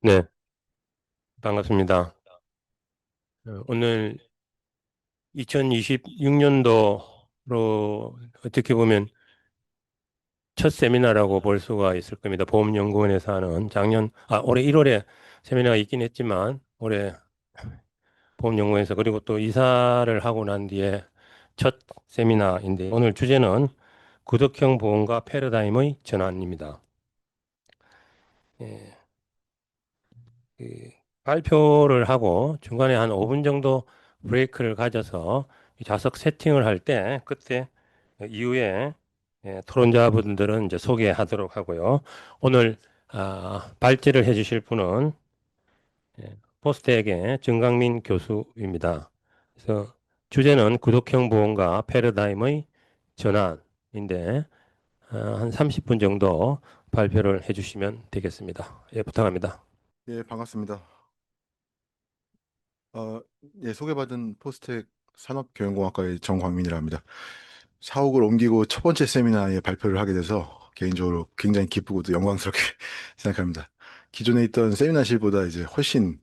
네, 반갑습니다. 오늘 2026년도로 어떻게 보면 첫 세미나라고 볼 수가 있을 겁니다. 보험연구원에서 하는 올해 1월에 세미나가 있긴 했지만, 올해 보험연구원에서 그리고 또 이사를 하고 난 뒤에 첫 세미나인데, 오늘 주제는 구독형 보험과 패러다임의 전환입니다. 예, 그 발표를 하고 중간에 한 5분 정도 브레이크를 가져서 이 좌석 세팅을 할 때 그때 이후에 토론자분들은 이제 소개하도록 하고요. 오늘 발제를 해주실 분은 포스텍의 정강민 교수입니다. 그래서 주제는 구독형 보험과 패러다임의 전환인데 한 30분 정도 발표를 해주시면 되겠습니다. 예, 부탁합니다. 예, 반갑습니다. 어, 예, 소개받은 포스텍 산업경영공학과의 정광민이라 합니다. 사옥을 옮기고 첫 번째 세미나에 발표를 하게 돼서 개인적으로 굉장히 기쁘고 또 영광스럽게 생각합니다. 기존에 있던 세미나실보다 이제 훨씬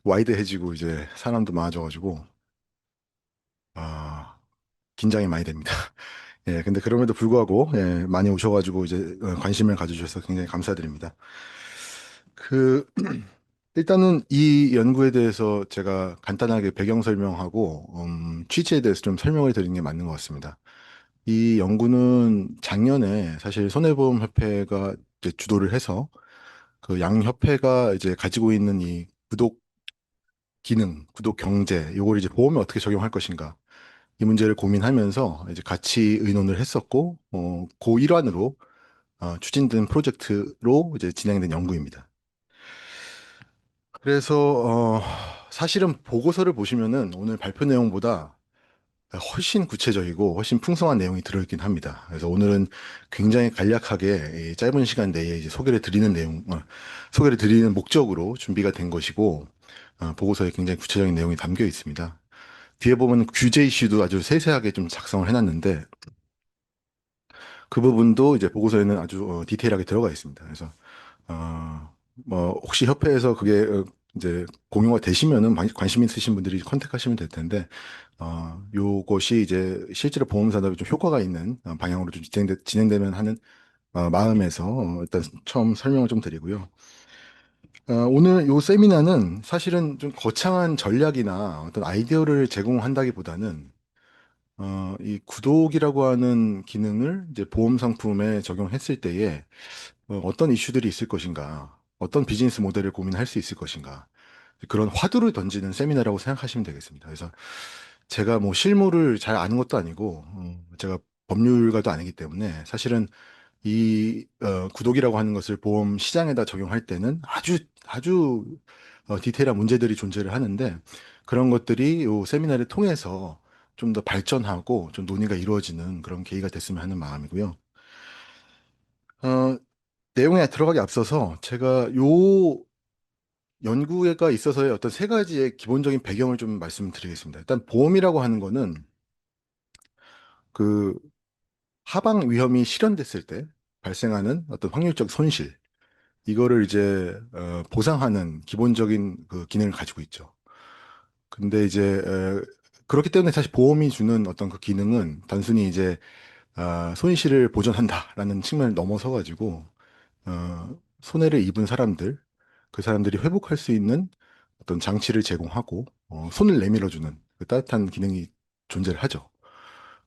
와이드해지고 이제 사람도 많아져가지고 아, 긴장이 많이 됩니다. 예, 근데 그럼에도 불구하고 예, 많이 오셔가지고 이제 관심을 가져주셔서 굉장히 감사드립니다. 그 일단은 이 연구에 대해서 제가 간단하게 배경 설명하고 취지에 대해서 좀 설명을 드리는 게 맞는 것 같습니다. 이 연구는 작년에 사실 손해보험협회가 이제 주도를 해서 그 양 협회가 이제 가지고 있는 이 구독 기능, 구독 경제, 요걸 이제 보험에 어떻게 적용할 것인가 이 문제를 고민하면서 이제 같이 의논을 했었고, 그 일환으로 추진된 프로젝트로 이제 진행된 연구입니다. 그래서 사실은 보고서를 보시면은 오늘 발표 내용보다 훨씬 구체적이고 훨씬 풍성한 내용이 들어있긴 합니다. 그래서 오늘은 굉장히 간략하게 이 짧은 시간 내에 이제 소개를 드리는 목적으로 준비가 된 것이고, 보고서에 굉장히 구체적인 내용이 담겨 있습니다. 뒤에 보면 규제 이슈도 아주 세세하게 좀 작성을 해놨는데, 그 부분도 이제 보고서에는 아주 디테일하게 들어가 있습니다. 그래서 뭐 혹시 협회에서 그게 이제 공유가 되시면은 관심 있으신 분들이 컨택하시면 될 텐데 요것이 이제 실제로 보험 산업에 좀 효과가 있는 방향으로 좀 진행되면 하는 마음에서 일단 처음 설명을 좀 드리고요. 오늘 요 세미나는 사실은 좀 거창한 전략이나 어떤 아이디어를 제공한다기보다는 이 구독이라고 하는 기능을 이제 보험 상품에 적용했을 때에 어떤 이슈들이 있을 것인가, 어떤 비즈니스 모델을 고민할 수 있을 것인가, 그런 화두를 던지는 세미나라고 생각하시면 되겠습니다. 그래서 제가 뭐 실무를 잘 아는 것도 아니고, 제가 법률가도 아니기 때문에 사실은 이 구독이라고 하는 것을 보험 시장에다 적용할 때는 아주 디테일한 문제들이 존재를 하는데 그런 것들이 이 세미나를 통해서 좀 더 발전하고 좀 논의가 이루어지는 그런 계기가 됐으면 하는 마음이고요. 어, 내용에 들어가기 앞서서 제가 요 연구가 있어서의 어떤 세 가지의 기본적인 배경을 좀 말씀드리겠습니다. 일단 보험이라고 하는 거는 그 하방 위험이 실현됐을 때 발생하는 어떤 확률적 손실, 이거를 이제 보상하는 기본적인 그 기능을 가지고 있죠. 근데 이제 그렇기 때문에 사실 보험이 주는 어떤 그 기능은 단순히 이제 손실을 보전한다라는 측면을 넘어서 가지고 손해를 입은 사람들, 그 사람들이 회복할 수 있는 어떤 장치를 제공하고 손을 내밀어주는 그 따뜻한 기능이 존재를 하죠.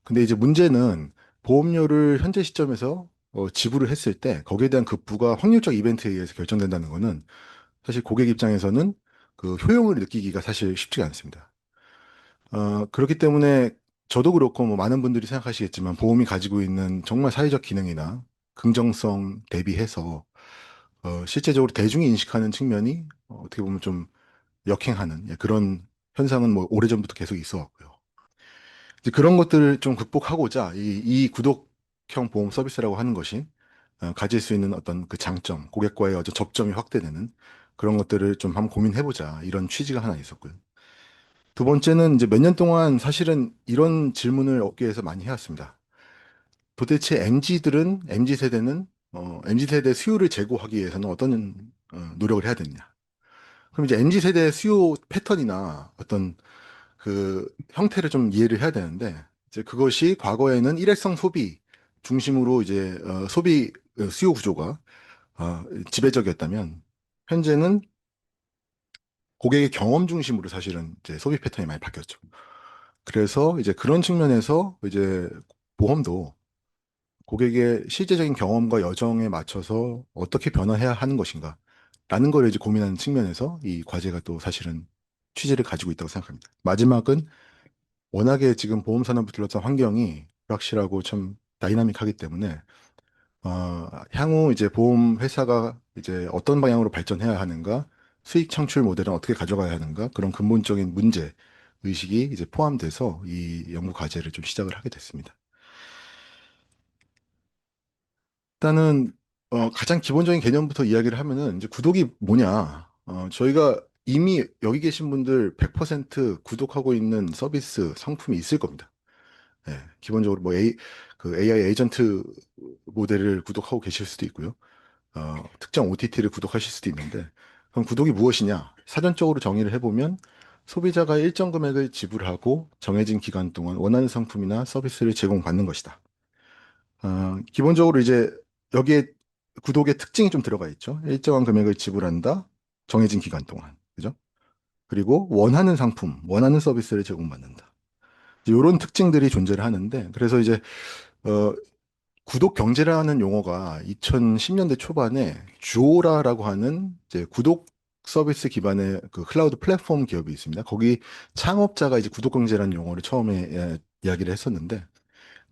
근데 이제 문제는 보험료를 현재 시점에서 지불을 했을 때 거기에 대한 급부가 확률적 이벤트에 의해서 결정된다는 거는 사실 고객 입장에서는 그 효용을 느끼기가 사실 쉽지가 않습니다. 그렇기 때문에 저도 그렇고 뭐 많은 분들이 생각하시겠지만 보험이 가지고 있는 정말 사회적 기능이나 긍정성 대비해서 실제적으로 대중이 인식하는 측면이 어떻게 보면 좀 역행하는 예, 그런 현상은 뭐 오래전부터 계속 있어 왔고요. 이제 그런 것들을 좀 극복하고자 이 구독형 보험 서비스라고 하는 것이 가질 수 있는 어떤 그 장점, 고객과의 어떤 접점이 확대되는 그런 것들을 좀 한번 고민해보자 이런 취지가 하나 있었고요. 두 번째는 이제 몇 년 동안 사실은 이런 질문을 업계에서 많이 해왔습니다. 도대체 MZ 세대는 MZ 세대 수요를 제고하기 위해서는 어떤 노력을 해야 되느냐? 그럼 이제 MZ 세대의 수요 패턴이나 어떤 그 형태를 좀 이해를 해야 되는데 이제 그것이 과거에는 일회성 소비 중심으로 이제 소비 수요 구조가 지배적이었다면 현재는 고객의 경험 중심으로 사실은 이제 소비 패턴이 많이 바뀌었죠. 그래서 이제 그런 측면에서 이제 보험도 고객의 실제적인 경험과 여정에 맞춰서 어떻게 변화해야 하는 것인가 라는 걸 이제 고민하는 측면에서 이 과제가 또 사실은 취지를 가지고 있다고 생각합니다. 마지막은 워낙에 지금 보험 산업을 둘러싼 환경이 불확실하고 참 다이나믹하기 때문에 향후 이제 보험 회사가 이제 어떤 방향으로 발전해야 하는가, 수익 창출 모델은 어떻게 가져가야 하는가, 그런 근본적인 문제 의식이 이제 포함돼서 이 연구 과제를 좀 시작을 하게 됐습니다. 일단은 가장 기본적인 개념부터 이야기를 하면은 이제 구독이 뭐냐? 저희가 이미 여기 계신 분들 100% 구독하고 있는 서비스 상품이 있을 겁니다. 예, 기본적으로 뭐 그 AI 에이전트 모델을 구독하고 계실 수도 있고요. 특정 OTT를 구독하실 수도 있는데, 그럼 구독이 무엇이냐? 사전적으로 정의를 해보면 소비자가 일정 금액을 지불하고 정해진 기간 동안 원하는 상품이나 서비스를 제공받는 것이다. 기본적으로 이제 여기에 구독의 특징이 좀 들어가 있죠. 일정한 금액을 지불한다. 정해진 기간 동안. 그죠? 그리고 원하는 상품, 원하는 서비스를 제공받는다. 이런 특징들이 존재를 하는데, 그래서 이제, 어, 구독 경제라는 용어가 2010년대 초반에 주오라라고 하는 이제 구독 서비스 기반의 그 클라우드 플랫폼 기업이 있습니다. 거기 창업자가 이제 구독 경제라는 용어를 처음에 이야기를 했었는데,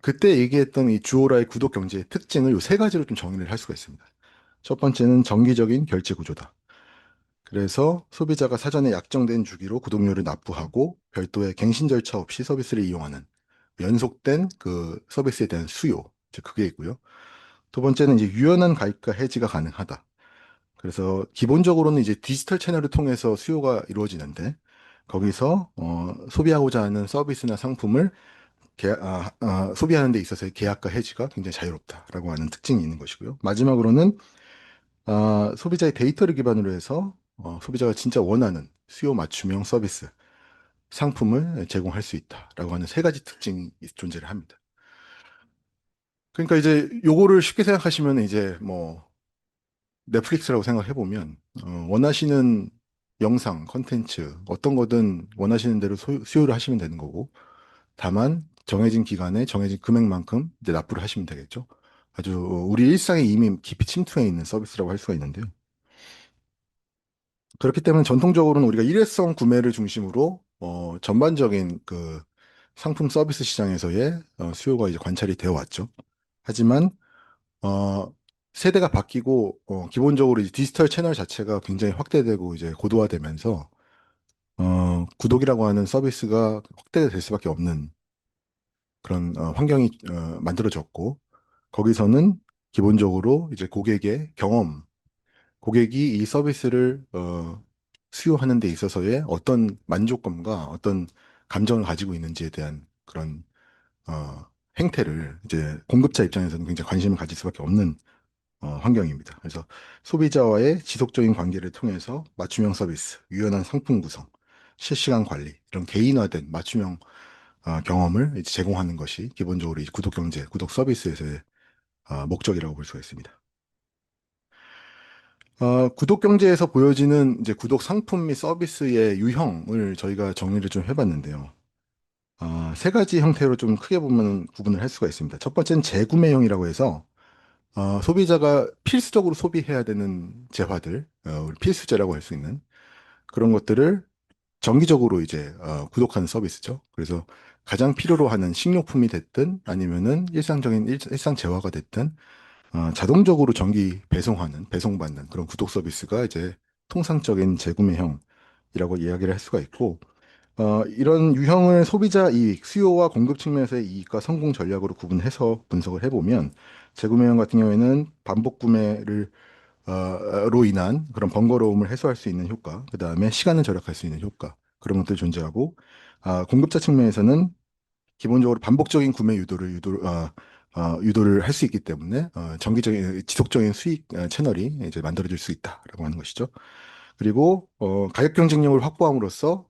그때 얘기했던 이 주오라의 구독 경제의 특징을 요 세 가지로 좀 정의를 할 수가 있습니다. 첫 번째는 정기적인 결제 구조다. 그래서 소비자가 사전에 약정된 주기로 구독료를 납부하고 별도의 갱신 절차 없이 서비스를 이용하는 연속된 그 서비스에 대한 수요. 즉 그게 있고요. 두 번째는 이제 유연한 가입과 해지가 가능하다. 그래서 기본적으로는 이제 디지털 채널을 통해서 수요가 이루어지는데 거기서 소비하고자 하는 서비스나 상품을 소비하는 데 있어서의 계약과 해지가 굉장히 자유롭다라고 하는 특징이 있는 것이고요. 마지막으로는 소비자의 데이터를 기반으로 해서 소비자가 진짜 원하는 수요 맞춤형 서비스, 상품을 제공할 수 있다라고 하는 세 가지 특징이 존재를 합니다. 그러니까 이제 요거를 쉽게 생각하시면 이제 뭐 넷플릭스라고 생각해 보면 원하시는 영상, 컨텐츠 어떤 거든 원하시는 대로 수요를 하시면 되는 거고 다만 정해진 기간에 정해진 금액만큼 이제 납부를 하시면 되겠죠. 아주 우리 일상에 이미 깊이 침투해 있는 서비스라고 할 수가 있는데요. 그렇기 때문에 전통적으로는 우리가 일회성 구매를 중심으로 전반적인 그 상품 서비스 시장에서의 수요가 이제 관찰이 되어 왔죠. 하지만 어, 세대가 바뀌고 기본적으로 이제 디지털 채널 자체가 굉장히 확대되고 이제 고도화되면서 구독이라고 하는 서비스가 확대될 수밖에 없는 그런 환경이 만들어졌고 거기서는 기본적으로 이제 고객의 경험, 고객이 이 서비스를 수요하는 데 있어서의 어떤 만족감과 어떤 감정을 가지고 있는지에 대한 그런 행태를 이제 공급자 입장에서는 굉장히 관심을 가질 수밖에 없는 환경입니다. 그래서 소비자와의 지속적인 관계를 통해서 맞춤형 서비스, 유연한 상품 구성, 실시간 관리, 이런 개인화된 맞춤형 경험을 이제 제공하는 것이 기본적으로 이 구독 경제, 구독 서비스에서의 목적이라고 볼 수가 있습니다. 구독 경제에서 보여지는 이제 구독 상품 및 서비스의 유형을 저희가 정리를 좀 해봤는데요. 세 가지 형태로 좀 크게 보면 구분을 할 수가 있습니다. 첫 번째는 재구매형이라고 해서 소비자가 필수적으로 소비해야 되는 재화들, 우리 필수재라고 할 수 있는 그런 것들을 정기적으로 이제 구독하는 서비스죠. 그래서 가장 필요로 하는 식료품이 됐든 아니면은 일상적인 일상 재화가 됐든 자동적으로 정기 배송하는 배송받는 그런 구독 서비스가 이제 통상적인 재구매형이라고 이야기를 할 수가 있고 이런 유형을 소비자 이익, 수요와 공급 측면에서의 이익과 성공 전략으로 구분해서 분석을 해보면 재구매형 같은 경우에는 반복 구매를 로 인한 그런 번거로움을 해소할 수 있는 효과, 그 다음에 시간을 절약할 수 있는 효과 그런 것들이 존재하고 공급자 측면에서는 기본적으로 반복적인 구매 유도를 할 수 있기 때문에 정기적인 지속적인 수익 채널이 이제 만들어질 수 있다라고 하는 것이죠. 그리고 가격 경쟁력을 확보함으로써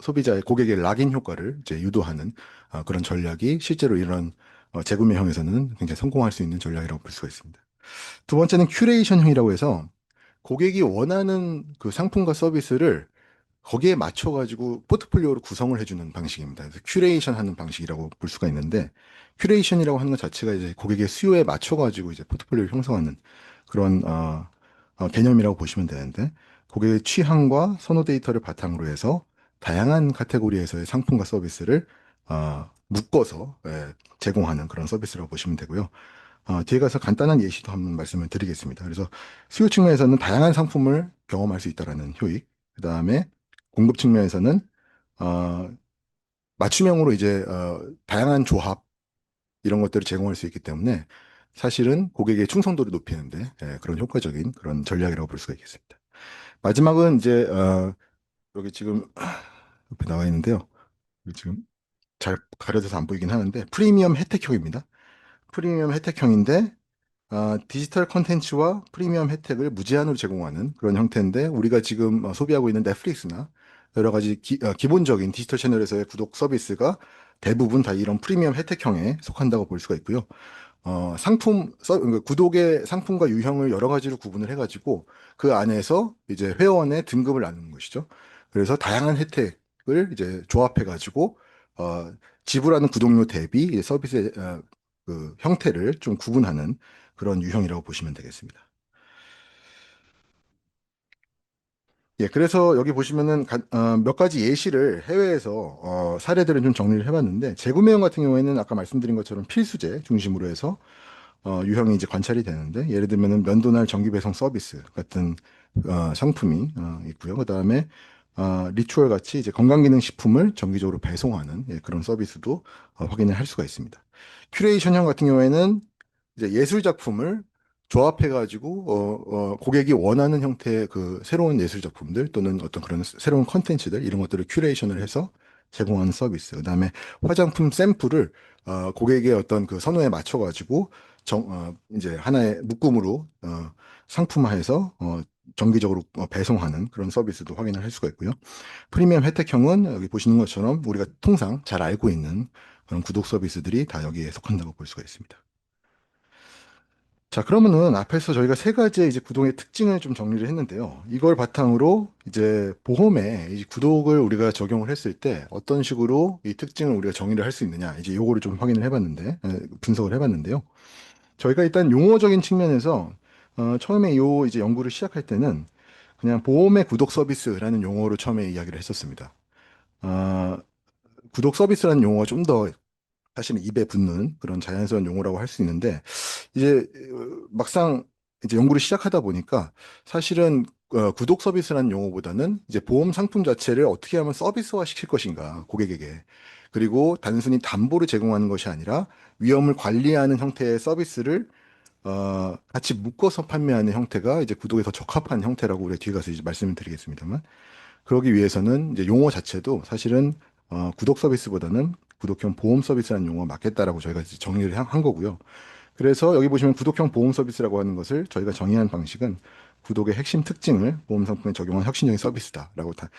소비자의 고객의 락인 효과를 이제 유도하는 그런 전략이 실제로 이런 재구매형에서는 굉장히 성공할 수 있는 전략이라고 볼 수가 있습니다. 두 번째는 큐레이션형이라고 해서 고객이 원하는 그 상품과 서비스를 거기에 맞춰가지고 포트폴리오를 구성을 해주는 방식입니다. 그래서 큐레이션 하는 방식이라고 볼 수가 있는데, 큐레이션이라고 하는 것 자체가 이제 고객의 수요에 맞춰가지고 이제 포트폴리오를 형성하는 그런, 개념이라고 보시면 되는데, 고객의 취향과 선호 데이터를 바탕으로 해서 다양한 카테고리에서의 상품과 서비스를, 묶어서, 제공하는 그런 서비스라고 보시면 되고요. 뒤에 가서 간단한 예시도 한번 말씀을 드리겠습니다. 그래서 수요 측면에서는 다양한 상품을 경험할 수 있다라는 효익, 그 다음에 공급 측면에서는 어, 맞춤형으로 이제 다양한 조합 이런 것들을 제공할 수 있기 때문에 사실은 고객의 충성도를 높이는데 그런 효과적인 그런 전략이라고 볼 수가 있겠습니다. 마지막은 이제 여기 지금 옆에 나와 있는데요. 지금 잘 가려져서 안 보이긴 하는데 프리미엄 혜택형입니다. 프리미엄 혜택형인데 디지털 콘텐츠와 프리미엄 혜택을 무제한으로 제공하는 그런 형태인데 우리가 지금 소비하고 있는 넷플릭스나 여러 가지 기본적인 디지털 채널에서의 구독 서비스가 대부분 다 이런 프리미엄 혜택형에 속한다고 볼 수가 있고요. 그러니까 구독의 상품과 유형을 여러 가지로 구분을 해가지고 그 안에서 이제 회원의 등급을 나누는 것이죠. 그래서 다양한 혜택을 이제 조합해가지고 어, 지불하는 구독료 대비 이 서비스의 그 형태를 좀 구분하는 그런 유형이라고 보시면 되겠습니다. 예, 그래서 여기 보시면은 몇 가지 예시를 해외에서 사례들을 좀 정리를 해봤는데 재구매형 같은 경우에는 아까 말씀드린 것처럼 필수제 중심으로 해서 유형이 이제 관찰이 되는데 예를 들면은 면도날 정기 배송 서비스 같은 상품이 있고요. 그다음에 리추얼 같이 이제 건강기능식품을 정기적으로 배송하는 그런 서비스도 확인을 할 수가 있습니다. 큐레이션형 같은 경우에는 이제 예술 작품을 조합해가지고 고객이 원하는 형태의 그 새로운 예술 작품들 또는 어떤 그런 새로운 컨텐츠들 이런 것들을 큐레이션을 해서 제공하는 서비스. 그다음에 화장품 샘플을 고객의 어떤 그 선호에 맞춰가지고 이제 하나의 묶음으로 상품화해서 정기적으로 배송하는 그런 서비스도 확인을 할 수가 있고요. 프리미엄 혜택형은 여기 보시는 것처럼 우리가 통상 잘 알고 있는 그런 구독 서비스들이 다 여기에 속한다고 볼 수가 있습니다. 자, 그러면은 앞에서 저희가 세 가지의 이제 구독의 특징을 좀 정리를 했는데요. 이걸 바탕으로 이제 보험에 이 구독을 우리가 적용을 했을 때 어떤 식으로 이 특징을 우리가 정의를 할 수 있느냐. 이제 요거를 좀 확인을 해봤는데, 분석을 해봤는데요. 저희가 일단 용어적인 측면에서 처음에 요 이제 연구를 시작할 때는 그냥 보험의 구독 서비스라는 용어로 처음에 이야기를 했었습니다. 아, 구독 서비스라는 용어가 좀 더 사실은 입에 붙는 그런 자연스러운 용어라고 할 수 있는데 이제 막상 이제 연구를 시작하다 보니까 사실은 구독 서비스라는 용어보다는 이제 보험 상품 자체를 어떻게 하면 서비스화 시킬 것인가 고객에게 그리고 단순히 담보를 제공하는 것이 아니라 위험을 관리하는 형태의 서비스를 같이 묶어서 판매하는 형태가 이제 구독에 더 적합한 형태라고 우리 뒤에 가서 이제 말씀을 드리겠습니다만 그러기 위해서는 이제 용어 자체도 사실은 구독 서비스보다는 구독형 보험 서비스라는 용어가 맞겠다라고 저희가 이제 정리를 한 거고요. 그래서 여기 보시면 구독형 보험 서비스라고 하는 것을 저희가 정의한 방식은 구독의 핵심 특징을 보험 상품에 적용한 혁신적인 서비스다라고 다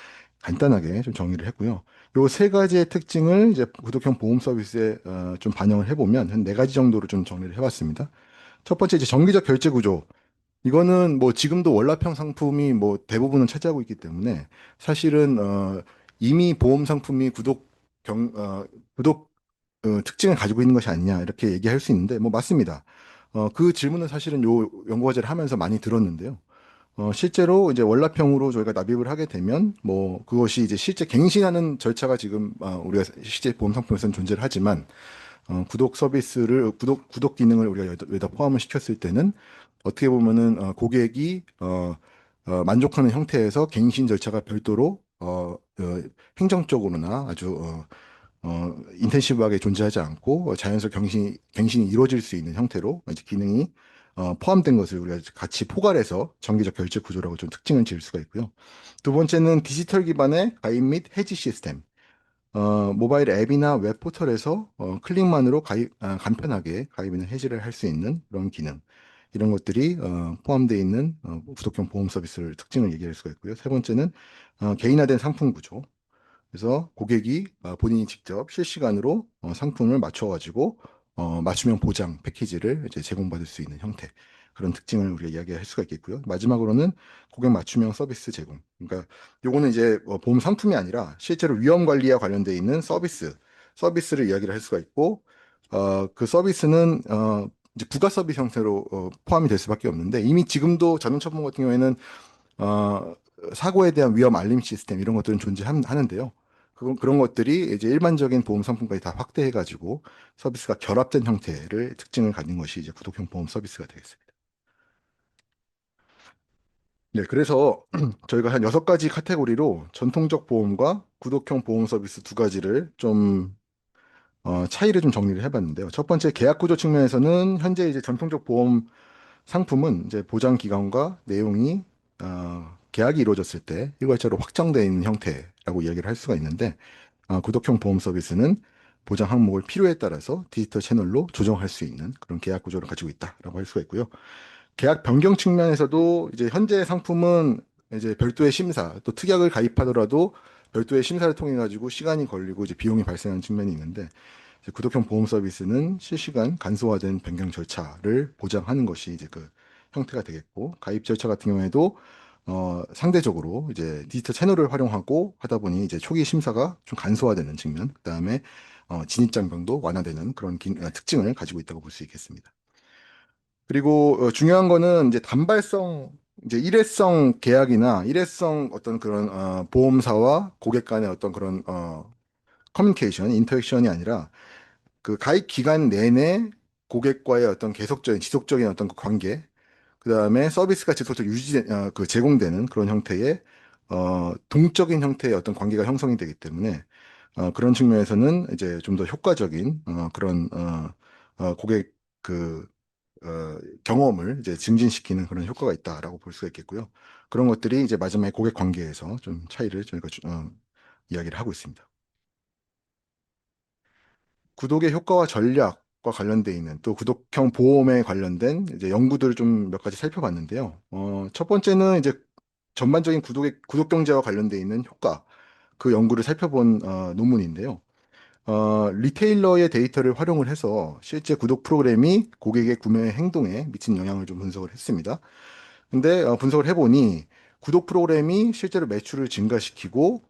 간단하게 좀 정의를 했고요. 요 세 가지의 특징을 이제 구독형 보험 서비스에 좀 반영을 해보면 한 네 가지 정도로 좀 정리를 해봤습니다. 첫 번째 이제 정기적 결제 구조. 이거는 뭐 지금도 월납형 상품이 뭐 대부분은 차지하고 있기 때문에 사실은 이미 보험 상품이 구독 특징을 가지고 있는 것이 아니냐 이렇게 얘기할 수 있는데 뭐 맞습니다. 그 질문은 사실은 요 연구 과제를 하면서 많이 들었는데요. 실제로 이제 월납형으로 저희가 납입을 하게 되면 뭐 그것이 이제 실제 갱신하는 절차가 지금 우리가 실제 보험 상품에서는 존재를 하지만 구독 서비스를 구독 기능을 우리가 여기다 포함을 시켰을 때는 어떻게 보면은 고객이 만족하는 형태에서 갱신 절차가 별도로 행정적으로나 아주 인텐시브하게 존재하지 않고 자연스럽게 갱신이 이루어질 수 있는 형태로 이제 기능이 포함된 것을 우리가 같이 포괄해서 정기적 결제 구조라고 좀 특징을 지을 수가 있고요. 두 번째는 디지털 기반의 가입 및 해지 시스템. 모바일 앱이나 웹 포털에서 클릭만으로 간편하게 가입이나 해지를 할 수 있는 그런 기능. 이런 것들이 포함되어 있는 구독형 보험 서비스를 특징을 얘기할 수가 있고요. 세 번째는 개인화된 상품 구조. 그래서 고객이 본인이 직접 실시간으로 상품을 맞춰가지고 맞춤형 보장 패키지를 이제 제공받을 수 있는 형태. 그런 특징을 우리가 이야기할 수가 있겠고요. 마지막으로는 고객 맞춤형 서비스 제공. 그러니까 요거는 이제 보험 상품이 아니라 실제로 위험 관리와 관련돼 있는 서비스를 이야기를 할 수가 있고, 그 서비스는 이제 부가 서비스 형태로 포함이 될 수밖에 없는데, 이미 지금도 자동차보험 같은 경우에는 어, 사고에 대한 위험 알림 시스템 이런 것들은 존재하는데요. 그런 것들이 이제 일반적인 보험 상품까지 다 확대해가지고 서비스가 결합된 형태를 특징을 가진 것이 이제 구독형 보험 서비스가 되겠습니다. 네, 그래서 저희가 한 6가지 카테고리로 전통적 보험과 구독형 보험 서비스 두 가지를 좀 차이를 좀 정리를 해봤는데요. 첫 번째 계약 구조 측면에서는 현재 이제 전통적 보험 상품은 이제 보장 기간과 내용이 계약이 이루어졌을 때 일괄적으로 확정되어 있는 형태라고 이야기를 할 수가 있는데, 구독형 보험 서비스는 보장 항목을 필요에 따라서 디지털 채널로 조정할 수 있는 그런 계약 구조를 가지고 있다라고 할 수가 있고요. 계약 변경 측면에서도 이제 현재 상품은 이제 별도의 심사, 또 특약을 가입하더라도 별도의 심사를 통해 가지고 시간이 걸리고 이제 비용이 발생하는 측면이 있는데, 이제 구독형 보험 서비스는 실시간 간소화된 변경 절차를 보장하는 것이 이제 그 형태가 되겠고, 가입 절차 같은 경우에도 상대적으로 이제 디지털 채널을 활용하고 하다 보니 이제 초기 심사가 좀 간소화되는 측면, 그다음에 진입 장벽도 완화되는 그런 특징을 가지고 있다고 볼 수 있겠습니다. 그리고 중요한 거는 이제 단발성 이제 일회성 계약이나 일회성 어떤 그런 보험사와 고객 간의 어떤 그런 커뮤니케이션, 인터랙션이 아니라 그 가입 기간 내내 고객과의 어떤 계속적인 지속적인 어떤 그 관계, 그 다음에 서비스가 지속적으로 그 제공되는 그런 형태의 동적인 형태의 어떤 관계가 형성이 되기 때문에 그런 측면에서는 이제 좀 더 효과적인 그런 고객 그 경험을 이제 증진시키는 그런 효과가 있다라고 볼 수가 있겠고요. 그런 것들이 이제 마지막에 고객 관계에서 좀 차이를 저희가 이야기를 하고 있습니다. 구독의 효과와 전략과 관련돼 있는 또 구독형 보험에 관련된 이제 연구들을 좀 몇 가지 살펴봤는데요. 첫 번째는 이제 전반적인 구독 경제와 관련돼 있는 효과, 그 연구를 살펴본 논문인데요. 리테일러의 데이터를 활용을 해서 실제 구독 프로그램이 고객의 구매 행동에 미친 영향을 좀 분석을 했습니다. 근데 분석을 해보니 구독 프로그램이 실제로 매출을 증가시키고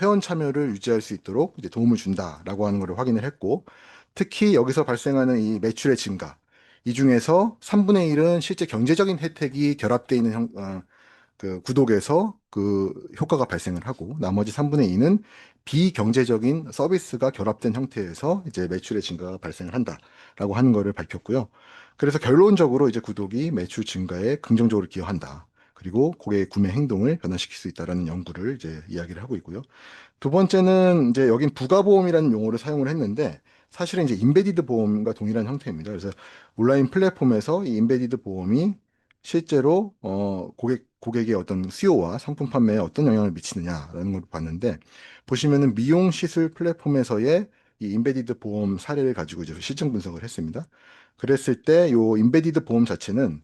회원 참여를 유지할 수 있도록 이제 도움을 준다라고 하는 것을 확인을 했고, 특히 여기서 발생하는 이 매출의 증가, 이 중에서 3분의 1은 실제 경제적인 혜택이 결합되어 있는 그 구독에서 그 효과가 발생을 하고, 나머지 3분의 2는 비경제적인 서비스가 결합된 형태에서 이제 매출의 증가가 발생을 한다라고 하는 것을 밝혔고요. 그래서 결론적으로 이제 구독이 매출 증가에 긍정적으로 기여한다. 그리고 고객의 구매 행동을 변화시킬 수 있다라는 연구를 이제 이야기를 하고 있고요. 두 번째는 이제 여긴 부가보험이라는 용어를 사용을 했는데, 사실은 이제 인베디드 보험과 동일한 형태입니다. 그래서 온라인 플랫폼에서 이 인베디드 보험이 실제로 고객의 어떤 수요와 상품 판매에 어떤 영향을 미치느냐라는 걸 봤는데, 보시면은 미용 시술 플랫폼에서의 이 인베디드 보험 사례를 가지고 이제 실증 분석을 했습니다. 그랬을 때 요 인베디드 보험 자체는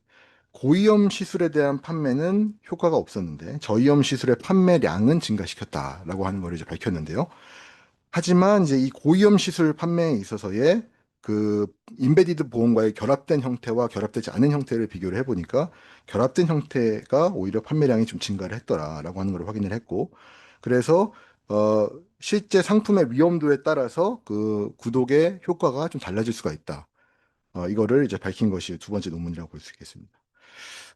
고위험 시술에 대한 판매는 효과가 없었는데 저위험 시술의 판매량은 증가시켰다라고 하는 걸 이제 밝혔는데요. 하지만 이제 이 고위험 시술 판매에 있어서의 그 인베디드 보험과의 결합된 형태와 결합되지 않은 형태를 비교를 해보니까 결합된 형태가 오히려 판매량이 좀 증가를 했더라라고 하는 걸 확인을 했고, 그래서 어 실제 상품의 위험도에 따라서 그 구독의 효과가 좀 달라질 수가 있다. 이거를 이제 밝힌 것이 두 번째 논문이라고 볼 수 있겠습니다.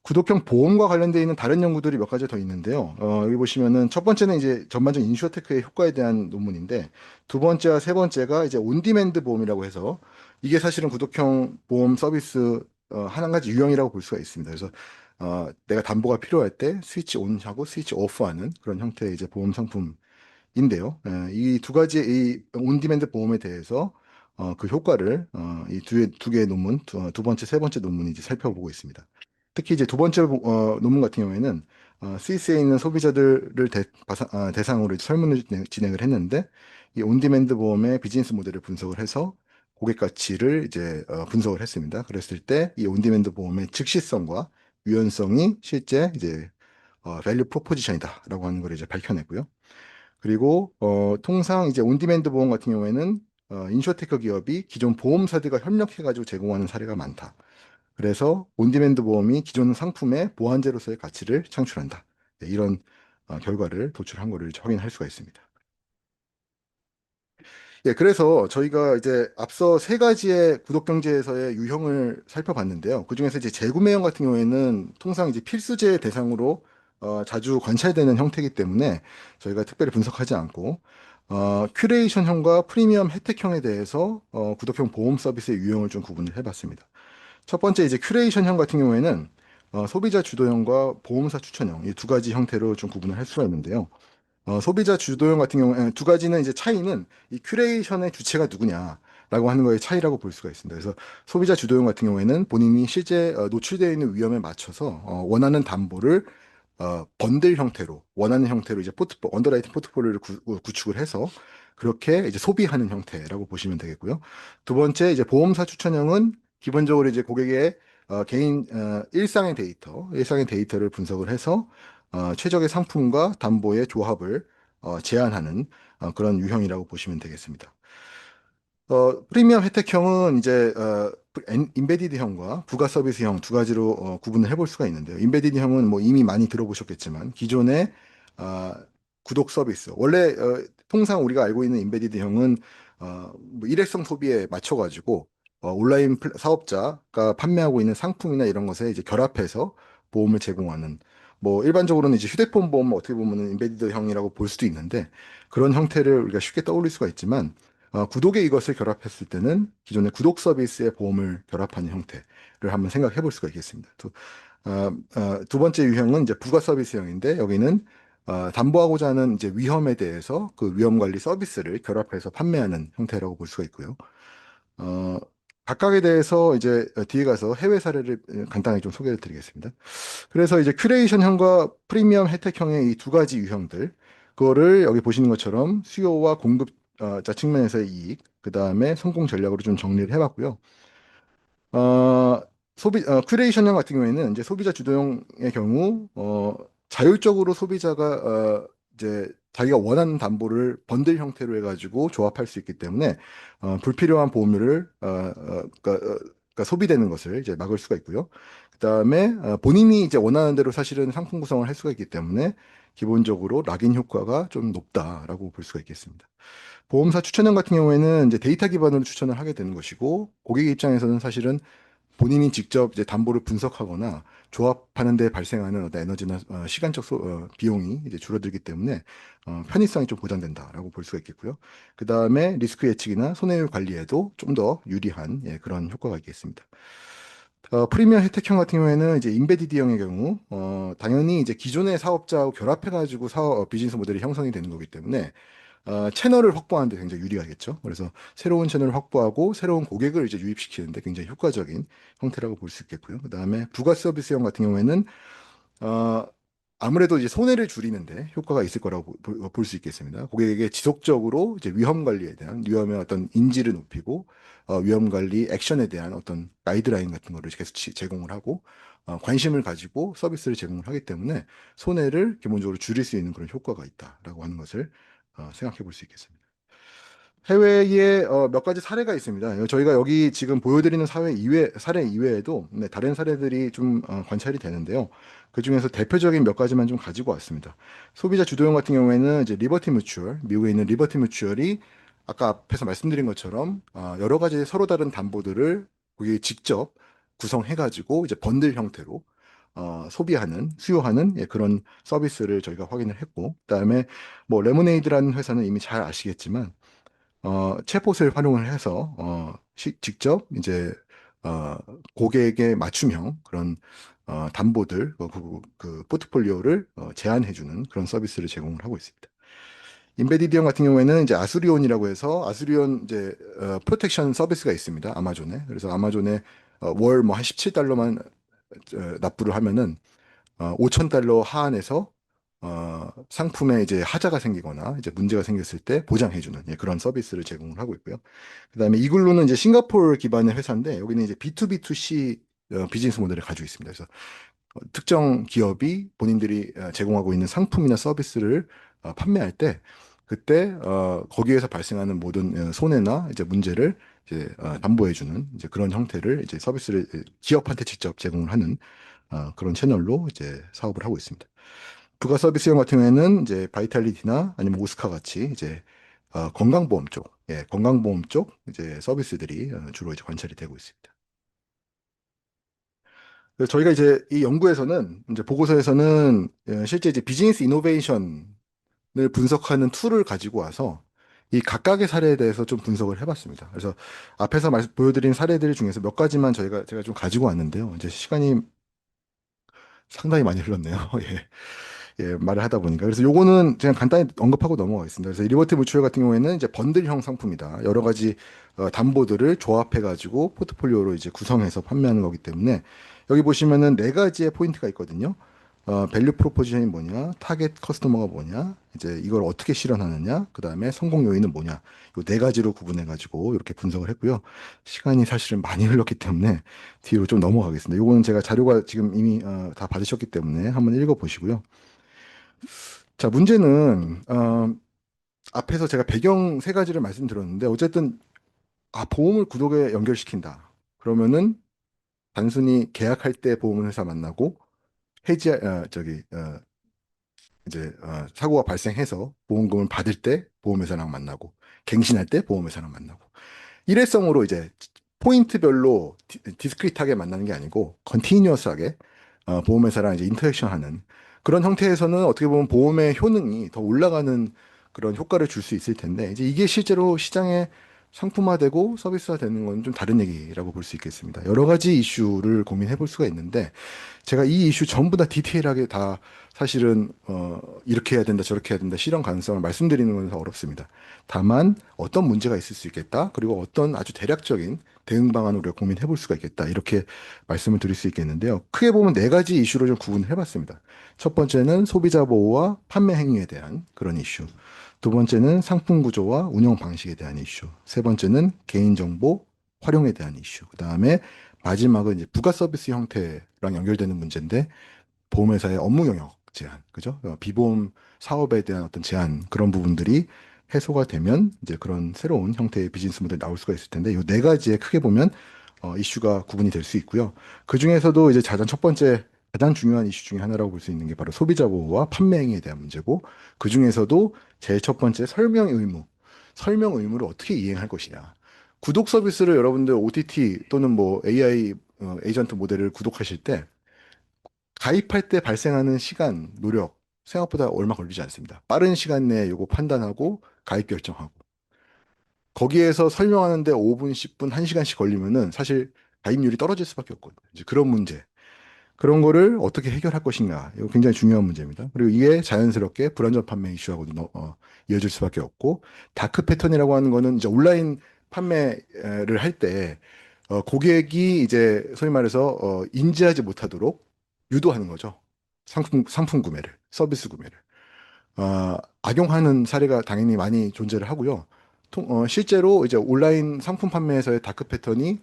구독형 보험과 관련되어 있는 다른 연구들이 몇 가지 더 있는데요. 여기 보시면은 첫 번째는 이제 전반적인 인슈어테크의 효과에 대한 논문인데, 두 번째와 세 번째가 이제 온디맨드 보험이라고 해서 이게 사실은 구독형 보험 서비스 한 가지 유형이라고 볼 수가 있습니다. 그래서 내가 담보가 필요할 때 스위치 온하고 스위치 오프하는 그런 형태의 이제 보험 상품인데요. 이 두 가지의 이 온디맨드 보험에 대해서 그 효과를 이 두 개의 논문, 두 번째, 세 번째 논문이 이제 살펴보고 있습니다. 특히 이제 두 번째 논문 같은 경우에는 스위스에 있는 소비자들을 대상으로 이제 설문을 진행을 했는데, 이 온디맨드 보험의 비즈니스 모델을 분석을 해서 고객 가치를 이제 분석을 했습니다. 그랬을 때 이 온디맨드 보험의 즉시성과 유연성이 실제 이제 밸류 프로포지션이다라고 하는 걸 이제 밝혀내고요. 그리고 통상 이제 온디맨드 보험 같은 경우에는 인쇼테크 기업이 기존 보험사들과 협력해가지고 제공하는 사례가 많다. 그래서 온디맨드 보험이 기존 상품의 보완제로서의 가치를 창출한다. 네, 이런 결과를 도출한 거를 확인할 수가 있습니다. 예, 그래서 저희가 이제 앞서 세 가지의 구독 경제에서의 유형을 살펴봤는데요. 그중에서 이제 재구매형 같은 경우에는 통상 이제 필수제 대상으로 자주 관찰되는 형태이기 때문에 저희가 특별히 분석하지 않고 큐레이션형과 프리미엄 혜택형에 대해서 구독형 보험 서비스의 유형을 좀 구분을 해봤습니다. 첫 번째 이제 큐레이션형 같은 경우에는 소비자 주도형과 보험사 추천형 이 두 가지 형태로 좀 구분을 할 수가 있는데요. 소비자 주도형 같은 경우에 두 가지는 이제 차이는 이 큐레이션의 주체가 누구냐라고 하는 거의 차이라고 볼 수가 있습니다. 그래서 소비자 주도형 같은 경우에는 본인이 실제 노출되어 있는 위험에 맞춰서 원하는 담보를 번들 형태로 원하는 형태로 이제 언더라이팅 포트폴리오를 구축을 해서 그렇게 이제 소비하는 형태라고 보시면 되겠고요. 두 번째 이제 보험사 추천형은 기본적으로 이제 고객의 개인 일상의 데이터를 분석을 해서 최적의 상품과 담보의 조합을 제안하는 그런 유형이라고 보시면 되겠습니다. 프리미엄 혜택형은 이제 인베디드형과 부가 서비스형 두 가지로 구분을 해볼 수가 있는데요. 인베디드형은 뭐 이미 많이 들어보셨겠지만 기존의 어, 구독 서비스 원래 통상 우리가 알고 있는 인베디드형은 뭐 일회성 소비에 맞춰가지고 온라인 사업자가 판매하고 있는 상품이나 이런 것에 이제 결합해서 보험을 제공하는 뭐 일반적으로는 이제 휴대폰 보험 어떻게 보면 인베디드형이라고 볼 수도 있는데 그런 형태를 우리가 쉽게 떠올릴 수가 있지만 구독에 이것을 결합했을 때는 기존의 구독 서비스의 보험을 결합하는 형태를 한번 생각해 볼 수가 있겠습니다. 두 번째 유형은 이제 부가 서비스형인데 여기는 담보하고자 하는 이제 위험에 대해서 그 위험 관리 서비스를 결합해서 판매하는 형태라고 볼 수가 있고요. 어, 각각에 대해서 이제 뒤에 가서 해외 사례를 간단하게 좀 소개해 드리겠습니다. 그래서 이제 큐레이션형과 프리미엄 혜택형의 이 두 가지 유형들, 그거를 여기 보시는 것처럼 수요와 공급자 측면에서의 이익, 그 다음에 성공 전략으로 좀 정리를 해봤고요. 어, 큐레이션형 같은 경우에는 이제 소비자 주도형의 경우, 자율적으로 소비자가, 이제 자기가 원하는 담보를 번들 형태로 해가지고 조합할 수 있기 때문에, 불필요한 보험료를, 그러니까 소비되는 것을 이제 막을 수가 있고요. 그 다음에, 본인이 이제 원하는 대로 사실은 상품 구성을 할 수가 있기 때문에, 기본적으로 락인 효과가 좀 높다라고 볼 수가 있겠습니다. 보험사 추천형 같은 경우에는 이제 데이터 기반으로 추천을 하게 되는 것이고, 고객 입장에서는 사실은 본인이 직접 이제 담보를 분석하거나 조합하는 데 발생하는 어떤 에너지나 시간적 비용이 이제 줄어들기 때문에 편의성이 좀 보장된다라고 볼 수가 있겠고요. 그 다음에 리스크 예측이나 손해율 관리에도 좀 더 유리한 예, 그런 효과가 있겠습니다. 프리미엄 혜택형 같은 경우에는 이제 인베디드형의 경우 당연히 이제 기존의 사업자하고 결합해가지고 사업 비즈니스 모델이 형성이 되는 거기 때문에 채널을 확보하는 데 굉장히 유리하겠죠. 그래서 새로운 채널을 확보하고 새로운 고객을 이제 유입시키는데 굉장히 효과적인 형태라고 볼 수 있겠고요. 그다음에 부가 서비스형 같은 경우에는 어, 아무래도 이제 손해를 줄이는데 효과가 있을 거라고 볼 수 있겠습니다. 고객에게 지속적으로 이제 위험 관리에 대한 위험의 어떤 인지를 높이고 위험 관리 액션에 대한 어떤 가이드라인 같은 거를 계속 제공을 하고 관심을 가지고 서비스를 제공을 하기 때문에 손해를 기본적으로 줄일 수 있는 그런 효과가 있다라고 하는 것을 생각해 볼 수 있겠습니다. 해외에 몇 가지 사례가 있습니다. 저희가 여기 지금 보여드리는 사례 이외에도 네, 다른 사례들이 좀 관찰이 되는데요. 그 중에서 대표적인 몇 가지만 좀 가지고 왔습니다. 소비자 주도형 같은 경우에는 이제 리버티 뮤추얼, 미국에 있는 리버티 뮤추얼이 아까 앞에서 말씀드린 것처럼 여러 가지 서로 다른 담보들을 거기 직접 구성해가지고 이제 번들 형태로 수요하는 예, 그런 서비스를 저희가 확인을 했고, 그다음에 뭐 레모네이드라는 회사는 이미 잘 아시겠지만 챗봇을 활용을 해서 직접 이제 어, 고객의 맞춤형 그런 담보들 그 포트폴리오를 제안해주는 그런 서비스를 제공을 하고 있습니다. 인베디드형 같은 경우에는 이제 아수리온이라고 해서 아수리온 이제 프로텍션 서비스가 있습니다. 아마존에. 그래서 아마존에 월 뭐 한 17달러만 납부를 하면은 $5,000 하한해서 상품에 이제 하자가 생기거나 이제 문제가 생겼을 때 보장해주는 예, 그런 서비스를 제공을 하고 있고요. 그다음에 이글루는 이제 싱가포르 기반의 회사인데 여기는 이제 B2B2C 비즈니스 모델을 가지고 있습니다. 그래서 특정 기업이 본인들이 제공하고 있는 상품이나 서비스를 판매할 때 그때 거기에서 발생하는 모든 손해나 이제 문제를 이제 담보해주는 이제 그런 형태를 이제 서비스를 기업한테 직접 제공을 하는 그런 채널로 이제 사업을 하고 있습니다. 부가 서비스형 같은 경우에는 이제 바이탈리티나 아니면 오스카 같이 이제 건강보험 쪽, 예, 건강보험 쪽 이제 서비스들이 주로 이제 관찰이 되고 있습니다. 그래서 저희가 이제 이 연구에서는 이제 보고서에서는 실제 이제 비즈니스 이노베이션을 분석하는 툴을 가지고 와서 이 각각의 사례에 대해서 좀 분석을 해봤습니다. 그래서 앞에서 보여드린 사례들 중에서 몇 가지만 제가 좀 가지고 왔는데요. 이제 시간이 상당히 많이 흘렀네요. 예. 예, 말을 하다 보니까. 그래서 요거는 그냥 간단히 언급하고 넘어가겠습니다. 그래서 리버티 무추얼 같은 경우에는 이제 번들형 상품이다. 여러 가지 담보들을 조합해가지고 포트폴리오로 이제 구성해서 판매하는 거기 때문에 여기 보시면은 네 가지의 포인트가 있거든요. 밸류 프로포지션이 뭐냐, 타겟 커스터머가 뭐냐, 이제 이걸 어떻게 실현하느냐, 그 다음에 성공 요인은 뭐냐, 요 네 가지로 구분해가지고 이렇게 분석을 했고요. 시간이 사실은 많이 흘렀기 때문에 뒤로 좀 넘어가겠습니다. 요거는 제가 자료가 지금 이미 다 받으셨기 때문에 한번 읽어보시고요. 자, 문제는 앞에서 제가 배경 세 가지를 말씀드렸는데 어쨌든 보험을 구독에 연결시킨다. 그러면은 단순히 계약할 때 보험회사 만나고 해지 저기 사고가 발생해서 보험금을 받을 때 보험회사랑 만나고 갱신할 때 보험회사랑 만나고 일회성으로 이제 포인트별로 디스크리트하게 만나는 게 아니고 컨티뉴어스하게 보험회사랑 이제 인터랙션하는 그런 형태에서는 어떻게 보면 보험의 효능이 더 올라가는 그런 효과를 줄 수 있을 텐데 이제 이게 실제로 시장에 상품화되고 서비스화되는 건 좀 다른 얘기라고 볼 수 있겠습니다. 여러 가지 이슈를 고민해 볼 수가 있는데 제가 이 이슈 전부 다 디테일하게 다 사실은 이렇게 해야 된다 저렇게 해야 된다 실현 가능성을 말씀드리는 건 어렵습니다. 다만 어떤 문제가 있을 수 있겠다 그리고 어떤 아주 대략적인 대응 방안을 우리가 고민해 볼 수가 있겠다 이렇게 말씀을 드릴 수 있겠는데요. 크게 보면 네 가지 이슈로 좀 구분을 해봤습니다. 첫 번째는 소비자 보호와 판매 행위에 대한 그런 이슈. 두 번째는 상품 구조와 운영 방식에 대한 이슈. 세 번째는 개인정보 활용에 대한 이슈. 그 다음에 마지막은 이제 부가 서비스 형태랑 연결되는 문제인데 보험회사의 업무 영역 제한, 그죠? 비보험 사업에 대한 어떤 제한 그런 부분들이 해소가 되면 이제 그런 새로운 형태의 비즈니스 모델이 나올 수가 있을 텐데 이 네 가지에 크게 보면 이슈가 구분이 될 수 있고요. 그 중에서도 이제 가장 첫 번째 가장 중요한 이슈 중에 하나라고 볼 수 있는 게 바로 소비자 보호와 판매 행위에 대한 문제고 그 중에서도 제일 첫 번째 설명 의무, 설명 의무를 어떻게 이행할 것이냐. 구독 서비스를 여러분들 OTT 또는 뭐 AI 에이전트 모델을 구독하실 때 가입할 때 발생하는 시간, 노력, 생각보다 얼마 걸리지 않습니다. 빠른 시간 내에 요거 판단하고 가입 결정하고. 거기에서 설명하는데 5분, 10분, 1시간씩 걸리면은 사실 가입률이 떨어질 수밖에 없거든요. 이제 그런 문제. 그런 거를 어떻게 해결할 것인가. 이거 굉장히 중요한 문제입니다. 그리고 이게 자연스럽게 불안전 판매 이슈하고도 이어질 수밖에 없고, 다크 패턴이라고 하는 거는 이제 온라인 판매를 할 때, 고객이 이제 소위 말해서 인지하지 못하도록 유도하는 거죠. 상품 구매를, 서비스 구매를. 악용하는 사례가 당연히 많이 존재를 하고요. 실제로 이제 온라인 상품 판매에서의 다크 패턴이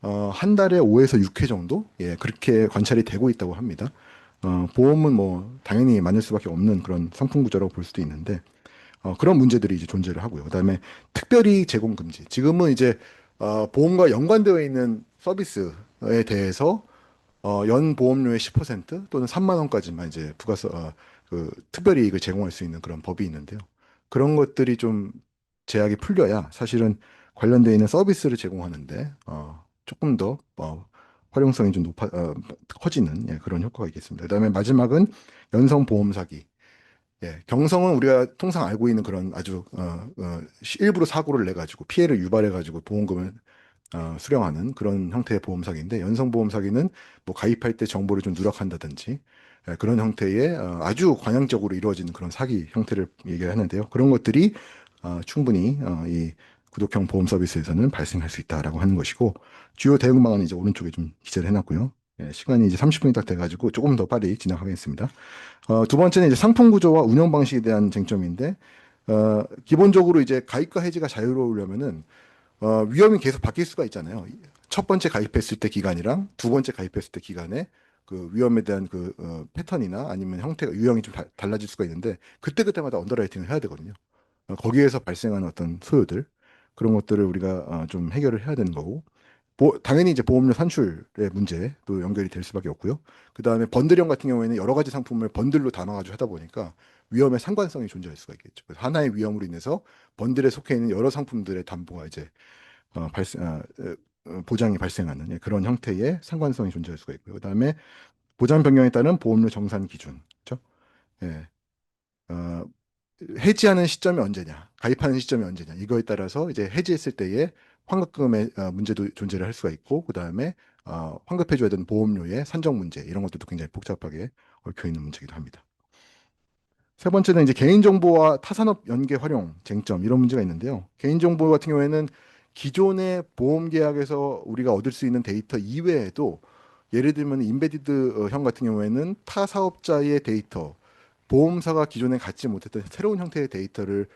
한 달에 5에서 6회 정도? 예, 그렇게 관찰이 되고 있다고 합니다. 보험은 뭐 당연히 많을 수밖에 없는 그런 상품 구조라고 볼 수도 있는데, 그런 문제들이 이제 존재를 하고요. 그다음에 특별히 제공 금지. 지금은 이제 보험과 연관되어 있는 서비스에 대해서 연 보험료의 10% 또는 3만 원까지만 이제 그 특별히 이익을 제공할 수 있는 그런 법이 있는데요. 그런 것들이 좀 제약이 풀려야 사실은 관련되어 있는 서비스를 제공하는데 조금 더 활용성이 좀 커지는 예, 그런 효과가 있겠습니다. 그다음에 마지막은 연성 보험 사기. 예, 경성은 우리가 통상 알고 있는 그런 아주 일부러 사고를 내 가지고 피해를 유발해 가지고 보험금을 수령하는 그런 형태의 보험 사기인데 연성 보험 사기는 뭐 가입할 때 정보를 좀 누락한다든지 그런 형태의 아주 관행적으로 이루어지는 그런 사기 형태를 얘기를 하는데요. 그런 것들이 충분히 이 구독형 보험 서비스에서는 발생할 수 있다라고 하는 것이고 주요 대응 방안은 이제 오른쪽에 좀 기재를 해놨고요. 예, 시간이 이제 30분이 딱 돼가지고 조금 더 빨리 진행하겠습니다. 두 번째는 이제 상품 구조와 운영 방식에 대한 쟁점인데, 기본적으로 이제 가입과 해지가 자유로우려면은 위험이 계속 바뀔 수가 있잖아요. 첫 번째 가입했을 때 기간이랑 두 번째 가입했을 때 기간에 그 위험에 대한 그 패턴이나 아니면 형태가 유형이 좀 달라질 수가 있는데 그때그때마다 언더라이팅을 해야 되거든요. 거기에서 발생하는 어떤 소요들 그런 것들을 우리가 좀 해결을 해야 되는 거고 당연히 이제 보험료 산출의 문제도 연결이 될 수밖에 없고요. 그 다음에 번들형 같은 경우에는 여러 가지 상품을 번들로 담아가지고 하다 보니까 위험의 상관성이 존재할 수가 있겠죠. 그래서 하나의 위험으로 인해서 번들에 속해 있는 여러 상품들의 담보가 이제 보장이 발생하는 예, 그런 형태의 상관성이 존재할 수가 있고요. 그다음에 보장 변경에 따른 보험료 정산 기준, 그렇죠? 예, 어, 해지하는 시점이 언제냐, 가입하는 시점이 언제냐 이거에 따라서 이제 해지했을 때의 환급금의 문제도 존재를 할 수가 있고, 그다음에 환급해줘야 되는 보험료의 산정 문제 이런 것들도 굉장히 복잡하게 얽혀 있는 문제이기도 합니다. 세 번째는 이제 개인정보와 타산업 연계 활용 쟁점 이런 문제가 있는데요. 개인정보 같은 경우에는 기존의 보험 계약에서 우리가 얻을 수 있는 데이터 이외에도 예를 들면 인베디드 형 같은 경우에는 타 사업자의 데이터, 보험사가 기존에 갖지 못했던 새로운 형태의 데이터를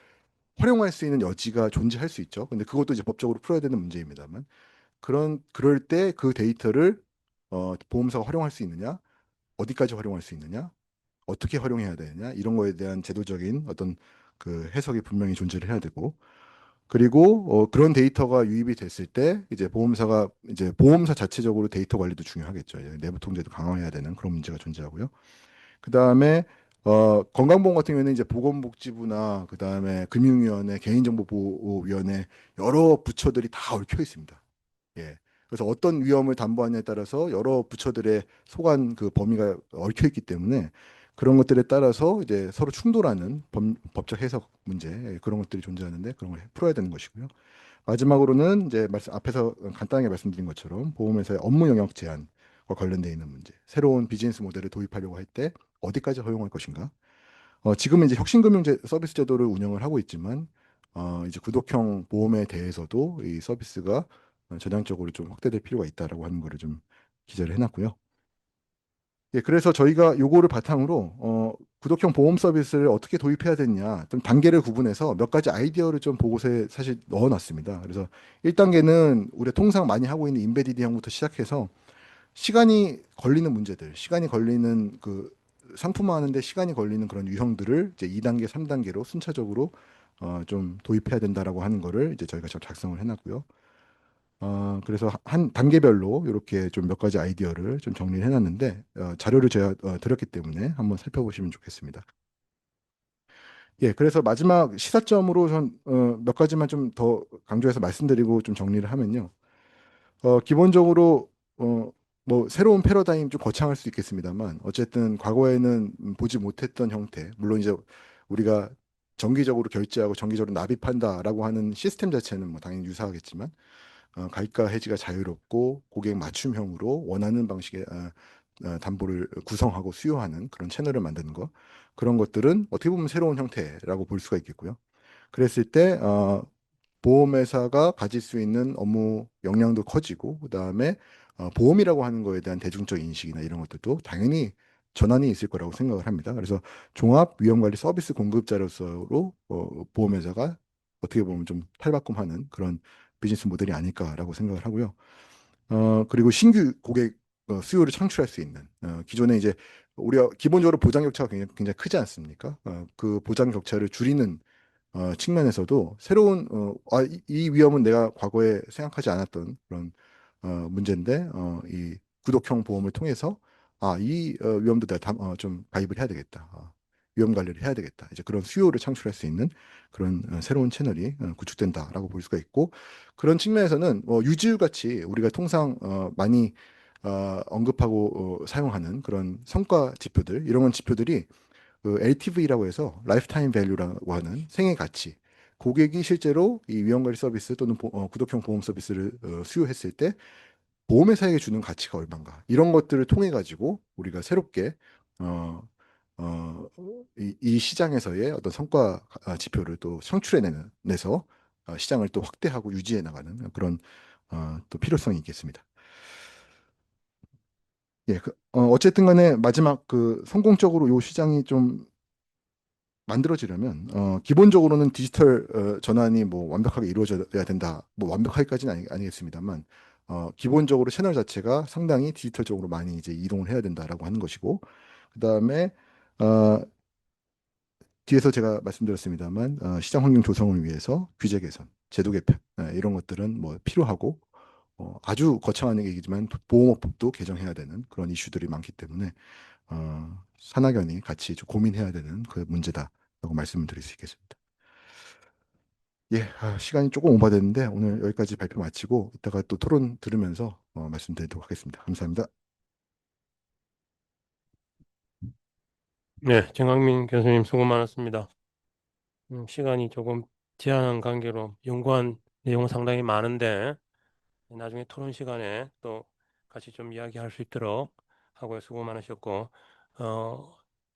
활용할 수 있는 여지가 존재할 수 있죠. 근데 그것도 이제 법적으로 풀어야 되는 문제입니다만 그럴 때 그 데이터를 보험사가 활용할 수 있느냐, 어디까지 활용할 수 있느냐, 어떻게 활용해야 되느냐 이런 거에 대한 제도적인 어떤 그 해석이 분명히 존재를 해야 되고 그리고 그런 데이터가 유입이 됐을 때 이제 보험사가 이제 보험사 자체적으로 데이터 관리도 중요하겠죠. 내부 통제도 강화해야 되는 그런 문제가 존재하고요. 그 다음에 건강보험 같은 경우에는 이제 보건복지부나 그 다음에 금융위원회, 개인정보보호위원회 여러 부처들이 다 얽혀 있습니다. 예. 그래서 어떤 위험을 담보하냐에 따라서 여러 부처들의 소관 그 범위가 얽혀 있기 때문에 그런 것들에 따라서 이제 서로 충돌하는 법적 해석 문제 예, 그런 것들이 존재하는데 그런 걸 풀어야 되는 것이고요. 마지막으로는 이제 앞에서 간단하게 말씀드린 것처럼 보험회사의 업무 영역 제한과 관련되어 있는 문제. 새로운 비즈니스 모델을 도입하려고 할 때 어디까지 허용할 것인가? 지금은 이제 혁신금융 서비스 제도를 운영을 하고 있지만 이제 구독형 보험에 대해서도 이 서비스가 전향적으로 좀 확대될 필요가 있다라고 하는 거를 좀 기재를 해놨고요. 예, 그래서 저희가 요거를 바탕으로 구독형 보험 서비스를 어떻게 도입해야 되느냐 좀 단계를 구분해서 몇 가지 아이디어를 좀 보고서에 사실 넣어놨습니다. 그래서 1단계는 우리가 통상 많이 하고 있는 인베디드형부터 시작해서 시간이 걸리는 문제들, 시간이 걸리는 그 상품화하는데 시간이 걸리는 그런 유형들을 이제 2단계, 3단계로 순차적으로 좀 도입해야 된다라고 하는 거를 이제 저희가 작성을 해놨고요. 그래서 한 단계별로 이렇게 좀 몇 가지 아이디어를 좀 정리를 해놨는데 자료를 제가 드렸기 때문에 한번 살펴보시면 좋겠습니다. 예, 그래서 마지막 시사점으로 몇 가지만 좀 더 강조해서 말씀드리고 좀 정리를 하면요. 기본적으로 뭐 새로운 패러다임 좀 거창할 수 있겠습니다만 어쨌든 과거에는 보지 못했던 형태, 물론 이제 우리가 정기적으로 결제하고 정기적으로 납입한다라고 하는 시스템 자체는 뭐 당연히 유사하겠지만 가입과 해지가 자유롭고 고객 맞춤형으로 원하는 방식의 담보를 구성하고 수요하는 그런 채널을 만드는 거 그런 것들은 어떻게 보면 새로운 형태라고 볼 수가 있겠고요. 그랬을 때 보험회사가 가질 수 있는 업무 역량도 커지고 그다음에 보험이라고 하는 거에 대한 대중적 인식이나 이런 것들도 당연히 전환이 있을 거라고 생각을 합니다. 그래서 종합 위험관리 서비스 공급자로서로 보험회사가 어떻게 보면 좀 탈바꿈하는 그런 비즈니스 모델이 아닐까라고 생각을 하고요. 그리고 신규 고객 수요를 창출할 수 있는 기존에 이제 우리가 기본적으로 보장 격차가 굉장히 크지 않습니까? 그 보장 격차를 줄이는 측면에서도 새로운 이 위험은 내가 과거에 생각하지 않았던 그런 문제인데 이 구독형 보험을 통해서 이 위험도 내가 좀 가입을 해야 되겠다. 위험 관리를 해야 되겠다. 이제 그런 수요를 창출할 수 있는 그런 새로운 채널이 구축된다라고 볼 수가 있고 그런 측면에서는 유지율 같이 우리가 통상 많이 언급하고 사용하는 그런 성과 지표들 이런 건 지표들이 그 LTV라고 해서 라이프타임 밸류라고 하는 생애 가치. 고객이 실제로 이 위험관리 서비스 또는 구독형 보험 서비스를 수요했을 때 보험회사에게 주는 가치가 얼마인가 이런 것들을 통해 가지고 우리가 새롭게 어, 이 시장에서의 어떤 성과 지표를 또 창출해내서 시장을 또 확대하고 유지해 나가는 그런 또 필요성이 있겠습니다. 예, 어쨌든 간에 마지막 성공적으로 요 시장이 좀 만들어지려면 기본적으로는 디지털 전환이 뭐 완벽하게 이루어져야 된다. 뭐 완벽하기까지는 아니겠습니다만 기본적으로 채널 자체가 상당히 디지털적으로 많이 이제 이동을 해야 된다라고 하는 것이고 그다음에 어, 뒤에서 제가 말씀드렸습니다만 시장 환경 조성을 위해서 규제 개선, 제도 개편 이런 것들은 뭐 필요하고 아주 거창한 얘기지만 보호업법도 개정해야 되는 그런 이슈들이 많기 때문에 산학연이 같이 좀 고민해야 되는 그 문제다라고 말씀을 드릴 수 있겠습니다. 예, 시간이 조금 오버됐는데 오늘 여기까지 발표 마치고 이따가 또 토론 들으면서 말씀드리도록 하겠습니다. 감사합니다. 네, 정강민 교수님 수고 많았습니다. 시간이 조금 제한한 관계로 연구한 내용은 상당히 많은데 나중에 토론 시간에 또 같이 좀 이야기할 수 있도록 하고 수고 많으셨고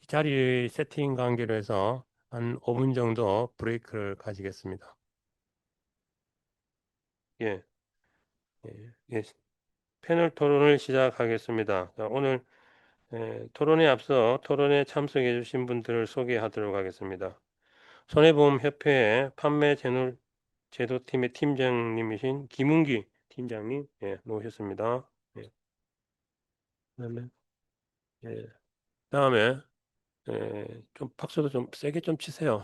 이 자리 세팅 관계로 해서 한 5분 정도 브레이크를 가지겠습니다. 예, 예, 예. 패널 토론을 시작하겠습니다. 자, 오늘 토론에 앞서 토론에 참석해 주신 분들을 소개하도록 하겠습니다. 손해보험협회의 제도팀의 팀장님이신 김은기 팀장님, 예, 모셨습니다. 예, 그다음에, 예, 다음에, 좀 박수도 좀 세게 좀 치세요.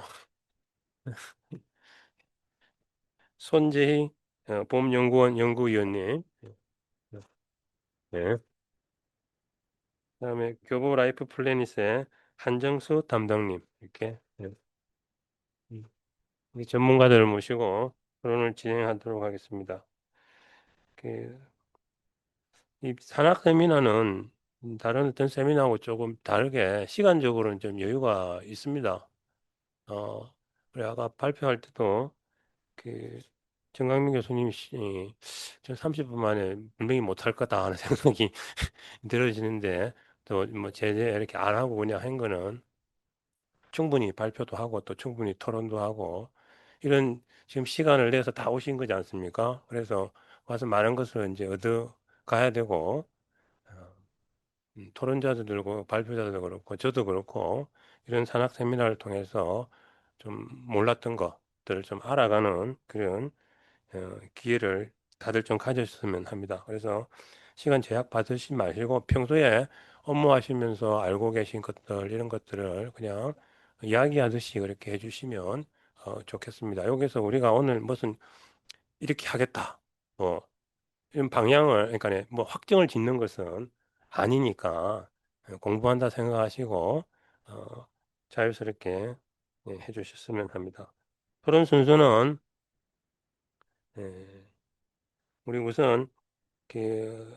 손재희 보험연구원 연구위원님, 예, 그다음에 교보 라이프 플래닛의 한정수 담당님, 이렇게 예, 음, 이 전문가들을 모시고 토론을 진행하도록 하겠습니다. 그, 이 산학 세미나는 다른 어떤 세미나하고 조금 다르게 시간적으로는 좀 여유가 있습니다. 그래 아까 발표할 때도 그 정강민 교수님이 저 30분 만에 분명히 못할 거다 하는 생각이 들어지는데 또 뭐 제재 이렇게 안 하고 그냥 한 거는 충분히 발표도 하고 또 충분히 토론도 하고 이런 지금 시간을 내서 다 오신 거지 않습니까? 그래서 와서 많은 것을 이제 얻어 가야 되고 어, 토론자들도 발표자도 그렇고 저도 그렇고 이런 산학 세미나를 통해서 좀 몰랐던 것들을 좀 알아가는 그런 기회를 다들 좀 가졌으면 합니다. 그래서 시간 제약 받으시지 마시고 평소에 업무하시면서 알고 계신 것들 이런 것들을 그냥 이야기하듯이 그렇게 해주시면 좋겠습니다. 여기서 우리가 오늘 무슨 이렇게 하겠다. 뭐 이런 방향을 그러니까 뭐 확정을 짓는 것은 아니니까 공부한다 생각하시고 어, 자유스럽게 해주셨으면 합니다. 토론 순서는 예, 우리 우선 그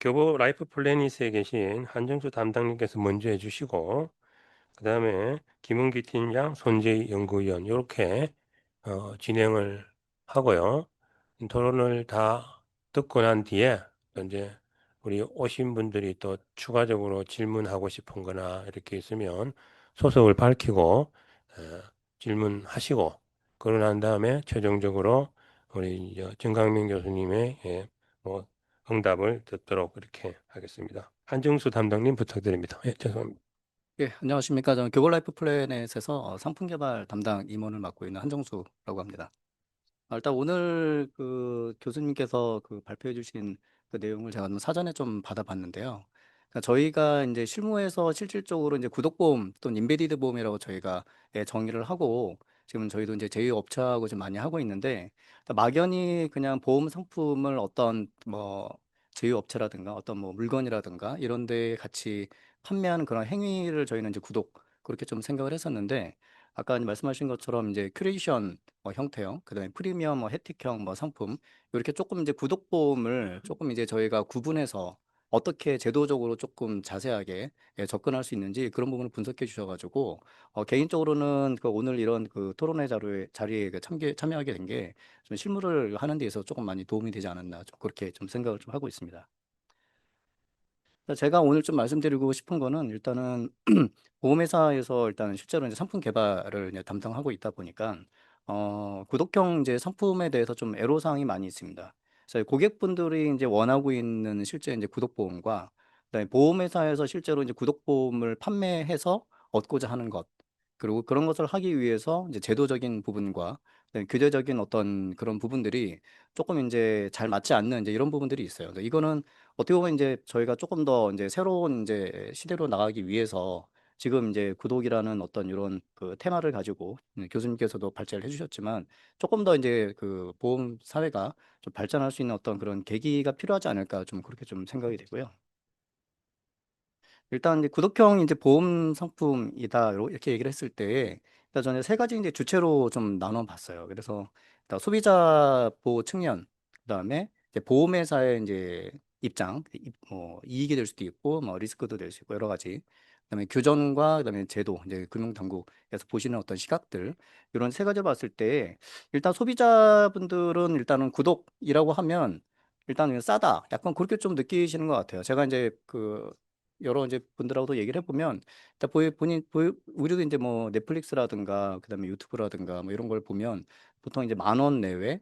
교보 라이프 플래닛에 계신 한정수 담당님께서 먼저 해주시고 그 다음에 김은기 팀장, 손재희 연구위원 이렇게 진행을 하고요. 토론을 다 듣고 난 뒤에 또 이제 우리 오신 분들이 또 추가적으로 질문하고 싶은 거나 이렇게 있으면 소속을 밝히고 질문하시고 그러고 난 다음에 최종적으로 우리 정강민 교수님의 뭐 응답을 듣도록 그렇게 하겠습니다. 한정수 담당님 부탁드립니다. 예, 죄송합니다. 예, 안녕하십니까. 저는 교벌라이프 플래넷에서 상품 개발 담당 임원을 맡고 있는 한정수라고 합니다. 일단 오늘 그 교수님께서 그 발표해 주신 그 내용을 제가 좀 사전에 좀 받아봤는데요. 그러니까 저희가 이제 실무에서 실질적으로 이제 구독보험 또는 인베디드 보험이라고 저희가 정의를 하고 지금 저희도 이제 제휴업체하고 좀 많이 하고 있는데 막연히 그냥 보험 상품을 어떤 뭐 제휴업체라든가 어떤 뭐 물건이라든가 이런 데 같이 판매하는 그런 행위를 저희는 이제 구독 그렇게 좀 생각을 했었는데 아까 말씀하신 것처럼 이제 큐레이션 형태형, 그다음에 프리미엄 혜택형 상품 이렇게 조금 이제 구독 보험을 조금 이제 저희가 구분해서 어떻게 제도적으로 조금 자세하게 접근할 수 있는지 그런 부분을 분석해 주셔가지고 개인적으로는 그 오늘 이런 그 토론회 자리에 그 참여하게 된 게 좀 실무를 하는 데 있어서 조금 많이 도움이 되지 않았나 좀 그렇게 좀 생각을 좀 하고 있습니다. 제가 오늘 좀 말씀드리고 싶은 거는 일단은 보험회사에서 일단 실제로 이제 상품 개발을 이제 담당하고 있다 보니까 구독형 이제 상품에 대해서 좀 애로사항이 많이 있습니다. 저희 고객분들이 이제 원하고 있는 실제 이제 구독보험과 그다음에 보험회사에서 실제로 이제 구독보험을 판매해서 얻고자 하는 것, 그리고 그런 것을 하기 위해서 이제 제도적인 부분과 그다음에 규제적인 어떤 그런 부분들이 조금 이제 잘 맞지 않는 이제 이런 부분들이 있어요. 그래서 이거는 어떻게 보면 이제 저희가 조금 더 이제 새로운 이제 시대로 나가기 위해서 지금 이제 구독이라는 어떤 이런 그 테마를 가지고 교수님께서도 발제를 해주셨지만 조금 더 이제 그 보험 사회가 좀 발전할 수 있는 어떤 그런 계기가 필요하지 않을까 좀 그렇게 좀 생각이 되고요. 일단 이제 구독형 이제 보험 상품이다 이렇게 얘기를 했을 때 일단 저는 세 가지 이제 주체로 좀 나눠 봤어요. 그래서 일단 소비자 보호 측면, 그다음에 이제 보험회사의 이제 입장, 뭐 이익이 될 수도 있고 뭐 리스크도 될 수 있고 여러 가지. 그다음에 규정과 그다음에 제도, 이제 금융당국에서 보시는 어떤 시각들, 이런 세 가지를 봤을 때 일단 소비자분들은 일단은 구독이라고 하면 일단 싸다, 약간 그렇게 좀 느끼시는 것 같아요. 제가 이제 그 여러 이제 분들하고도 얘기를 해보면 일단 우리도 이제 뭐 넷플릭스라든가 그다음에 유튜브라든가 뭐 이런 걸 보면 보통 이제 10,000원 내외,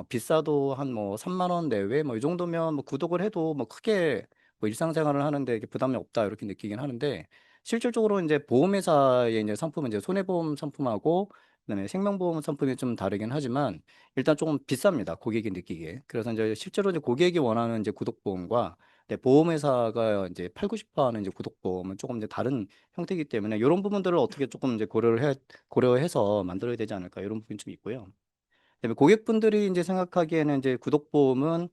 비싸도 한 뭐 3만 원 내외 뭐 이 정도면 뭐 구독을 해도 뭐 크게 뭐 일상생활을 하는데 이게 부담이 없다 이렇게 느끼긴 하는데, 실질적으로 이제 보험회사의 이제 상품은 이제 손해보험 상품하고 그다음에 생명보험 상품이 좀 다르긴 하지만 일단 조금 비쌉니다, 고객이 느끼기에. 그래서 이제 실제로 이제 고객이 원하는 이제 구독보험과 보험회사가 이제 팔고 싶어 하는 이제 구독보험은 조금 이제 다른 형태이기 때문에 이런 부분들을 어떻게 조금 이제 고려해서 만들어야 되지 않을까, 이런 부분이 좀 있고요. 그다음에 고객분들이 이제 생각하기에는 이제 구독보험은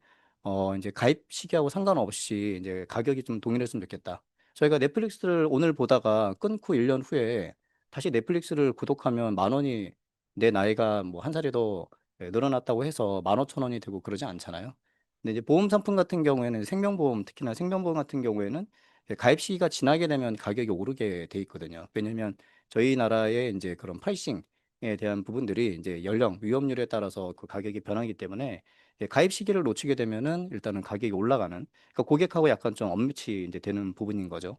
이제 가입 시기하고 상관없이 이제 가격이 좀 동일했으면 좋겠다. 저희가 넷플릭스를 오늘 보다가 끊고 1년 후에 다시 넷플릭스를 구독하면 10,000원이, 내 나이가 뭐 한 살이 더 늘어났다고 해서 15,000원이 되고 그러지 않잖아요. 근데 이제 보험 상품 같은 경우에는 생명보험, 특히나 생명보험 같은 경우에는 가입 시기가 지나게 되면 가격이 오르게 돼 있거든요. 왜냐면 저희 나라의 이제 그런 프라이싱 에 대한 부분들이 이제 연령, 위험률에 따라서 그 가격이 변하기 때문에 가입 시기를 놓치게 되면은 일단은 가격이 올라가는, 그러니까 고객하고 약간 좀 언매치 이제 되는 부분인 거죠.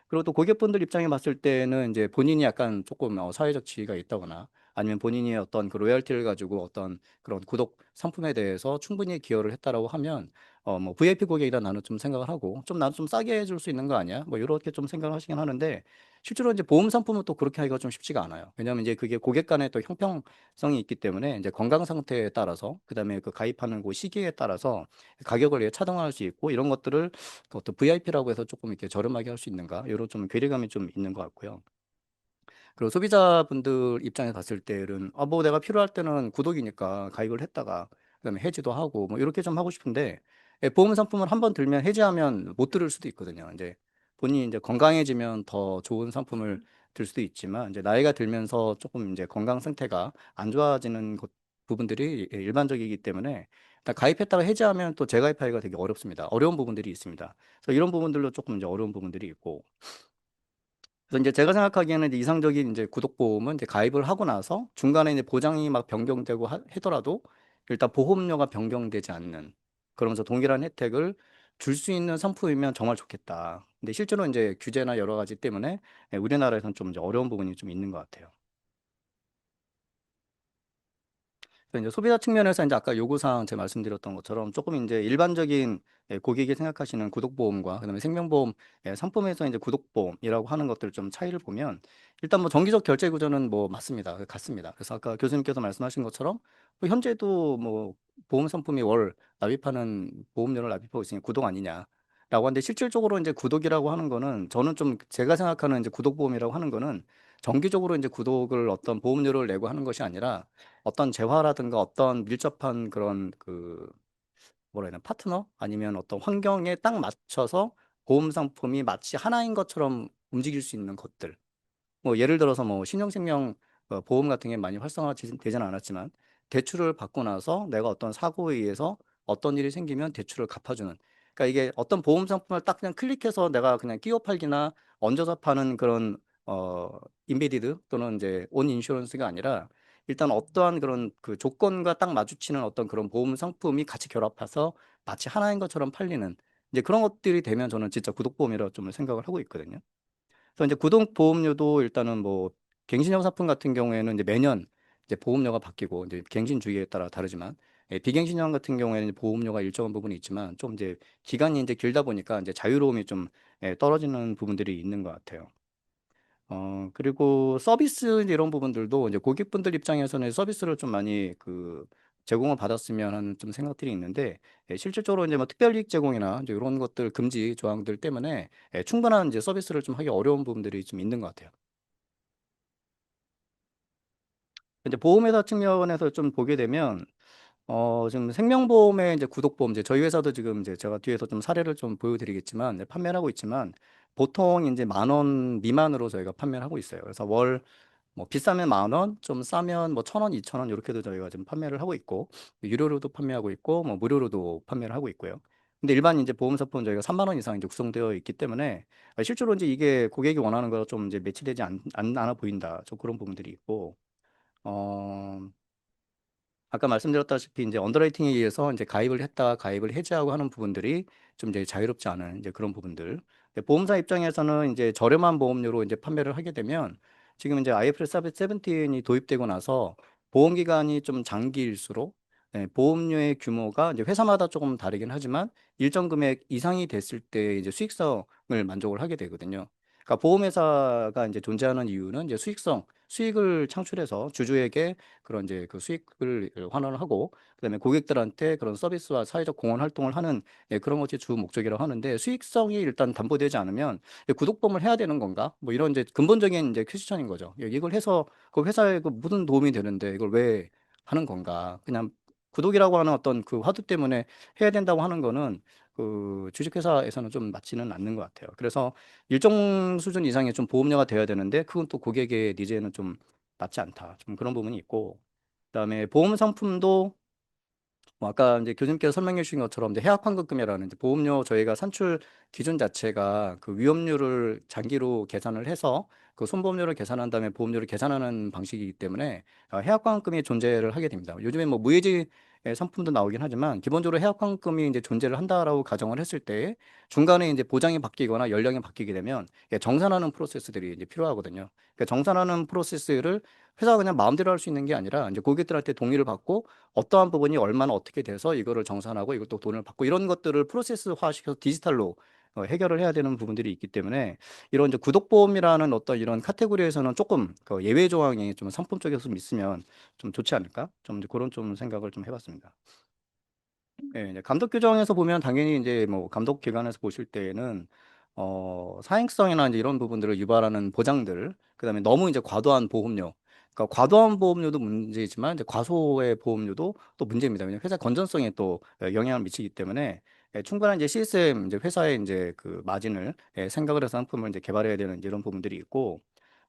그리고 또 고객분들 입장에 봤을 때는 이제 본인이 약간 조금 사회적 지위가 있다거나 아니면 본인이 어떤 그 로열티를 가지고 어떤 그런 구독 상품에 대해서 충분히 기여를 했다라고 하면 뭐 VIP 고객이다 나는 좀 생각을 하고, 좀 나는 좀 싸게 해줄 수 있는 거 아니야? 뭐 이렇게 좀 생각을 하시긴 하는데, 실제로 이제 보험 상품은 또 그렇게 하기가 좀 쉽지가 않아요. 왜냐하면 이제 그게 고객 간의 또 형평성이 있기 때문에 이제 건강 상태에 따라서 그다음에 그 가입하는 그 시기에 따라서 가격을 차등할 수 있고, 이런 것들을 그 어떤 VIP라고 해서 조금 이렇게 저렴하게 할 수 있는가, 이런 좀 괴리감이 좀 있는 것 같고요. 그리고 소비자분들 입장에 봤을 때는 뭐 내가 필요할 때는 구독이니까 가입을 했다가 그다음에 해지도 하고 뭐 이렇게 좀 하고 싶은데, 보험 상품을 한번 들면 해지하면 못 들을 수도 있거든요. 이제 본인이 이제 건강해지면 더 좋은 상품을 들 수도 있지만 이제 나이가 들면서 조금 이제 건강 상태가 안 좋아지는 부분들이 일반적이기 때문에 일단 가입했다가 해지하면 또 재가입하기가 되게 어렵습니다. 어려운 부분들이 있습니다. 그래서 이런 부분들로 조금 이제 어려운 부분들이 있고, 그래서 이제 제가 생각하기에는 이제 이상적인 이제 구독보험은 이제 가입을 하고 나서 중간에 이제 보장이 막 변경되고 하더라도 일단 보험료가 변경되지 않는, 그러면서 동일한 혜택을 줄 수 있는 상품이면 정말 좋겠다. 근데 실제로 이제 규제나 여러 가지 때문에 우리나라에서는 좀 이제 어려운 부분이 좀 있는 것 같아요. 그래서 이제 소비자 측면에서 이제 아까 요구사항 제가 말씀드렸던 것처럼 조금 이제 일반적인 고객이 생각하시는 구독보험과 그다음에 생명보험 상품에서 이제 구독보험이라고 하는 것들 좀 차이를 보면, 일단 뭐 정기적 결제 구조는 뭐 맞습니다. 같습니다. 그래서 아까 교수님께서 말씀하신 것처럼 뭐 현재도 뭐 보험 상품이 월 납입하는 보험료를 납입하고 있으니 구독 아니냐, 라고 하는데, 실질적으로 이제 구독이라고 하는 거는 저는 좀 제가 생각하는 이제 구독보험이라고 하는 거는 정기적으로 이제 구독을 어떤 보험료를 내고 하는 것이 아니라 어떤 재화라든가 어떤 밀접한 그런 그 뭐라 해야 되나, 파트너 아니면 어떤 환경에 딱 맞춰서 보험 상품이 마치 하나인 것처럼 움직일 수 있는 것들. 뭐 예를 들어서 뭐 신용생명 보험 같은 게 많이 활성화되지는 않았지만 대출을 받고 나서 내가 어떤 사고에 의해서 어떤 일이 생기면 대출을 갚아주는, 그러니까 이게 어떤 보험 상품을 딱 그냥 클릭해서 내가 그냥 끼워 팔기나 얹어서 파는 그런 어 인베디드 또는 이제 온 인슈런스가 아니라 일단 어떠한 그런 그 조건과 딱 마주치는 어떤 그런 보험 상품이 같이 결합해서 마치 하나인 것처럼 팔리는 이제 그런 것들이 되면 저는 진짜 구독보험이라고 좀 생각을 하고 있거든요. 그래서 이제 구독 보험료도 일단은 뭐 갱신형 상품 같은 경우에는 이제 매년 이제 보험료가 바뀌고 이제 갱신 주기에 따라 다르지만 비갱신형 같은 경우에는 보험료가 일정한 부분이 있지만 좀 이제 기간이 이제 길다 보니까 이제 자유로움이 좀 떨어지는 부분들이 있는 것 같아요. 그리고 서비스 이제 이런 부분들도 이제 고객분들 입장에서는 서비스를 좀 많이 제공을 받았으면 하는 좀 생각들이 있는데, 실질적으로 이제 뭐 특별이익 제공이나 이제 이런 것들 금지 조항들 때문에 충분한 이제 서비스를 좀 하기 어려운 부분들이 좀 있는 것 같아요. 이제 보험회사 측면에서 좀 보게 되면 지금 생명보험의 이제 구독보험, 이제 저희 회사도 지금 이제 제가 뒤에서 좀 사례를 좀 보여드리겠지만, 판매를 하고 있지만, 보통 이제 10,000원 미만으로 저희가 판매를 하고 있어요. 그래서 월 뭐 비싸면 10,000원, 좀 싸면 뭐 1,000원, 2,000원 이렇게도 저희가 지금 판매를 하고 있고, 유료로도 판매하고 있고, 뭐 무료로도 판매를 하고 있고요. 근데 일반 이제 보험 상품은 저희가 3만 원 이상 이제 구성되어 있기 때문에 실제로 이제 이게 고객이 원하는 거랑 좀 이제 매치되지 않아 보인다. 좀 그런 부분들이 있고, 어, 아까 말씀드렸다시피 이제 언더라이팅에 의해서 이제 가입을 했다 가입을 해지하고 하는 부분들이 좀 이제 자유롭지 않은 이제 그런 부분들. 근데 보험사 입장에서는 이제 저렴한 보험료로 이제 판매를 하게 되면 지금 이제 IFRS 17이 도입되고 나서 보험 기간이 좀 장기일수록 보험료의 규모가 이제 회사마다 조금 다르긴 하지만 일정 금액 이상이 됐을 때 이제 수익성을 만족을 하게 되거든요. 그러니까 보험회사가 이제 존재하는 이유는 이제 수익을 창출해서 주주에게 그런 이제 그 수익을 환원을 하고, 그다음에 고객들한테 그런 서비스와 사회적 공헌 활동을 하는 그런 것이 주 목적이라고 하는데, 수익성이 일단 담보되지 않으면 구독범을 해야 되는 건가? 뭐 이런 이제 근본적인 이제 퀘스천인 거죠. 이걸 해서 그 회사에 무슨 도움이 되는데 이걸 왜 하는 건가? 그냥 구독이라고 하는 어떤 그 화두 때문에 해야 된다고 하는 거는 주식회사에서는 좀 맞지는 않는 것 같아요. 그래서 일정 수준 이상의 좀 보험료가 돼야 되는데 그건 또 고객의 니즈에는 좀 맞지 않다. 좀 그런 부분이 있고, 그다음에 보험 상품도 뭐 아까 이제 교수님께서 설명해 주신 것처럼 이제 해약 환급금이라는 이제 보험료 저희가 산출 기준 자체가 그 위험률을 장기로 계산을 해서 그 손보험료를 계산한 다음에 보험료를 계산하는 방식이기 때문에 해약 환급금이 존재를 하게 됩니다. 요즘에 뭐 무해지 상품도 나오긴 하지만 기본적으로 해약 환급금이 이제 존재를 한다라고 가정을 했을 때 중간에 이제 보장이 바뀌거나 연령이 바뀌게 되면 정산하는 프로세스들이 이제 필요하거든요. 그러니까 정산하는 프로세스를 회사가 그냥 마음대로 할 수 있는 게 아니라 이제 고객들한테 동의를 받고 어떠한 부분이 얼마나 어떻게 돼서 이거를 정산하고 이것도 돈을 받고 이런 것들을 프로세스화시켜서 디지털로 해결을 해야 되는 부분들이 있기 때문에 이런 이제 구독보험이라는 어떤 이런 카테고리에서는 조금 그 예외 조항이 좀 상품 쪽에서 좀 있으면 좀 좋지 않을까? 좀 이제 그런 좀 생각을 좀 해봤습니다. 네, 이제 감독 규정에서 보면 당연히 이제 뭐 감독 기관에서 보실 때에는 사행성이나 이제 이런 부분들을 유발하는 보장들, 그다음에 너무 이제 과도한 보험료, 그러니까 과도한 보험료도 문제이지만 이제 과소의 보험료도 또 문제입니다. 왜냐하면 회사 건전성에 또 영향을 미치기 때문에 충분한 이제 CSM 이제 회사의 이제 그 마진을 생각을 해서 상품을 이제 개발해야 되는 이제 이런 부분들이 있고,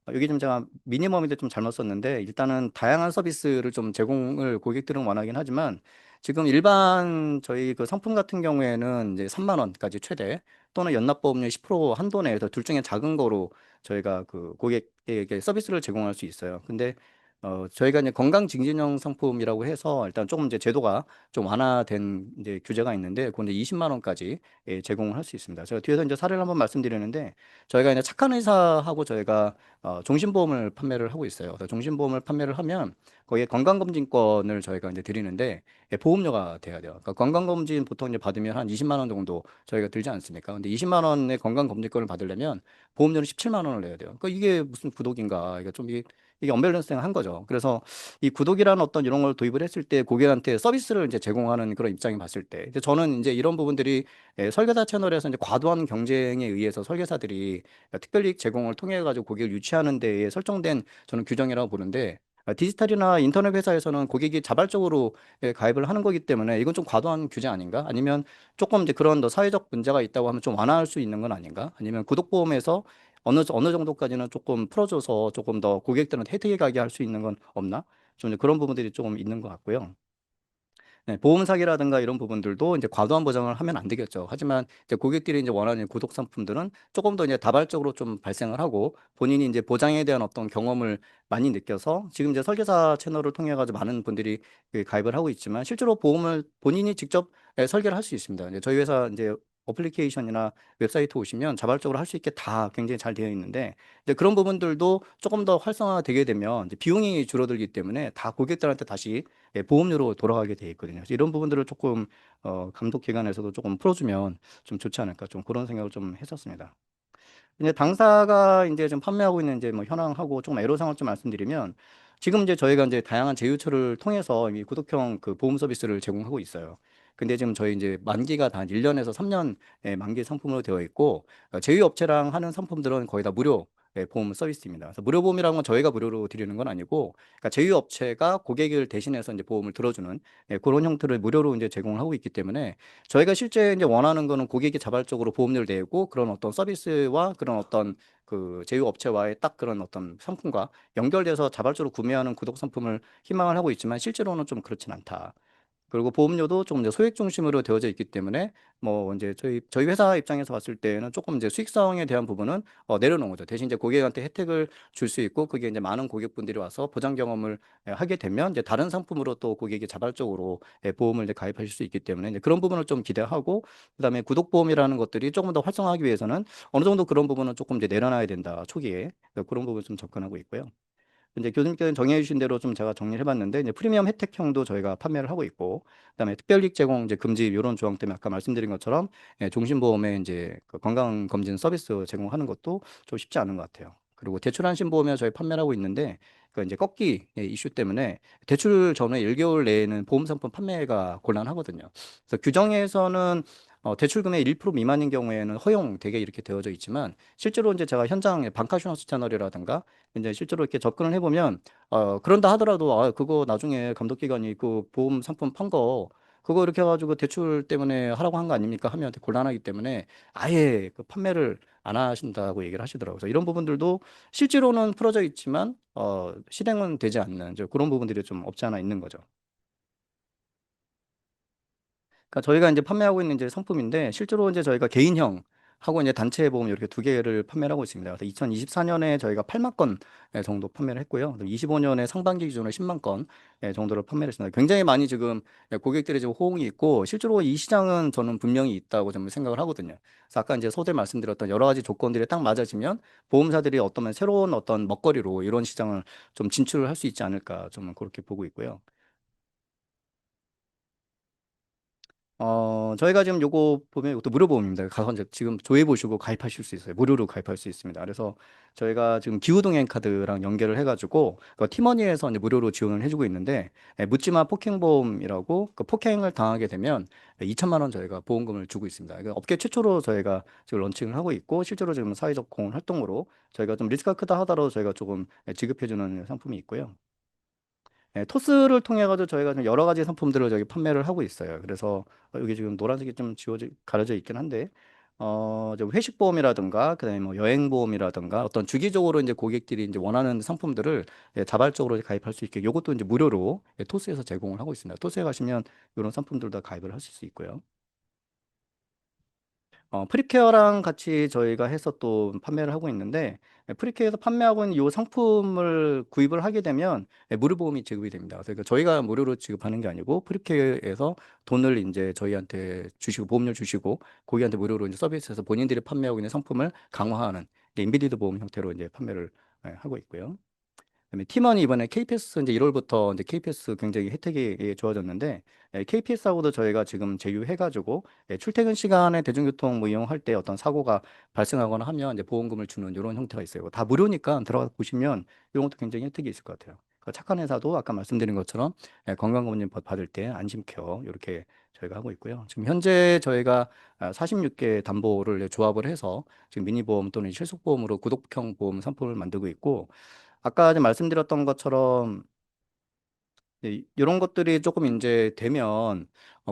여기 좀 제가 미니멈인데 좀 잘못 썼는데 일단은 다양한 서비스를 좀 제공을 고객들은 원하긴 하지만 지금 일반 저희 그 상품 같은 경우에는 이제 3만 원까지 최대 또는 연납보험료 10% 한도 내에서 둘 중에 작은 거로 저희가 그 고객에게 서비스를 제공할 수 있어요. 근데 저희가 이제 건강증진형 상품이라고 해서 일단 조금 이제 제도가 좀 완화된 이제 규제가 있는데 그건 이제 20만 원까지 제공을 할 수 있습니다. 제가 뒤에서 이제 사례를 한번 말씀드리는데 저희가 이제 착한 의사하고 저희가 종신보험을 판매를 하고 있어요. 그래서 종신보험을 판매를 하면 거기에 건강검진권을 저희가 이제 드리는데 보험료가 돼야 돼요. 그러니까 건강검진 보통 이제 받으면 한 20만 원 정도 저희가 들지 않습니까? 근데 20만 원의 건강검진권을 받으려면 보험료는 17만 원을 내야 돼요. 그러니까 이게 무슨 구독인가? 이게 언밸런스가 한 거죠. 그래서 이 구독이라는 어떤 이런 걸 도입을 했을 때 고객한테 서비스를 이제 제공하는 그런 입장이 봤을 때 이제 저는 이제 이런 부분들이 설계사 채널에서 이제 과도한 경쟁에 의해서 설계사들이 특별이익 제공을 통해 가지고 고객을 유치하는 데에 설정된 저는 규정이라고 보는데 디지털이나 인터넷 회사에서는 고객이 자발적으로 가입을 하는 거기 때문에 이건 좀 과도한 규제 아닌가? 아니면 조금 이제 그런 더 사회적 문제가 있다고 하면 좀 완화할 수 있는 건 아닌가? 아니면 구독보험에서 어느 정도까지는 조금 풀어줘서 조금 더 고객들한테 혜택이 가게 할 수 있는 건 없나? 좀 이제 그런 부분들이 조금 있는 것 같고요. 네, 보험 사기라든가 이런 부분들도 이제 과도한 보장을 하면 안 되겠죠. 하지만 이제 고객들이 이제 원하는 구독 상품들은 조금 더 이제 다발적으로 좀 발생을 하고 본인이 이제 보장에 대한 어떤 경험을 많이 느껴서 지금 이제 설계사 채널을 통해 가지고 많은 분들이 가입을 하고 있지만 실제로 보험을 본인이 직접 설계를 할 수 있습니다. 이제 저희 회사 이제 어플리케이션이나 웹사이트 오시면 자발적으로 할 수 있게 다 굉장히 잘 되어 있는데 이제 그런 부분들도 조금 더 활성화되게 되면 이제 비용이 줄어들기 때문에 다 고객들한테 다시 보험료로 돌아가게 돼 있거든요. 그래서 이런 부분들을 조금 감독 기관에서도 조금 풀어주면 좀 좋지 않을까 좀 그런 생각을 좀 했었습니다. 이제 당사가 이제 좀 판매하고 있는 이제 뭐 현황하고 조금 애로사항을 좀 말씀드리면 지금 이제 저희가 이제 다양한 제휴처를 통해서 이 구독형 그 보험 서비스를 제공하고 있어요. 근데 지금 저희 이제 만기가 다 1년에서 3년 만기 상품으로 되어 있고 제휴업체랑 하는 상품들은 거의 다 무료 보험 서비스입니다. 그래서 무료 보험이라는 건 저희가 무료로 드리는 건 아니고 그러니까 제휴업체가 고객을 대신해서 이제 보험을 들어주는 그런 형태를 무료로 이제 제공을 하고 있기 때문에 저희가 실제 이제 원하는 거는 고객이 자발적으로 보험료를 내고 그런 어떤 서비스와 그런 어떤 그 제휴업체와의 딱 그런 어떤 상품과 연결돼서 자발적으로 구매하는 구독 상품을 희망을 하고 있지만 실제로는 좀 그렇진 않다. 그리고 보험료도 조금 이제 소액 중심으로 되어져 있기 때문에 뭐 이제 저희 회사 입장에서 봤을 때는 조금 이제 수익성에 대한 부분은 내려놓은 거죠. 대신 이제 고객한테 혜택을 줄 수 있고 그게 이제 많은 고객분들이 와서 보장 경험을 하게 되면 이제 다른 상품으로 또 고객이 자발적으로 보험을 이제 가입하실 수 있기 때문에 이제 그런 부분을 좀 기대하고 그다음에 구독보험이라는 것들이 조금 더 활성화하기 위해서는 어느 정도 그런 부분은 조금 이제 내려놔야 된다 초기에 그런 부분 좀 접근하고 있고요. 이제 교수님께서는 정해 주신 대로 좀 제가 정리를 해봤는데 이제 프리미엄 혜택형도 저희가 판매를 하고 있고 그다음에 특별이익 제공 이제 금지 이런 조항 때문에 아까 말씀드린 것처럼 종신보험에 이제 그 건강검진 서비스 제공하는 것도 좀 쉽지 않은 것 같아요. 그리고 대출안심보험에 저희 판매를 하고 있는데 그 이제 꺾기 이슈 때문에 대출 전에 1개월 내에는 보험 상품 판매가 곤란하거든요. 그래서 규정에서는 대출 금액 1% 미만인 경우에는 허용되게 이렇게 되어져 있지만 실제로 이제 제가 현장 방카슈너스 채널이라든가 이제 실제로 이렇게 접근을 해보면 그런다 하더라도 그거 나중에 감독기관이 그 보험 상품 판 거 그거 이렇게 해가지고 대출 때문에 하라고 한 거 아닙니까 하면 되게 곤란하기 때문에 아예 그 판매를 안 하신다고 얘기를 하시더라고요. 그래서 이런 부분들도 실제로는 풀어져 있지만 실행은 되지 않는 이제 그런 부분들이 좀 없지 않아 있는 거죠. 그러니까 저희가 이제 판매하고 있는 이제 상품인데 실제로 이제 저희가 개인형 하고 이제 단체 보험 이렇게 두 개를 판매를 하고 있습니다. 그래서 2024년에 저희가 8만 건 정도 판매를 했고요. 25년에 상반기 기준으로 10만 건 정도를 판매를 했습니다. 굉장히 많이 지금 고객들이 지금 호응이 있고 실제로 이 시장은 저는 분명히 있다고 좀 생각을 하거든요. 그래서 아까 이제 소대 말씀드렸던 여러 가지 조건들이 딱 맞아지면 보험사들이 어떤 새로운 어떤 먹거리로 이런 시장을 좀 진출을 할 수 있지 않을까 좀 그렇게 보고 있고요. 저희가 지금 요거 보면 이것도 무료 보험입니다. 가서 이제 지금 조회 보시고 가입하실 수 있어요. 무료로 가입할 수 있습니다. 그래서 저희가 지금 기후동행 카드랑 연결을 해가지고 그 티머니에서 이제 무료로 지원을 해주고 있는데 묻지마 폭행보험이라고 그 폭행을 당하게 되면 2천만 원 저희가 보험금을 주고 있습니다. 이거 업계 최초로 저희가 지금 런칭을 하고 있고 실제로 지금 사회적 공헌 활동으로 저희가 좀 리스크가 크다 하더라도 저희가 조금 지급해주는 상품이 있고요. 토스를 통해 가지고 저희가 좀 여러 가지 상품들을 저기 판매를 하고 있어요. 그래서 여기 지금 노란색이 좀 지워져 가려져 있긴 한데 좀 회식 보험이라든가 그다음에 뭐 여행 보험이라든가 어떤 주기적으로 이제 고객들이 이제 원하는 상품들을 자발적으로 가입할 수 있게 이것도 이제 무료로 토스에서 제공을 하고 있습니다. 토스에 가시면 이런 상품들도 가입을 하실 수 있고요. 프리케어랑 같이 저희가 해서 또 판매를 하고 있는데 프리케어에서 판매하고 있는 이 상품을 구입을 하게 되면 무료 보험이 지급이 됩니다. 그러니까 저희가 무료로 지급하는 게 아니고 프리케어에서 돈을 이제 저희한테 주시고 보험료 주시고 고객한테 무료로 이제 서비스에서 본인들이 판매하고 있는 상품을 강화하는 인비디드 보험 형태로 이제 판매를 하고 있고요. 그다음에 팀원이 이번에 KPS 이제 1월부터 이제 KPS 굉장히 혜택이 좋아졌는데 KPS하고도 저희가 지금 제휴해가지고 출퇴근 시간에 대중교통 뭐 이용할 때 어떤 사고가 발생하거나 하면 이제 보험금을 주는 이런 형태가 있어요. 다 무료니까 들어가 보시면 이런 것도 굉장히 혜택이 있을 것 같아요. 그 착한 회사도 아까 말씀드린 것처럼 건강검진 받을 때 안심케어 이렇게 저희가 하고 있고요. 지금 현재 저희가 46개 담보를 조합을 해서 지금 미니보험 또는 실속보험으로 구독형 보험 상품을 만들고 있고 아까 이제 말씀드렸던 것처럼 이런 것들이 조금 이제 되면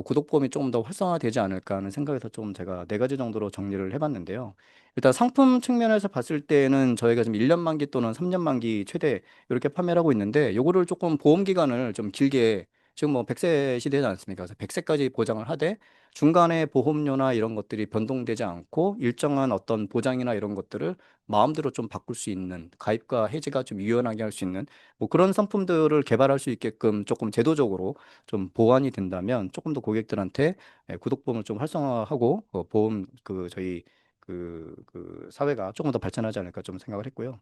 구독보험이 조금 더 활성화되지 않을까 하는 생각에서 좀 제가 네 가지 정도로 정리를 해봤는데요. 일단 상품 측면에서 봤을 때는 저희가 지금 1년 만기 또는 3년 만기 최대 이렇게 판매를 하고 있는데 요거를 조금 보험 기간을 좀 길게 지금 뭐 100세 시대지 않습니까? 그래서 100세까지 보장을 하되 중간에 보험료나 이런 것들이 변동되지 않고 일정한 어떤 보장이나 이런 것들을 마음대로 좀 바꿀 수 있는, 가입과 해지가 좀 유연하게 할 수 있는 뭐 그런 상품들을 개발할 수 있게끔 조금 제도적으로 좀 보완이 된다면 조금 더 고객들한테 구독보험을 좀 활성화하고 보험 저희 그 사회가 조금 더 발전하지 않을까 좀 생각을 했고요.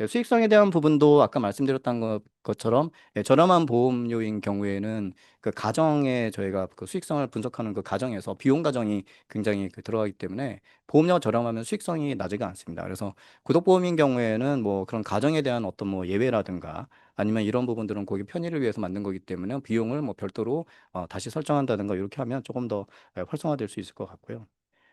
수익성에 대한 부분도 아까 말씀드렸던 것처럼 저렴한 보험료인 경우에는 그 가정에 저희가 그 수익성을 분석하는 그 가정에서 비용 가정이 굉장히 들어가기 때문에 보험료가 저렴하면 수익성이 나지가 않습니다. 그래서 구독보험인 경우에는 뭐 그런 가정에 대한 어떤 뭐 예외라든가 아니면 이런 부분들은 고객 편의를 위해서 만든 거기 때문에 비용을 뭐 별도로 다시 설정한다든가 이렇게 하면 조금 더 활성화될 수 있을 것 같고요.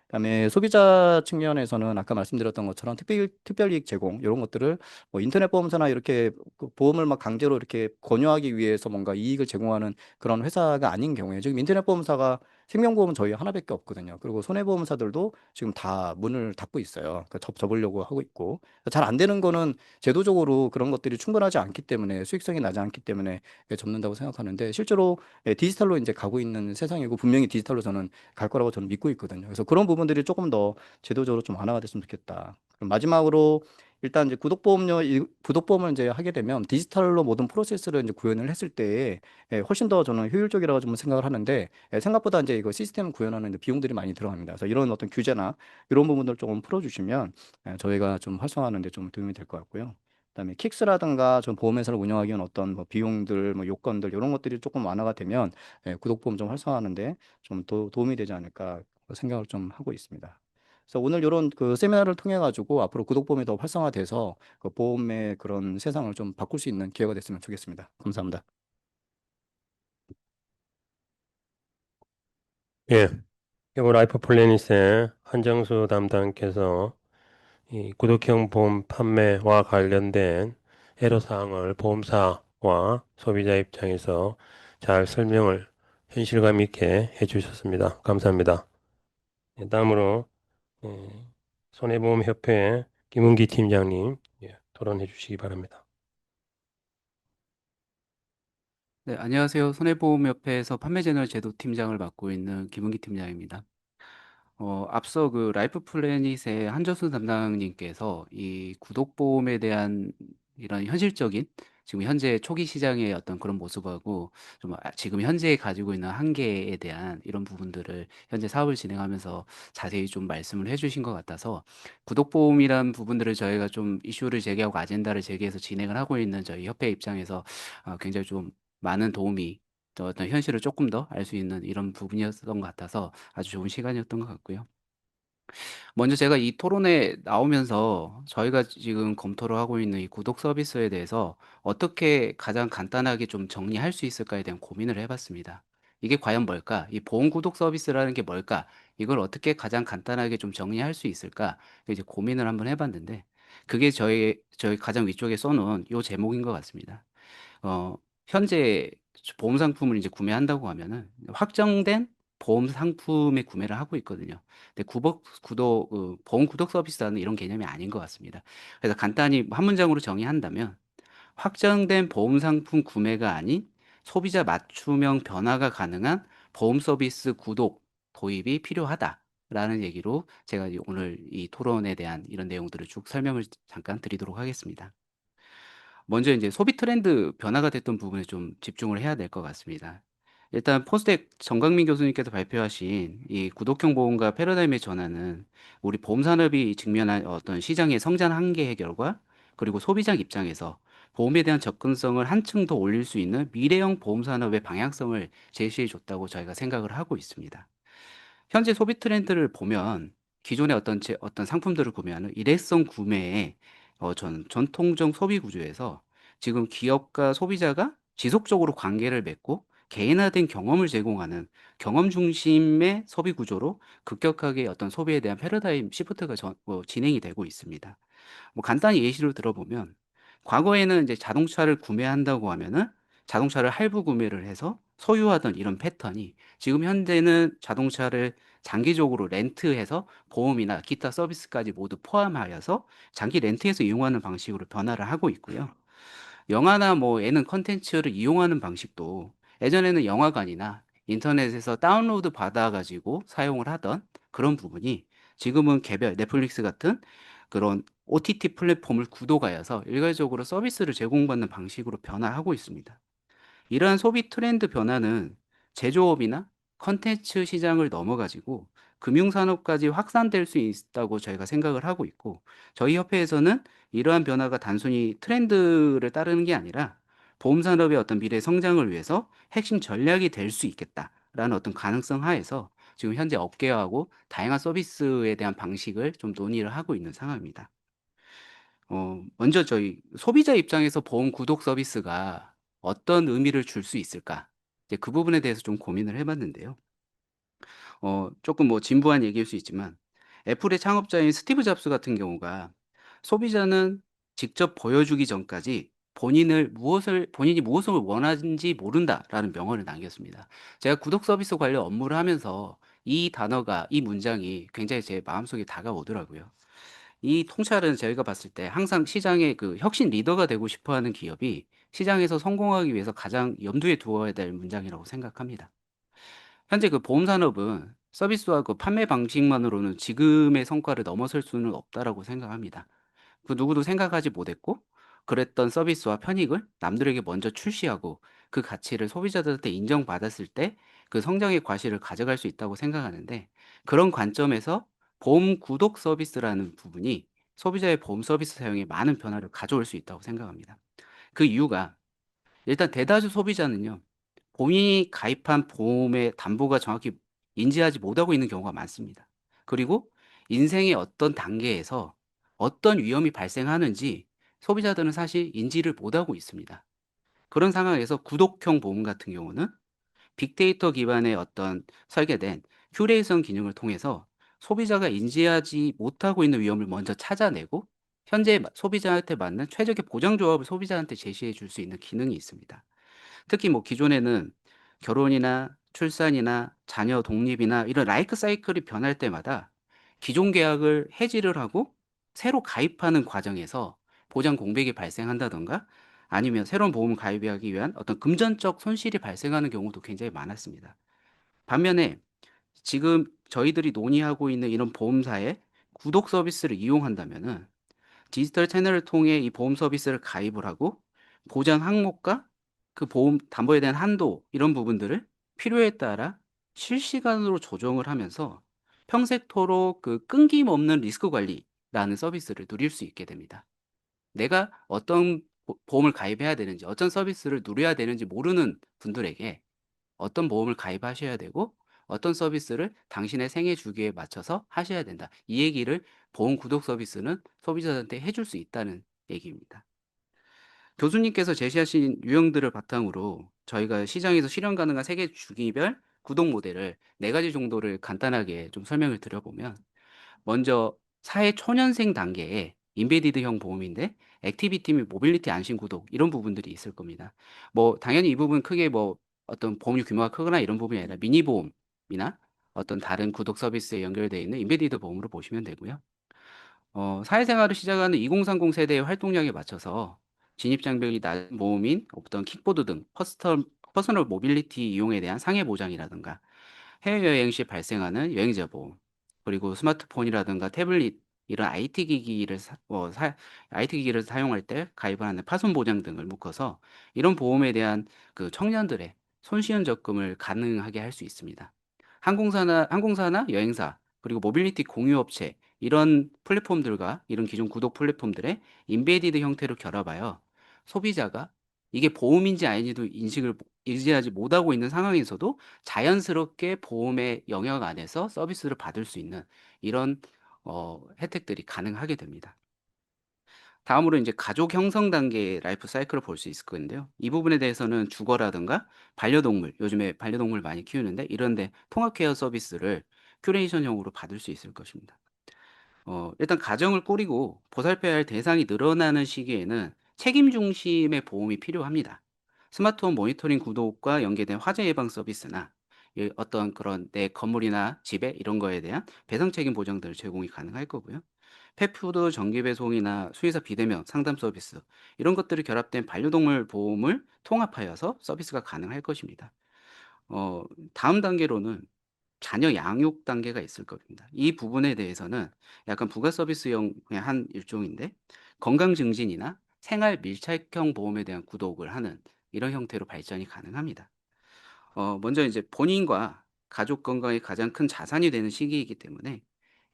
그다음에 소비자 측면에서는 아까 말씀드렸던 것처럼 특별이익 제공 이런 것들을 뭐 인터넷 보험사나 이렇게 그 보험을 막 강제로 이렇게 권유하기 위해서 뭔가 이익을 제공하는 그런 회사가 아닌 경우에 지금 인터넷 보험사가 생명보험은 저희 하나밖에 없거든요. 그리고 손해보험사들도 지금 다 문을 닫고 있어요. 그러니까 접으려고 하고 있고 잘 안 되는 거는 제도적으로 그런 것들이 충분하지 않기 때문에 수익성이 나지 않기 때문에 접는다고 생각하는데 실제로 디지털로 이제 가고 있는 세상이고 분명히 디지털로 저는 갈 거라고 저는 믿고 있거든요. 그래서 그런 부분들이 조금 더 제도적으로 좀 완화가 됐으면 좋겠다. 그럼 마지막으로 일단 이제 구독보험을 이제 하게 되면 디지털로 모든 프로세스를 이제 구현을 했을 때에 훨씬 더 저는 효율적이라고 좀 생각을 하는데 생각보다 이제 이거 시스템 구현하는 데 비용들이 많이 들어갑니다. 그래서 이런 어떤 규제나 이런 부분들 조금 풀어주시면 저희가 좀 활성화하는 데 좀 도움이 될 것 같고요. 그다음에 킥스라든가 좀 보험회사를 운영하기 위한 어떤 뭐 비용들, 뭐 요건들 이런 것들이 조금 완화가 되면 구독보험 좀 활성화하는데 좀 도움이 되지 않을까 생각을 좀 하고 있습니다. 그래서 오늘 이런 그 세미나를 통해 가지고 앞으로 구독보험이 더 활성화돼서 그 보험의 그런 세상을 좀 바꿀 수 있는 기회가 됐으면 좋겠습니다. 감사합니다. 예, 그리고 라이프 플래닛의 한정수 담당께서 이 구독형 보험 판매와 관련된 애로사항을 보험사와 소비자 입장에서 잘 설명을 현실감 있게 해주셨습니다. 감사합니다. 다음으로 예, 손해보험협회 김은기 팀장님 토론해 주시기 바랍니다. 네, 안녕하세요. 손해보험협회에서 판매제널 제도팀장을 맡고 있는 김은기 팀장입니다. 앞서 그 라이프 플래닛의 한정수 담당님께서 이 구독보험에 대한 이런 현실적인 지금 현재 초기 시장의 어떤 그런 모습하고 좀 지금 현재 가지고 있는 한계에 대한 이런 부분들을 현재 사업을 진행하면서 자세히 좀 말씀을 해주신 것 같아서 구독보험이란 부분들을 저희가 좀 이슈를 제기하고 아젠다를 제기해서 진행을 하고 있는 저희 협회 입장에서 굉장히 좀 많은 도움이 또 어떤 현실을 조금 더 알 수 있는 이런 부분이었던 것 같아서 아주 좋은 시간이었던 것 같고요. 먼저 제가 이 토론에 나오면서 저희가 지금 검토를 하고 있는 이 구독 서비스에 대해서 어떻게 가장 간단하게 좀 정리할 수 있을까에 대한 고민을 해봤습니다. 이게 과연 뭘까? 이 보험 구독 서비스라는 게 뭘까? 이걸 어떻게 가장 간단하게 좀 정리할 수 있을까? 이제 고민을 한번 해봤는데 그게 저희 가장 위쪽에 써놓은 요 제목인 것 같습니다. 어, 현재 보험 상품을 이제 구매한다고 하면은 확정된 보험 상품의 구매를 하고 있거든요. 근데 보험 구독 서비스라는 이런 개념이 아닌 것 같습니다. 그래서 간단히 한 문장으로 정의한다면 확정된 보험 상품 구매가 아닌 소비자 맞춤형 변화가 가능한 보험 서비스 구독 도입이 필요하다라는 얘기로 제가 오늘 이 토론에 대한 이런 내용들을 쭉 설명을 잠깐 드리도록 하겠습니다. 먼저 이제 소비 트렌드 변화가 됐던 부분에 좀 집중을 해야 될 것 같습니다. 일단 포스텍 정강민 교수님께서 발표하신 이 구독형 보험과 패러다임의 전환은 우리 보험 산업이 직면한 어떤 시장의 성장 한계 해결과 그리고 소비자 입장에서 보험에 대한 접근성을 한층 더 올릴 수 있는 미래형 보험 산업의 방향성을 제시해 줬다고 저희가 생각을 하고 있습니다. 현재 소비 트렌드를 보면 기존의 어떤 상품들을 구매하는 일회성 구매의 전통적 소비 구조에서 지금 기업과 소비자가 지속적으로 관계를 맺고 개인화된 경험을 제공하는 경험 중심의 소비 구조로 급격하게 어떤 소비에 대한 패러다임 시프트가 진행이 되고 있습니다. 뭐 간단히 예시를 들어보면 과거에는 이제 자동차를 구매한다고 하면은 자동차를 할부 구매를 해서 소유하던 이런 패턴이 지금 현재는 자동차를 장기적으로 렌트해서 보험이나 기타 서비스까지 모두 포함하여서 장기 렌트해서 이용하는 방식으로 변화를 하고 있고요. 영화나 뭐 예능 콘텐츠를 이용하는 방식도 예전에는 영화관이나 인터넷에서 다운로드 받아가지고 사용을 하던 그런 부분이 지금은 개별 넷플릭스 같은 그런 OTT 플랫폼을 구독하여서 일괄적으로 서비스를 제공받는 방식으로 변화하고 있습니다. 이러한 소비 트렌드 변화는 제조업이나 컨텐츠 시장을 넘어가지고 금융산업까지 확산될 수 있다고 저희가 생각을 하고 있고, 저희 협회에서는 이러한 변화가 단순히 트렌드를 따르는 게 아니라 보험산업의 어떤 미래 성장을 위해서 핵심 전략이 될 수 있겠다라는 어떤 가능성 하에서 지금 현재 업계하고 다양한 서비스에 대한 방식을 좀 논의를 하고 있는 상황입니다. 먼저 저희 소비자 입장에서 보험 구독 서비스가 어떤 의미를 줄 수 있을까? 이제 그 부분에 대해서 좀 고민을 해봤는데요. 조금 뭐 진부한 얘기일 수 있지만 애플의 창업자인 스티브 잡스 같은 경우가 소비자는 직접 보여주기 전까지 본인이 무엇을 원하는지 모른다라는 명언을 남겼습니다. 제가 구독 서비스 관련 업무를 하면서 이 문장이 굉장히 제 마음속에 다가오더라고요. 이 통찰은 저희가 봤을 때 항상 시장의 그 혁신 리더가 되고 싶어 하는 기업이 시장에서 성공하기 위해서 가장 염두에 두어야 될 문장이라고 생각합니다. 현재 그 보험 산업은 서비스와 그 판매 방식만으로는 지금의 성과를 넘어설 수는 없다라고 생각합니다. 그 누구도 생각하지 못했고 그랬던 서비스와 편익을 남들에게 먼저 출시하고 그 가치를 소비자들한테 인정받았을 때 그 성장의 과실을 가져갈 수 있다고 생각하는데, 그런 관점에서 보험 구독 서비스라는 부분이 소비자의 보험 서비스 사용에 많은 변화를 가져올 수 있다고 생각합니다. 그 이유가 일단 대다수 소비자는요, 본인이 가입한 보험의 담보가 정확히 인지하지 못하고 있는 경우가 많습니다. 그리고 인생의 어떤 단계에서 어떤 위험이 발생하는지 소비자들은 사실 인지를 못하고 있습니다. 그런 상황에서 구독형 보험 같은 경우는 빅데이터 기반의 어떤 설계된 큐레이션 기능을 통해서 소비자가 인지하지 못하고 있는 위험을 먼저 찾아내고 현재 소비자한테 맞는 최적의 보장 조합을 소비자한테 제시해 줄 수 있는 기능이 있습니다. 특히 뭐 기존에는 결혼이나 출산이나 자녀 독립이나 이런 라이프 사이클이 변할 때마다 기존 계약을 해지를 하고 새로 가입하는 과정에서 보장 공백이 발생한다던가 아니면 새로운 보험을 가입하기 위한 어떤 금전적 손실이 발생하는 경우도 굉장히 많았습니다. 반면에 지금 저희들이 논의하고 있는 이런 보험사의 구독 서비스를 이용한다면은 디지털 채널을 통해 이 보험 서비스를 가입을 하고 보장 항목과 그 보험 담보에 대한 한도 이런 부분들을 필요에 따라 실시간으로 조정을 하면서 평생토록 그 끊김없는 리스크 관리라는 서비스를 누릴 수 있게 됩니다. 내가 어떤 보험을 가입해야 되는지, 어떤 서비스를 누려야 되는지 모르는 분들에게 어떤 보험을 가입하셔야 되고 어떤 서비스를 당신의 생애 주기에 맞춰서 하셔야 된다. 이 얘기를 보험 구독 서비스는 소비자한테 해줄 수 있다는 얘기입니다. 교수님께서 제시하신 유형들을 바탕으로 저희가 시장에서 실현 가능한 세계 주기별 구독 모델을 네 가지 정도를 간단하게 좀 설명을 드려보면, 먼저 사회 초년생 단계에 인베디드형 보험인데 액티비티 및 모빌리티 안심 구독 이런 부분들이 있을 겁니다. 뭐 당연히 이 부분 크게 뭐 어떤 보험료 규모가 크거나 이런 부분이 아니라 미니 보험이나 어떤 다른 구독 서비스에 연결되어 있는 인베디드 보험으로 보시면 되고요. 사회생활을 시작하는 2030 세대의 활동량에 맞춰서 진입장벽이 낮은 보험인 어떤 킥보드 등 퍼스널 모빌리티 이용에 대한 상해 보장이라든가 해외여행 시 발생하는 여행자 보험, 그리고 스마트폰이라든가 태블릿 이런 IT 기기를 사용할 때 가입하는 파손 보장 등을 묶어서 이런 보험에 대한 그 청년들의 손쉬운 접근을 가능하게 할 수 있습니다. 항공사나 여행사 그리고 모빌리티 공유업체 이런 플랫폼들과 이런 기존 구독 플랫폼들의 인베디드 형태로 결합하여 소비자가 이게 보험인지 아닌지도 인지하지 못하고 있는 상황에서도 자연스럽게 보험의 영역 안에서 서비스를 받을 수 있는 이런 혜택들이 가능하게 됩니다. 다음으로 이제 가족 형성 단계의 라이프 사이클을 볼 수 있을 건데요. 이 부분에 대해서는 주거라든가 반려동물, 요즘에 반려동물 많이 키우는데 이런데 통합 케어 서비스를 큐레이션형으로 받을 수 있을 것입니다. 일단 가정을 꾸리고 보살펴야 할 대상이 늘어나는 시기에는 책임 중심의 보험이 필요합니다. 스마트홈 모니터링 구독과 연계된 화재 예방 서비스나 어떤 그런 내 건물이나 집에 이런 거에 대한 배상 책임 보장들을 제공이 가능할 거고요. 펫푸드 정기 배송이나 수의사 비대면 상담 서비스 이런 것들이 결합된 반려동물 보험을 통합하여서 서비스가 가능할 것입니다. 어, 다음 단계로는 자녀 양육 단계가 있을 겁니다. 이 부분에 대해서는 약간 부가 서비스형 그냥 한 일종인데 건강 증진이나 생활 밀착형 보험에 대한 구독을 하는 이런 형태로 발전이 가능합니다. 먼저 이제 본인과 가족 건강이 가장 큰 자산이 되는 시기이기 때문에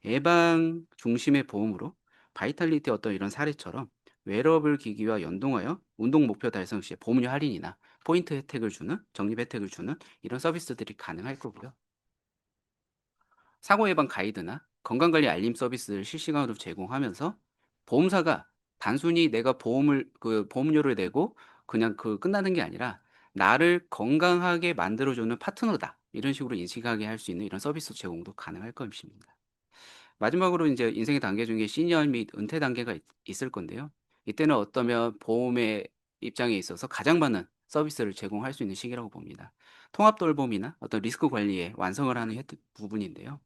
예방 중심의 보험으로 바이탈리티 어떤 이런 사례처럼 웨어러블 기기와 연동하여 운동 목표 달성 시에 보험료 할인이나 포인트 혜택을 주는 적립 혜택을 주는 이런 서비스들이 가능할 거고요. 사고 예방 가이드나 건강관리 알림 서비스를 실시간으로 제공하면서 보험사가 단순히 내가 보험료를 내고 그냥 끝나는 게 아니라 나를 건강하게 만들어주는 파트너다. 이런 식으로 인식하게 할 수 있는 이런 서비스 제공도 가능할 것입니다. 마지막으로 이제 인생의 단계 중에 시니어 및 은퇴 단계가 있을 건데요. 이때는 어떠면 보험의 입장에 있어서 가장 많은 서비스를 제공할 수 있는 시기라고 봅니다. 통합 돌봄이나 어떤 리스크 관리에 완성을 하는 부분인데요.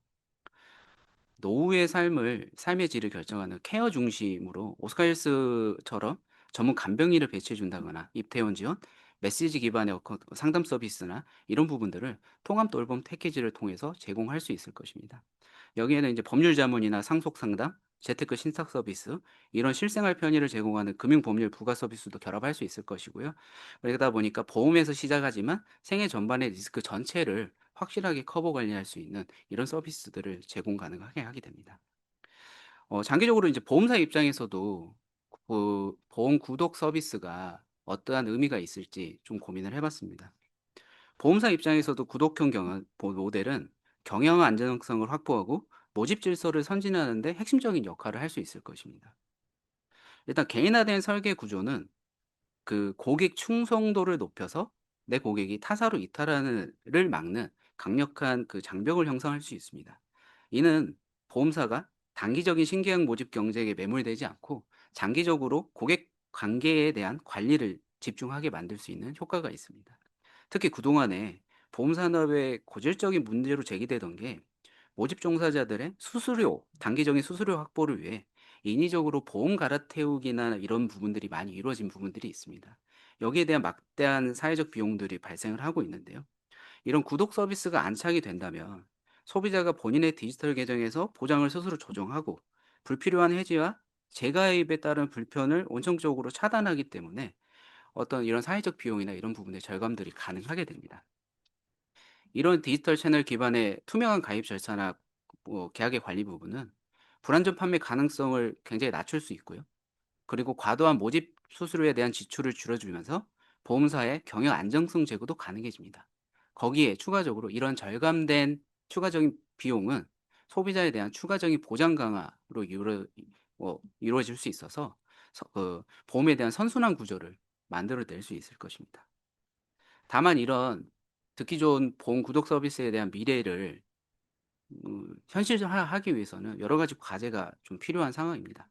노후의 삶의 질을 결정하는 케어 중심으로 오스카 헬스처럼 전문 간병인을 배치해 준다거나 입퇴원 지원, 메시지 기반의 상담 서비스나 이런 부분들을 통합 돌봄 패키지를 통해서 제공할 수 있을 것입니다. 여기에는 이제 법률 자문이나 상속 상담, 재테크 신탁 서비스, 이런 실생활 편의를 제공하는 금융 법률 부가 서비스도 결합할 수 있을 것이고요. 그러다 보니까 보험에서 시작하지만 생애 전반의 리스크 전체를 확실하게 커버 관리할 수 있는 이런 서비스들을 제공 가능하게 하게 됩니다. 장기적으로 이제 보험사 입장에서도 보험 구독 서비스가 어떠한 의미가 있을지 좀 고민을 해봤습니다. 보험사 입장에서도 구독형 모델은 경영 안정성을 확보하고 모집 질서를 선진하는 데 핵심적인 역할을 할 수 있을 것입니다. 일단 개인화된 설계 구조는 고객 충성도를 높여서 내 고객이 타사로 이탈을 막는 강력한 장벽을 형성할 수 있습니다. 이는 보험사가 단기적인 신계약 모집 경쟁에 매몰되지 않고 장기적으로 고객 관계에 대한 관리를 집중하게 만들 수 있는 효과가 있습니다. 특히 그동안에 보험 산업의 고질적인 문제로 제기되던 게 모집 종사자들의 단기적인 수수료 확보를 위해 인위적으로 보험 갈아태우기나 이런 부분들이 많이 이루어진 부분들이 있습니다. 여기에 대한 막대한 사회적 비용들이 발생을 하고 있는데요. 이런 구독 서비스가 안착이 된다면 소비자가 본인의 디지털 계정에서 보장을 스스로 조정하고 불필요한 해지와 재가입에 따른 불편을 원천적으로 차단하기 때문에 어떤 이런 사회적 비용이나 이런 부분의 절감들이 가능하게 됩니다. 이런 디지털 채널 기반의 투명한 가입 절차나 계약의 관리 부분은 불안전 판매 가능성을 굉장히 낮출 수 있고요. 그리고 과도한 모집 수수료에 대한 지출을 줄여주면서 보험사의 경영 안정성 제고도 가능해집니다. 거기에 추가적으로 이런 절감된 추가적인 비용은 소비자에 대한 추가적인 보장 강화로 이루어질 수 있어서 보험에 대한 선순환 구조를 만들어낼 수 있을 것입니다. 다만 이런 듣기 좋은 보험 구독 서비스에 대한 미래를 현실화하기 위해서는 여러 가지 과제가 좀 필요한 상황입니다.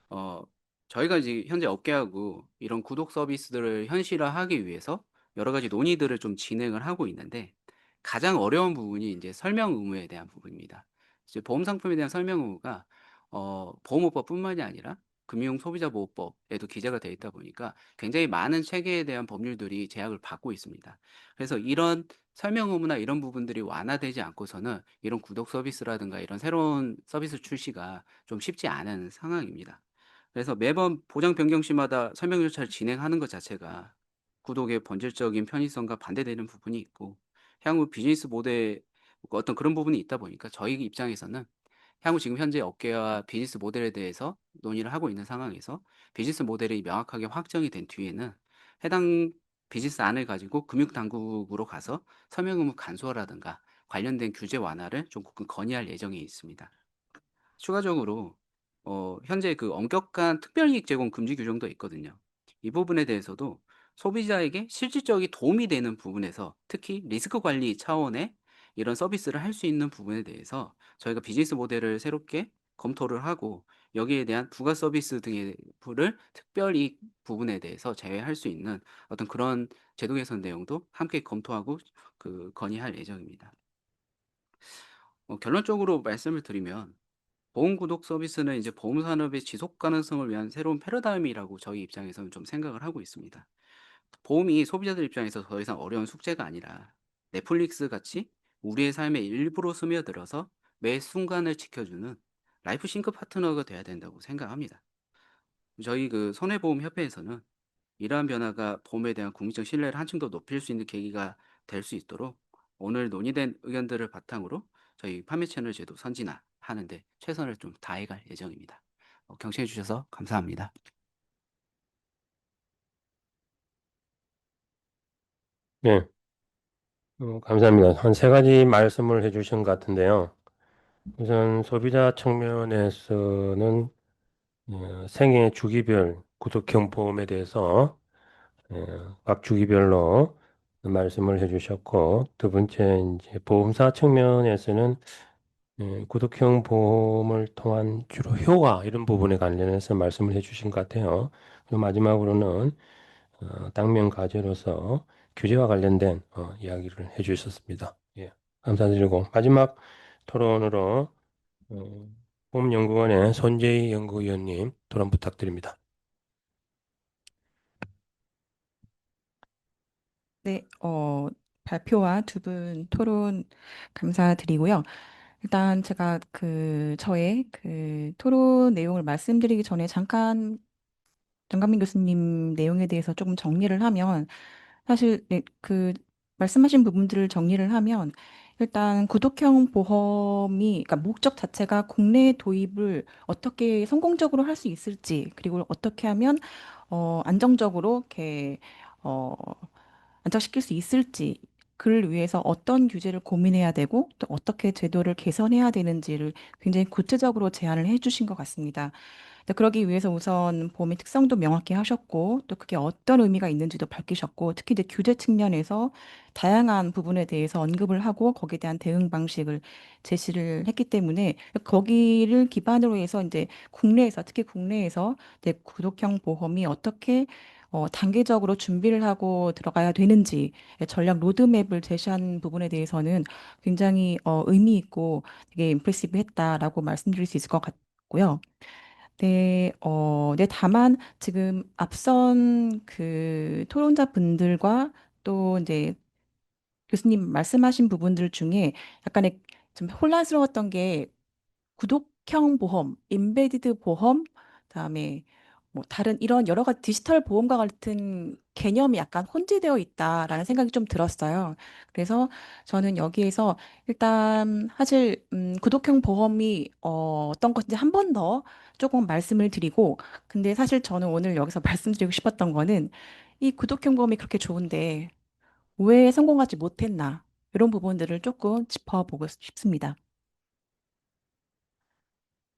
어, 저희가 이제 현재 업계하고 이런 구독 서비스들을 현실화하기 위해서 여러 가지 논의들을 좀 진행을 하고 있는데 가장 어려운 부분이 이제 설명 의무에 대한 부분입니다. 이제 보험 상품에 대한 설명 의무가 보험업법뿐만이 아니라 금융소비자보호법에도 기재가 되어 있다 보니까 굉장히 많은 체계에 대한 법률들이 제약을 받고 있습니다. 그래서 이런 설명 의무나 이런 부분들이 완화되지 않고서는 이런 구독 서비스라든가 이런 새로운 서비스 출시가 좀 쉽지 않은 상황입니다. 그래서 매번 보장 변경 시마다 설명 절차를 진행하는 것 자체가 구독의 본질적인 편의성과 반대되는 부분이 있고 향후 비즈니스 모델 어떤 그런 부분이 있다 보니까 저희 입장에서는 향후 지금 현재 업계와 비즈니스 모델에 대해서 논의를 하고 있는 상황에서 비즈니스 모델이 명확하게 확정이 된 뒤에는 해당 비즈니스 안을 가지고 금융당국으로 가서 설명 의무 간소화라든가 관련된 규제 완화를 좀 건의할 예정에 있습니다. 추가적으로 현재 엄격한 특별이익 제공 금지 규정도 있거든요. 이 부분에 대해서도 소비자에게 실질적인 도움이 되는 부분에서 특히 리스크 관리 차원의 이런 서비스를 할 수 있는 부분에 대해서 저희가 비즈니스 모델을 새롭게 검토를 하고 여기에 대한 부가 서비스 등의 특별이익 부분에 대해서 제외할 수 있는 어떤 그런 제도 개선 내용도 함께 검토하고 건의할 예정입니다. 결론적으로 말씀을 드리면 보험 구독 서비스는 이제 보험 산업의 지속 가능성을 위한 새로운 패러다임이라고 저희 입장에서는 좀 생각을 하고 있습니다. 보험이 소비자들 입장에서 더 이상 어려운 숙제가 아니라 넷플릭스 같이 우리의 삶의 일부로 스며들어서 매 순간을 지켜주는 라이프 싱크 파트너가 돼야 된다고 생각합니다. 저희 그 손해보험협회에서는 이러한 변화가 보험에 대한 국민적 신뢰를 한층 더 높일 수 있는 계기가 될 수 있도록 오늘 논의된 의견들을 바탕으로 저희 판매 채널 제도 선진화하는데 최선을 좀 다해갈 예정입니다. 경청해 주셔서 감사합니다. 네, 감사합니다. 한 세 가지 말씀을 해주신 것 같은데요. 우선 소비자 측면에서는 생애 주기별 구독형 보험에 대해서 각 주기별로 말씀을 해주셨고, 두 번째 이제 보험사 측면에서는 구독형 보험을 통한 주로 효과 이런 부분에 관련해서 말씀을 해주신 것 같아요. 그리고 마지막으로는 당면 과제로서 규제와 관련된 이야기를 해주셨습니다. 예, 감사드리고 마지막 토론으로 보험연구원의 손재희 연구위원님 토론 부탁드립니다. 네, 발표와 두 분 토론 감사드리고요. 일단 제가 저의 토론 내용을 말씀드리기 전에 잠깐 정강민 교수님 내용에 대해서 조금 정리를 하면, 사실 네, 말씀하신 부분들을 정리를 하면, 일단 구독형 보험이, 그러니까 목적 자체가 국내 도입을 어떻게 성공적으로 할 수 있을지, 그리고 어떻게 하면 안정적으로 이렇게 어, 안착시킬 수 있을지, 그를 위해서 어떤 규제를 고민해야 되고 또 어떻게 제도를 개선해야 되는지를 굉장히 구체적으로 제안을 해주신 것 같습니다. 근데 그러기 위해서 우선 보험의 특성도 명확히 하셨고, 또 그게 어떤 의미가 있는지도 밝히셨고, 특히 이제 규제 측면에서 다양한 부분에 대해서 언급을 하고 거기에 대한 대응 방식을 제시를 했기 때문에, 거기를 기반으로 해서 이제 국내에서, 특히 국내에서 이제 구독형 보험이 어떻게 단계적으로 준비를 하고 들어가야 되는지 전략 로드맵을 제시한 부분에 대해서는 굉장히 의미 있고 되게 임프레시브했다라고 말씀드릴 수 있을 것 같고요. 네, 네, 다만 지금 앞선 토론자 분들과 또 이제 교수님 말씀하신 부분들 중에 약간의 좀 혼란스러웠던 게, 구독형 보험, 임베디드 보험, 그다음에 뭐 다른 이런 여러 가지 디지털 보험과 같은 개념이 약간 혼재되어 있다라는 생각이 좀 들었어요. 그래서 저는 여기에서 일단 사실 구독형 보험이 어떤 것인지 한 번 더 조금 말씀을 드리고, 근데 사실 저는 오늘 여기서 말씀드리고 싶었던 거는, 이 구독형 보험이 그렇게 좋은데 왜 성공하지 못했나, 이런 부분들을 조금 짚어보고 싶습니다.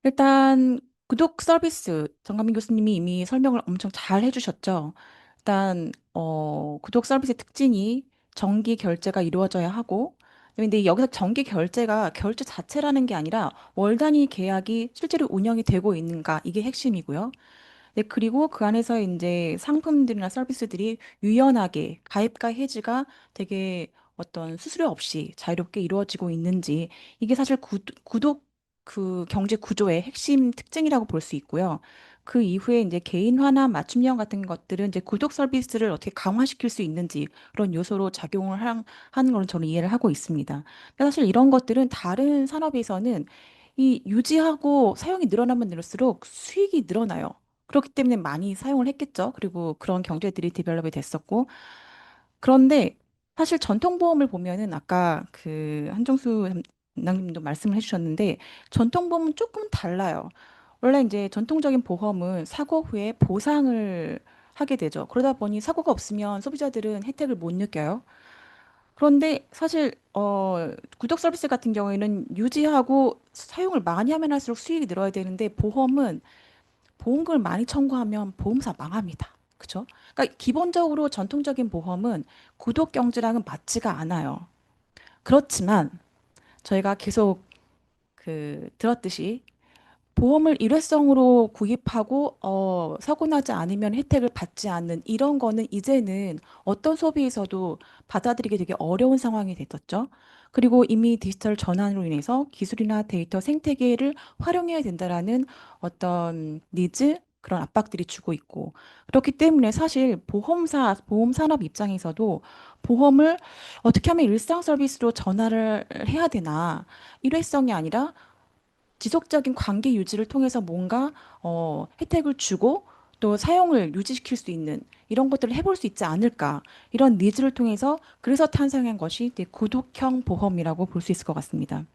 일단 구독 서비스, 정가민 교수님이 이미 설명을 엄청 잘 해주셨죠. 일단 구독 서비스의 특징이 정기 결제가 이루어져야 하고, 근데 여기서 정기 결제가 결제 자체라는 게 아니라 월 단위 계약이 실제로 운영이 되고 있는가, 이게 핵심이고요. 네, 그리고 그 안에서 이제 상품들이나 서비스들이 유연하게 가입과 해지가 되게 어떤 수수료 없이 자유롭게 이루어지고 있는지, 이게 사실 구독 경제 구조의 핵심 특징이라고 볼 수 있고요. 그 이후에 이제 개인화나 맞춤형 같은 것들은 이제 구독 서비스를 어떻게 강화시킬 수 있는지, 그런 요소로 작용을 하는 걸로 저는 이해를 하고 있습니다. 근데 사실 이런 것들은 다른 산업에서는 이 유지하고 사용이 늘어나면 늘수록 수익이 늘어나요. 그렇기 때문에 많이 사용을 했겠죠. 그리고 그런 경제들이 디벨롭이 됐었고. 그런데 사실 전통보험을 보면은 아까 한정수 담당님도 말씀을 해주셨는데, 전통보험은 조금 달라요. 원래 이제 전통적인 보험은 사고 후에 보상을 하게 되죠. 그러다 보니 사고가 없으면 소비자들은 혜택을 못 느껴요. 그런데 사실 구독 서비스 같은 경우에는 유지하고 사용을 많이 하면 할수록 수익이 늘어야 되는데, 보험은 보험금을 많이 청구하면 보험사 망합니다. 그죠? 그러니까 기본적으로 전통적인 보험은 구독 경제랑은 맞지가 않아요. 그렇지만 저희가 계속 들었듯이 보험을 일회성으로 구입하고 사고 나지 않으면 혜택을 받지 않는 이런 거는 이제는 어떤 소비에서도 받아들이기 되게 어려운 상황이 됐었죠. 그리고 이미 디지털 전환으로 인해서 기술이나 데이터 생태계를 활용해야 된다라는 어떤 니즈, 그런 압박들이 주고 있고 그렇기 때문에 사실 보험 산업 입장에서도 보험을 어떻게 하면 일상 서비스로 전환을 해야 되나 일회성이 아니라 지속적인 관계 유지를 통해서 뭔가 혜택을 주고 또 사용을 유지시킬 수 있는 이런 것들을 해볼 수 있지 않을까 이런 니즈를 통해서 그래서 탄생한 것이 이제 구독형 보험이라고 볼 수 있을 것 같습니다.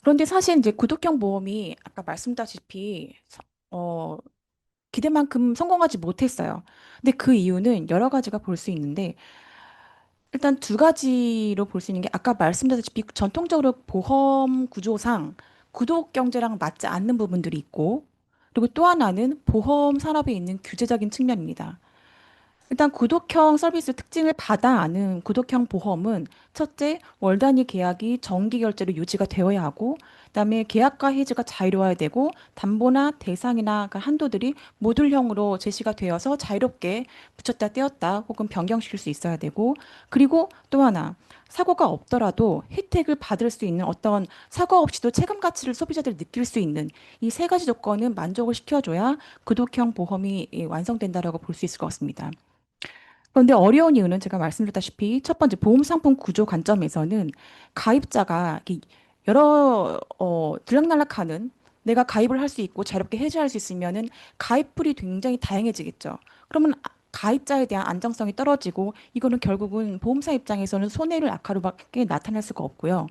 그런데 사실 이제 구독형 보험이 아까 말씀드렸다시피 기대만큼 성공하지 못했어요. 근데 그 이유는 여러 가지가 볼 수 있는데 일단 두 가지로 볼 수 있는 게 아까 말씀드렸다시피 전통적으로 보험 구조상 구독 경제랑 맞지 않는 부분들이 있고 그리고 또 하나는 보험 산업에 있는 규제적인 측면입니다. 일단 구독형 서비스 특징을 받아 아는 구독형 보험은 첫째, 월 단위 계약이 정기 결제로 유지가 되어야 하고, 그다음에 계약과 해지가 자유로워야 되고, 담보나 대상이나 그 한도들이 모듈형으로 제시가 되어서 자유롭게 붙였다 떼었다 혹은 변경시킬 수 있어야 되고, 그리고 또 하나, 사고가 없더라도 혜택을 받을 수 있는 어떤 사고 없이도 체감 가치를 소비자들이 느낄 수 있는 이 세 가지 조건은 만족을 시켜줘야 구독형 보험이 완성된다라고 볼 수 있을 것 같습니다. 그런데 어려운 이유는 제가 말씀드렸다시피 첫 번째 보험 상품 구조 관점에서는 가입자가 이렇게 여러 들락날락하는 내가 가입을 할 수 있고 자유롭게 해지할 수 있으면은 가입풀이 굉장히 다양해지겠죠. 그러면 가입자에 대한 안정성이 떨어지고 이거는 결국은 보험사 입장에서는 손해를 악화로밖에 나타낼 수가 없고요.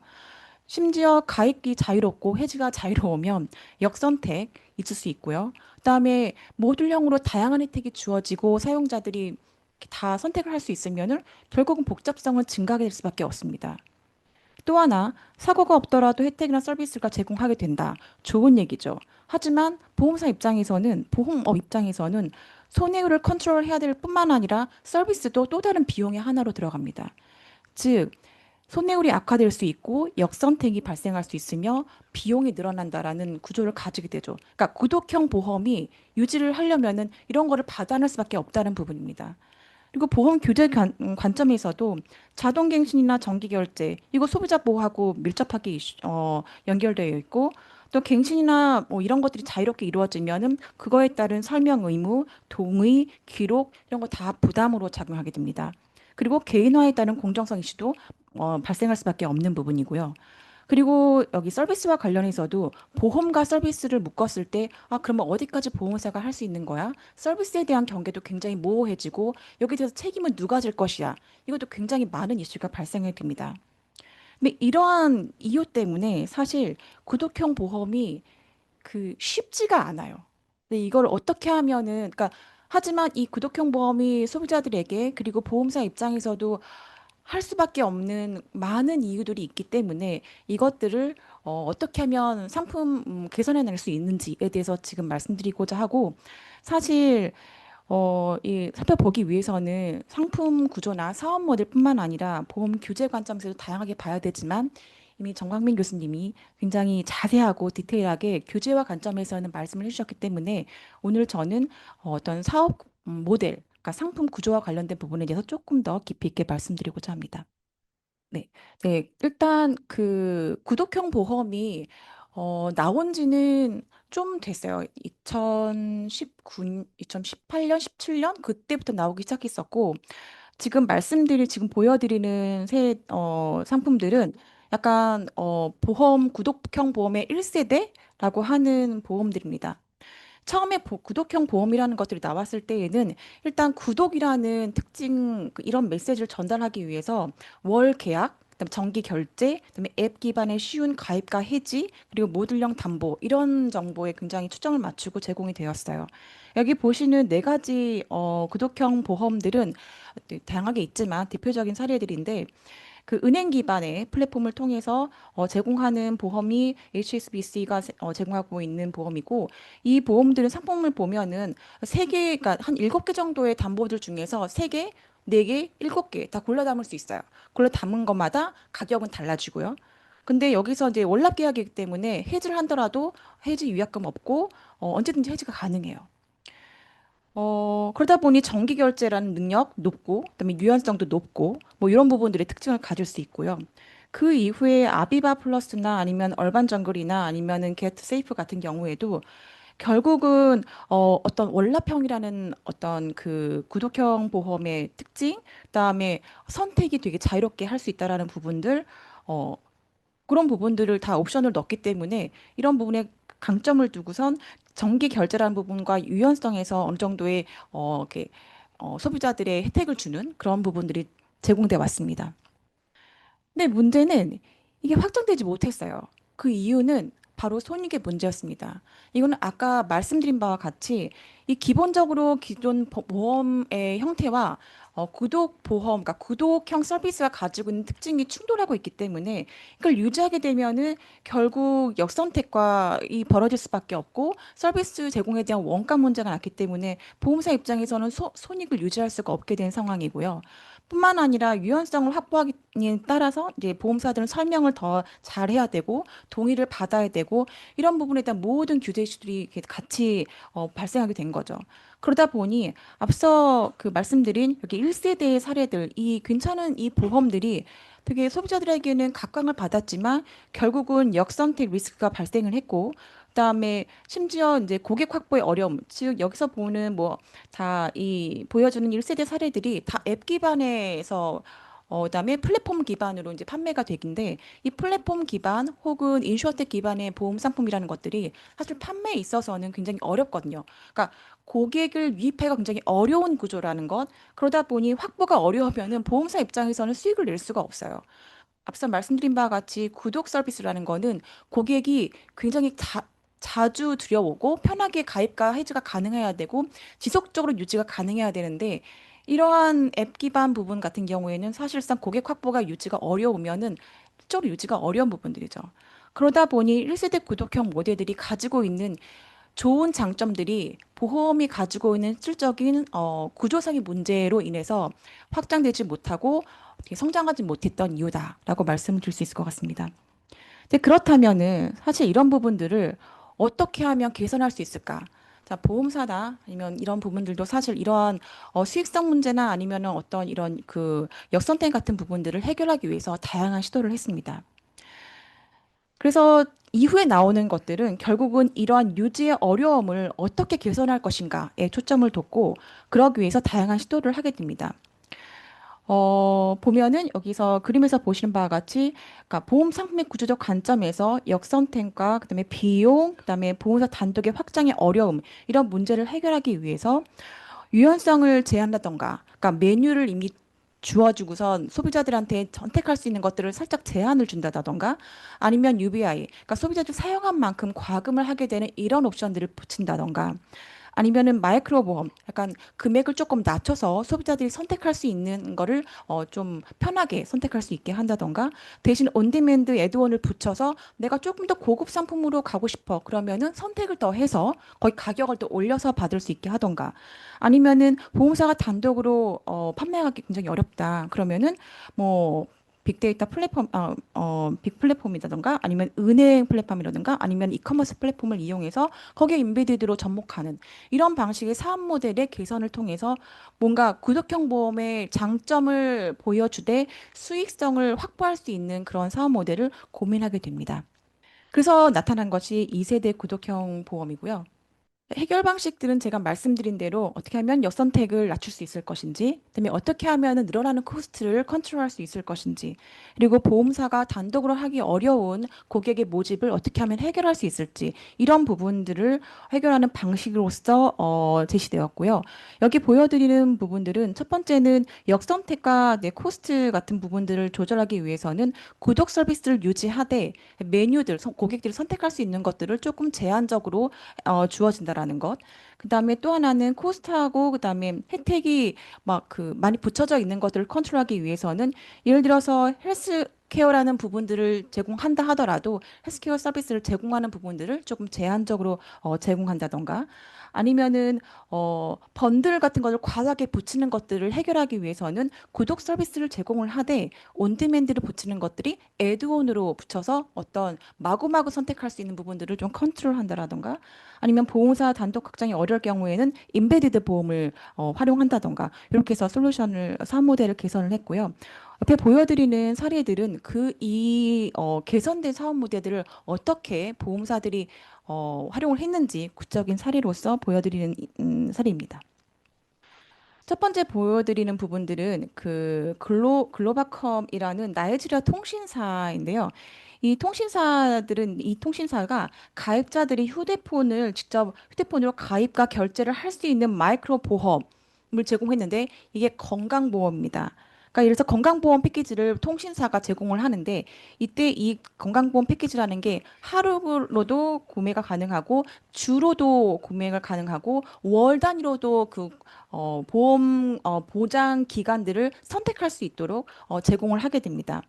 심지어 가입이 자유롭고 해지가 자유로우면 역선택 있을 수 있고요. 그다음에 모듈형으로 다양한 혜택이 주어지고 사용자들이 이렇게 다 선택을 할 수 있으면은 결국은 복잡성은 증가하게 될 수밖에 없습니다. 또 하나, 사고가 없더라도 혜택이나 서비스가 제공하게 된다. 좋은 얘기죠. 하지만 보험사 입장에서는, 보험업 입장에서는 손해율을 컨트롤해야 될 뿐만 아니라 서비스도 또 다른 비용의 하나로 들어갑니다. 즉, 손해율이 악화될 수 있고 역선택이 발생할 수 있으며 비용이 늘어난다라는 구조를 가지게 되죠. 그러니까 구독형 보험이 유지를 하려면은 이런 거를 받아낼 수밖에 없다는 부분입니다. 그리고 보험 규제 관점에서도 자동갱신이나 정기결제 이거 소비자 보호하고 밀접하게 연결되어 있고 또 갱신이나 뭐 이런 것들이 자유롭게 이루어지면은 그거에 따른 설명 의무, 동의, 기록 이런 거 다 부담으로 작용하게 됩니다. 그리고 개인화에 따른 공정성 이슈도 발생할 수밖에 없는 부분이고요. 그리고 여기 서비스와 관련해서도 보험과 서비스를 묶었을 때, 아, 그러면 어디까지 보험사가 할 수 있는 거야? 서비스에 대한 경계도 굉장히 모호해지고, 여기에 대해서 책임은 누가 질 것이야? 이것도 굉장히 많은 이슈가 발생하게 됩니다. 근데 이러한 이유 때문에 사실 구독형 보험이 쉽지가 않아요. 근데 이걸 어떻게 하면은, 그러니까, 하지만 이 구독형 보험이 소비자들에게 그리고 보험사 입장에서도 할 수밖에 없는 많은 이유들이 있기 때문에 이것들을 어떻게 하면 상품 개선해낼 수 있는지에 대해서 지금 말씀드리고자 하고 사실 이 살펴보기 위해서는 상품 구조나 사업 모델뿐만 아니라 보험 규제 관점에서도 다양하게 봐야 되지만 이미 정광민 교수님이 굉장히 자세하고 디테일하게 규제와 관점에서는 말씀을 해주셨기 때문에 오늘 저는 어떤 사업 모델, 그러니까 상품 구조와 관련된 부분에 대해서 조금 더 깊이 있게 말씀드리고자 합니다. 네, 네, 일단 구독형 보험이 나온 지는 좀 됐어요. 2019, 2018년, 17년 그때부터 나오기 시작했었고 지금 보여드리는 상품들은 약간 구독형 보험의 1세대라고 하는 보험들입니다. 처음에 구독형 보험이라는 것들이 나왔을 때에는 일단 구독이라는 특징, 이런 메시지를 전달하기 위해서 월 계약, 그다음에 정기 결제, 그다음에 앱 기반의 쉬운 가입과 해지, 그리고 모듈형 담보 이런 정보에 굉장히 초점을 맞추고 제공이 되었어요. 여기 보시는 네 가지 구독형 보험들은 다양하게 있지만 대표적인 사례들인데 은행 기반의 플랫폼을 통해서 제공하는 보험이 HSBC가 제공하고 있는 보험이고 이 보험들은 상품을 보면은 그러니까 한 7개 정도의 담보들 중에서 3개, 4개, 7개 다 골라 담을 수 있어요. 골라 담은 것마다 가격은 달라지고요. 근데 여기서 이제 월납 계약이기 때문에 해지를 하더라도 해지 위약금 없고 언제든지 해지가 가능해요. 그러다 보니 정기 결제라는 능력 높고, 그다음에 유연성도 높고, 뭐 이런 부분들의 특징을 가질 수 있고요. 그 이후에 아비바 플러스나 아니면 얼반 정글이나 아니면은 게트 세이프 같은 경우에도 결국은 어떤 월납형이라는 어떤 그 구독형 보험의 특징, 그다음에 선택이 되게 자유롭게 할 수 있다라는 부분들, 어, 그런 부분들을 다 옵션을 넣기 때문에 이런 부분에 강점을 두고선 정기 결제라는 부분과 유연성에서 어느 정도의 이렇게 소비자들의 혜택을 주는 그런 부분들이 제공돼 왔습니다. 근데 문제는 이게 확정되지 못했어요. 그 이유는 바로 손익의 문제였습니다. 이거는 아까 말씀드린 바와 같이 이 기본적으로 기존 보험의 형태와 구독 보험, 그러니까 구독형 서비스가 가지고 있는 특징이 충돌하고 있기 때문에 이걸 유지하게 되면은 결국 역선택과 이 벌어질 수밖에 없고 서비스 제공에 대한 원가 문제가 났기 때문에 보험사 입장에서는 손익을 유지할 수가 없게 된 상황이고요. 뿐만 아니라 유연성을 확보하기에 따라서 이제 보험사들은 설명을 더 잘해야 되고 동의를 받아야 되고 이런 부분에 대한 모든 규제 이슈들이 이렇게 같이 발생하게 된 거죠. 그러다 보니 앞서 그 말씀드린 여기 1세대의 사례들 이 괜찮은 이 보험들이 되게 소비자들에게는 각광을 받았지만 결국은 역선택 리스크가 발생을 했고 그다음에 심지어 이제 고객 확보의 어려움 즉 여기서 보는 뭐 다 이 보여주는 1세대 사례들이 다 앱 기반에서 그다음에 플랫폼 기반으로 이제 판매가 되긴데 이 플랫폼 기반 혹은 인슈어텍 기반의 보험 상품이라는 것들이 사실 판매에 있어서는 굉장히 어렵거든요. 그러니까 고객을 유입하기가 굉장히 어려운 구조라는 것. 그러다 보니 확보가 어려우면은 보험사 입장에서는 수익을 낼 수가 없어요. 앞서 말씀드린 바와 같이 구독 서비스라는 거는 고객이 굉장히 자주 들여오고 편하게 가입과 해지가 가능해야 되고 지속적으로 유지가 가능해야 되는데 이러한 앱 기반 부분 같은 경우에는 사실상 고객 확보가 유지가 어려우면은 실제로 유지가 어려운 부분들이죠. 그러다 보니 1세대 구독형 모델들이 가지고 있는 좋은 장점들이 보험이 가지고 있는 실질적인 구조상의 문제로 인해서 확장되지 못하고 어떻게 성장하지 못했던 이유다라고 말씀드릴 수 있을 것 같습니다. 근데 그렇다면은 사실 이런 부분들을 어떻게 하면 개선할 수 있을까? 자, 보험사나 아니면 이런 부분들도 사실 이러한 수익성 문제나 아니면은 어떤 이런 그 역선택 같은 부분들을 해결하기 위해서 다양한 시도를 했습니다. 그래서 이후에 나오는 것들은 결국은 이러한 유지의 어려움을 어떻게 개선할 것인가에 초점을 뒀고 그러기 위해서 다양한 시도를 하게 됩니다. 보면은 여기서 그림에서 보시는 바와 같이 그러니까 보험 상품의 구조적 관점에서 역선택과 그다음에 비용, 그다음에 보험사 단독의 확장의 어려움 이런 문제를 해결하기 위해서 유연성을 제한하던가, 그러니까 메뉴를 이미 주어주고선 소비자들한테 선택할 수 있는 것들을 살짝 제한을 준다던가, 아니면 UBI, 그러니까 소비자들 사용한 만큼 과금을 하게 되는 이런 옵션들을 붙인다던가, 아니면은 마이크로 보험, 약간 금액을 조금 낮춰서 소비자들이 선택할 수 있는 거를 좀 편하게 선택할 수 있게 한다던가, 대신 온디맨드 애드온을 붙여서 내가 조금 더 고급 상품으로 가고 싶어. 그러면은 선택을 더 해서 거의 가격을 더 올려서 받을 수 있게 하던가, 아니면은 보험사가 단독으로 판매하기 굉장히 어렵다. 그러면은 뭐 빅데이터 플랫폼, 빅 플랫폼이라든가 아니면 은행 플랫폼이라든가 아니면 이커머스 플랫폼을 이용해서 거기에 인베디드로 접목하는 이런 방식의 사업 모델의 개선을 통해서 뭔가 구독형 보험의 장점을 보여주되 수익성을 확보할 수 있는 그런 사업 모델을 고민하게 됩니다. 그래서 나타난 것이 2세대 구독형 보험이고요. 해결 방식들은 제가 말씀드린 대로 어떻게 하면 역선택을 낮출 수 있을 것인지, 그다음에 어떻게 하면 늘어나는 코스트를 컨트롤할 수 있을 것인지, 그리고 보험사가 단독으로 하기 어려운 고객의 모집을 어떻게 하면 해결할 수 있을지 이런 부분들을 해결하는 방식으로서 제시되었고요. 여기 보여드리는 부분들은 첫 번째는 역선택과 내 코스트 같은 부분들을 조절하기 위해서는 구독 서비스를 유지하되 메뉴들, 고객들이 선택할 수 있는 것들을 조금 제한적으로 주어진다라는 것. 그다음에 또 하나는 코스트하고 그다음에 혜택이 막 그 많이 붙여져 있는 것들을 컨트롤하기 위해서는 예를 들어서 헬스 케어라는 부분들을 제공한다 하더라도 헬스케어 서비스를 제공하는 부분들을 조금 제한적으로 제공한다던가 아니면은 번들 같은 것을 과하게 붙이는 것들을 해결하기 위해서는 구독 서비스를 제공을 하되 온디맨드를 붙이는 것들이 애드온으로 붙여서 어떤 마구마구 선택할 수 있는 부분들을 좀 컨트롤한다라던가 아니면 보험사 단독 확장이 어려울 경우에는 임베디드 보험을 활용한다던가 이렇게 해서 솔루션을 사업 모델을 개선을 했고요. 앞에 보여드리는 사례들은 개선된 사업 모델들을 어떻게 보험사들이 활용을 했는지 구체적인 사례로서 보여드리는 사례입니다. 첫 번째 보여드리는 부분들은 그 글로바컴이라는 나이지리아 통신사인데요. 이 통신사가 가입자들이 휴대폰으로 가입과 결제를 할 수 있는 마이크로 보험을 제공했는데 이게 건강보험입니다. 그러니까 예를 들어서 건강보험 패키지를 통신사가 제공을 하는데 이때 이 건강보험 패키지라는 게 하루로도 구매가 가능하고 주로도 구매가 가능하고 월 단위로도 보장 기간들을 선택할 수 있도록 제공을 하게 됩니다.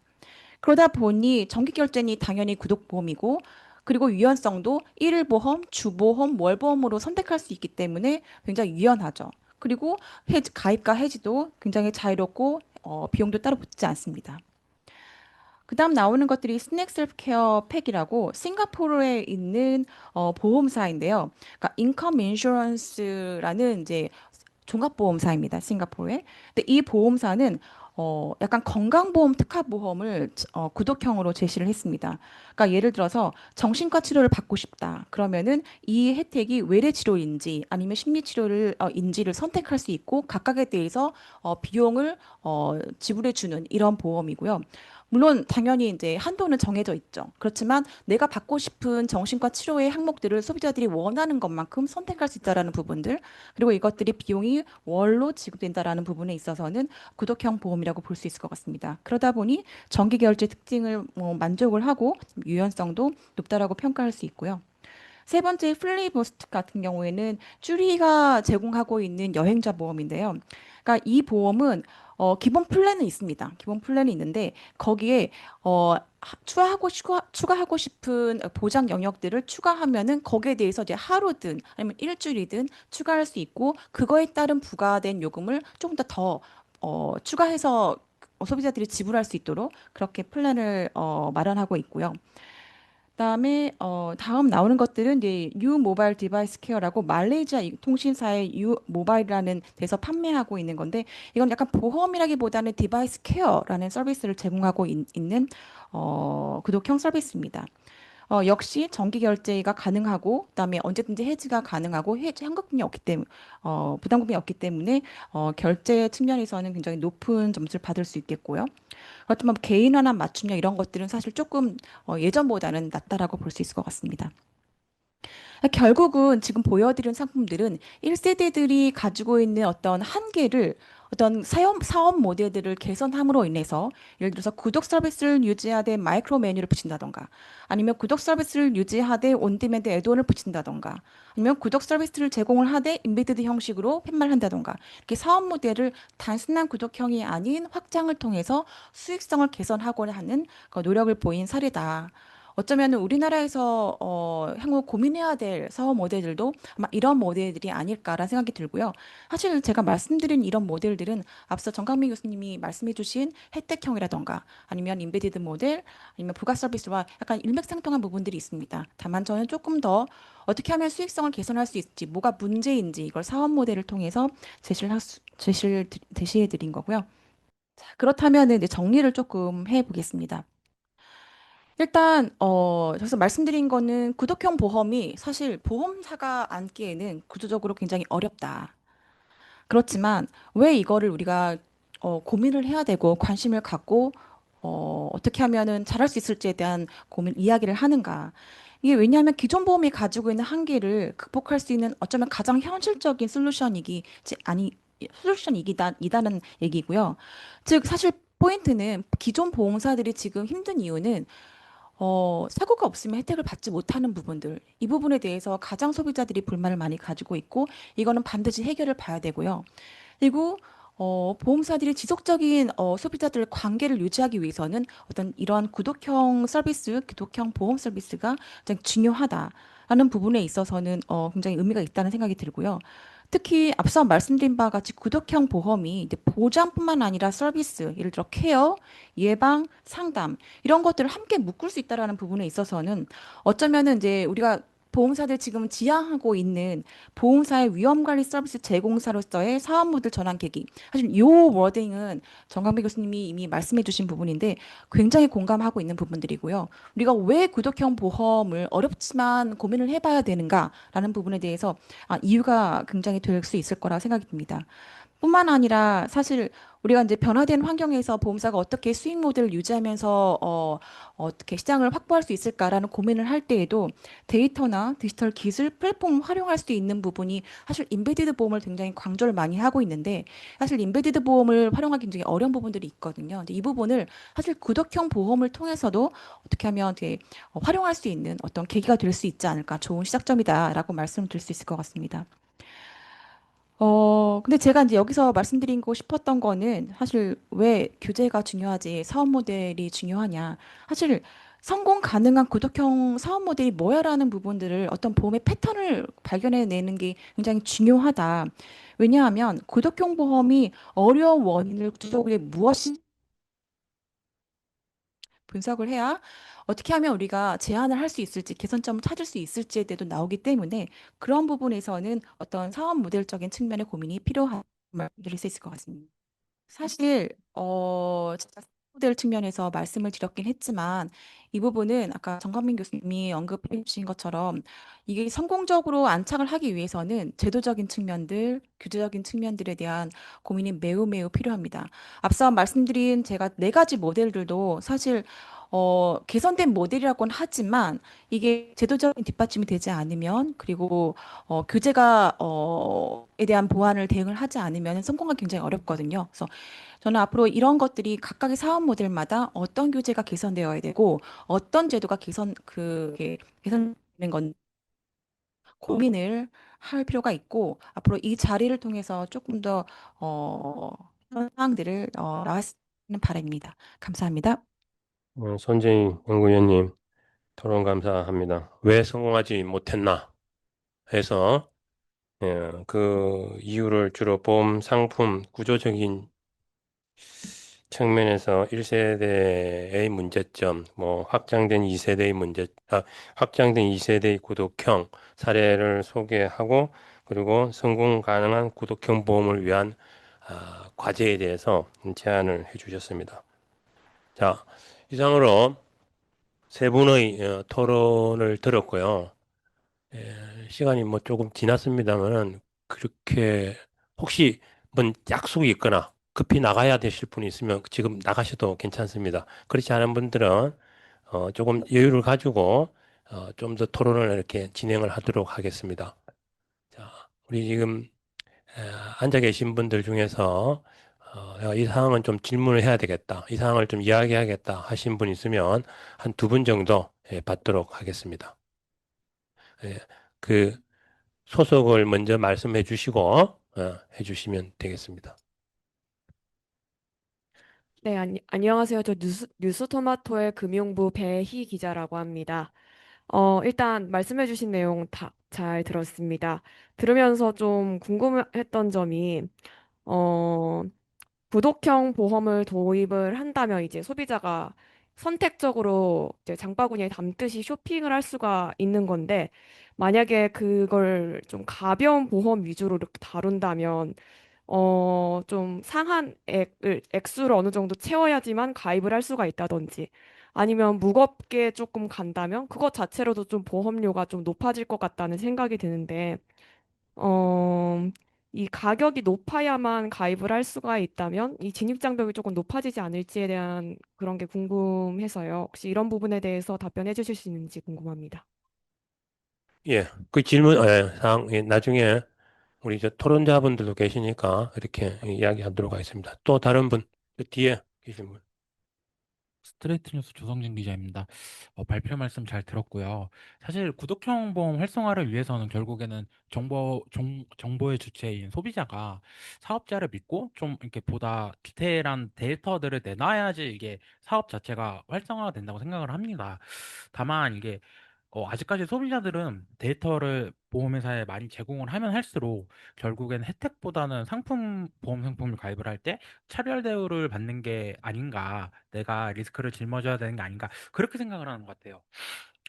그러다 보니 정기 결제는 당연히 구독보험이고 그리고 유연성도 일일 보험, 주보험, 월보험으로 선택할 수 있기 때문에 굉장히 유연하죠. 그리고 가입과 해지도 굉장히 자유롭고 비용도 따로 붙지 않습니다. 그 다음 나오는 것들이 스낵 셀프케어 팩이라고 싱가포르에 있는 보험사인데요. 그러니까 인컴 인슈런스라는 이제 종합보험사입니다. 싱가포르에. 근데 이 보험사는 약간 건강보험 특화보험을 구독형으로 제시를 했습니다. 그러니까 예를 들어서 정신과 치료를 받고 싶다. 그러면은 이 혜택이 외래 치료인지 아니면 심리 치료를 인지를 선택할 수 있고 각각에 대해서 비용을 지불해 주는 이런 보험이고요. 물론 당연히 이제 한도는 정해져 있죠. 그렇지만 내가 받고 싶은 정신과 치료의 항목들을 소비자들이 원하는 것만큼 선택할 수 있다라는 부분들 그리고 이것들이 비용이 월로 지급된다라는 부분에 있어서는 구독형 보험이라고 볼 수 있을 것 같습니다. 그러다 보니 정기 결제 특징을 만족을 하고 유연성도 높다라고 평가할 수 있고요. 세 번째 플리버스트 같은 경우에는 쭈리가 제공하고 있는 여행자 보험인데요. 그러니까 이 보험은 기본 플랜은 있습니다. 기본 플랜이 있는데 거기에 추가하고 싶은 보장 영역들을 추가하면은 거기에 대해서 이제 하루든 아니면 일주일이든 추가할 수 있고 그거에 따른 부과된 요금을 조금 더 추가해서 소비자들이 지불할 수 있도록 그렇게 플랜을 마련하고 있고요. 그다음에 다음 나오는 것들은 이제 U 모바일 디바이스 케어라고 말레이시아 통신사의 U 모바일이라는 데서 판매하고 있는 건데 이건 약간 보험이라기보다는 디바이스 케어라는 서비스를 제공하고 있는 구독형 서비스입니다. 역시 정기 결제가 가능하고 그다음에 언제든지 해지가 가능하고 현금이 없기 때문에 부담금이 없기 때문에 결제 측면에서는 굉장히 높은 점수를 받을 수 있겠고요. 그렇지만 개인화나 맞춤형 이런 것들은 사실 조금 예전보다는 낫다라고 볼 수 있을 것 같습니다. 결국은 지금 보여드린 상품들은 1세대들이 가지고 있는 어떤 한계를 어떤 사업 모델들을 개선함으로 인해서 예를 들어서 구독 서비스를 유지하되 마이크로 메뉴를 붙인다던가 아니면 구독 서비스를 유지하되 온디맨드 애드온을 붙인다던가 아니면 구독 서비스를 제공을 하되 인베디드 형식으로 팻말을 한다던가 이렇게 사업 모델을 단순한 구독형이 아닌 확장을 통해서 수익성을 개선하고자 하는 노력을 보인 사례다. 어쩌면 우리나라에서 향후 고민해야 될 사업 모델들도 아마 이런 모델들이 아닐까라는 생각이 들고요. 사실 제가 말씀드린 이런 모델들은 앞서 정강민 교수님이 말씀해주신 혜택형이라던가 아니면 인베디드 모델 아니면 부가 서비스와 약간 일맥상통한 부분들이 있습니다. 다만 저는 조금 더 어떻게 하면 수익성을 개선할 수 있을지 뭐가 문제인지 이걸 사업 모델을 통해서 제시해 드린 거고요. 자, 그렇다면 이제 정리를 조금 해보겠습니다. 일단 저서 말씀드린 거는 구독형 보험이 사실 보험사가 안기에는 구조적으로 굉장히 어렵다. 그렇지만 왜 이거를 우리가 고민을 해야 되고 관심을 갖고 어떻게 하면은 잘할 수 있을지에 대한 이야기를 하는가. 이게 왜냐하면 기존 보험이 가지고 있는 한계를 극복할 수 있는 어쩌면 가장 현실적인 솔루션이기다는 얘기고요. 즉 사실 포인트는 기존 보험사들이 지금 힘든 이유는 사고가 없으면 혜택을 받지 못하는 부분들, 이 부분에 대해서 가장 소비자들이 불만을 많이 가지고 있고, 이거는 반드시 해결을 봐야 되고요. 그리고 보험사들이 지속적인 소비자들 관계를 유지하기 위해서는 어떤 이러한 구독형 보험 서비스가 굉장히 중요하다라는 부분에 있어서는 굉장히 의미가 있다는 생각이 들고요. 특히 앞서 말씀드린 바와 같이 구독형 보험이 이제 보장뿐만 아니라 서비스, 예를 들어 케어, 예방, 상담 이런 것들을 함께 묶을 수 있다라는 부분에 있어서는 어쩌면은 이제 우리가 보험사들 지금 지향하고 있는 보험사의 위험관리 서비스 제공사로서의 사업 모델 전환 계기. 사실 이 워딩은 정강배 교수님이 이미 말씀해 주신 부분인데 굉장히 공감하고 있는 부분들이고요. 우리가 왜 구독형 보험을 어렵지만 고민을 해봐야 되는가라는 부분에 대해서 이유가 굉장히 될 수 있을 거라 생각이 듭니다. 뿐만 아니라 사실 우리가 이제 변화된 환경에서 보험사가 어떻게 수익 모델을 유지하면서 어떻게 시장을 확보할 수 있을까라는 고민을 할 때에도 데이터나 디지털 기술 플랫폼을 활용할 수 있는 부분이 사실 인베디드 보험을 굉장히 강조를 많이 하고 있는데 사실 인베디드 보험을 활용하기 굉장히 어려운 부분들이 있거든요. 근데 이 부분을 사실 구독형 보험을 통해서도 어떻게 하면 되게 활용할 수 있는 어떤 계기가 될 수 있지 않을까 좋은 시작점이다라고 말씀드릴 수 있을 것 같습니다. 근데 제가 이제 여기서 말씀드리고 싶었던 거는 사실 왜 규제가 중요하지, 사업 모델이 중요하냐. 사실 성공 가능한 구독형 사업 모델이 뭐야라는 부분들을 어떤 보험의 패턴을 발견해내는 게 굉장히 중요하다. 왜냐하면 구독형 보험이 어려운 원인을 구조적으로 무엇이 분석을 해야 어떻게 하면 우리가 제한을 할 수 있을지, 개선점을 찾을 수 있을지에 대해서 나오기 때문에 그런 부분에서는 어떤 사업 모델적인 측면의 고민이 필요한 말씀드릴 수 있을 것 같습니다. 사실 제가 모델 측면에서 말씀을 드렸긴 했지만 이 부분은 아까 정광민 교수님이 언급해 주신 것처럼 이게 성공적으로 안착을 하기 위해서는 제도적인 측면들, 규제적인 측면들에 대한 고민이 매우 매우 필요합니다. 앞서 말씀드린 제가 네 가지 모델들도 사실 개선된 모델이라고는 하지만 이게 제도적인 뒷받침이 되지 않으면 그리고 규제가 에 대한 보완을 대응을 하지 않으면 성공하기 굉장히 어렵거든요. 그래서 저는 앞으로 이런 것들이 각각의 사업 모델마다 어떤 규제가 개선되어야 되고 어떤 제도가 개선되는 건 고민을 할 필요가 있고 앞으로 이 자리를 통해서 조금 더 그런 사항들을 나왔으면 바랍니다. 감사합니다. 손재희 연구위원님 토론 감사합니다. 왜 성공하지 못했나 해서 그 이유를 주로 보험 상품 구조적인 측면에서 1세대의 문제점, 뭐 확장된 2세대의 구독형 사례를 소개하고 그리고 성공 가능한 구독형 보험을 위한 과제에 대해서 제안을 해주셨습니다. 자, 이상으로 세 분의 토론을 들었고요. 시간이 뭐 조금 지났습니다만은 그렇게 혹시 뭔 약속이 있거나 급히 나가야 되실 분이 있으면 지금 나가셔도 괜찮습니다. 그렇지 않은 분들은 조금 여유를 가지고 좀 더 토론을 이렇게 진행을 하도록 하겠습니다. 자, 우리 지금 에, 앉아 계신 분들 중에서 이 사항은 좀 질문을 해야 되겠다. 이 사항을 좀 이야기하겠다 하신 분 있으면 한 두 분 정도 받도록 하겠습니다. 예, 그 소속을 먼저 말씀해 주시고 해 주시면 되겠습니다. 네, 안녕하세요. 저 뉴스토마토의 금융부 배희 기자라고 합니다. 일단 말씀해주신 내용 다 잘 들었습니다. 들으면서 좀 궁금했던 점이, 어, 구독형 보험을 도입을 한다면 이제 소비자가 선택적으로 이제 장바구니에 담듯이 쇼핑을 할 수가 있는 건데, 만약에 그걸 좀 가벼운 보험 위주로 이렇게 다룬다면, 좀 액수를 어느 정도 채워야지만 가입을 할 수가 있다든지 아니면 무겁게 조금 간다면 그것 자체로도 좀 보험료가 좀 높아질 것 같다는 생각이 드는데, 어, 이 가격이 높아야만 가입을 할 수가 있다면 이 진입장벽이 조금 높아지지 않을지에 대한 그런 게 궁금해서요. 혹시 이런 부분에 대해서 답변해 주실 수 있는지 궁금합니다. 예, 그 질문 사항 나중에 우리 저 토론자분들도 계시니까 이렇게 이야기하도록 하겠습니다. 또 다른 분, 저 뒤에 계신 분. 스트레이트 뉴스 조성진 기자입니다. 발표 말씀 잘 들었고요. 사실 구독형 보험 활성화를 위해서는 결국에는 정보의 주체인 소비자가 사업자를 믿고 좀 이렇게 보다 디테일한 데이터들을 내놔야지 이게 사업 자체가 활성화가 된다고 생각을 합니다. 다만 이게 아직까지 소비자들은 데이터를 보험회사에 많이 제공을 하면 할수록 결국엔 혜택보다는 보험 상품을 가입을 할 때 차별 대우를 받는 게 아닌가, 내가 리스크를 짊어져야 되는 게 아닌가, 그렇게 생각을 하는 것 같아요.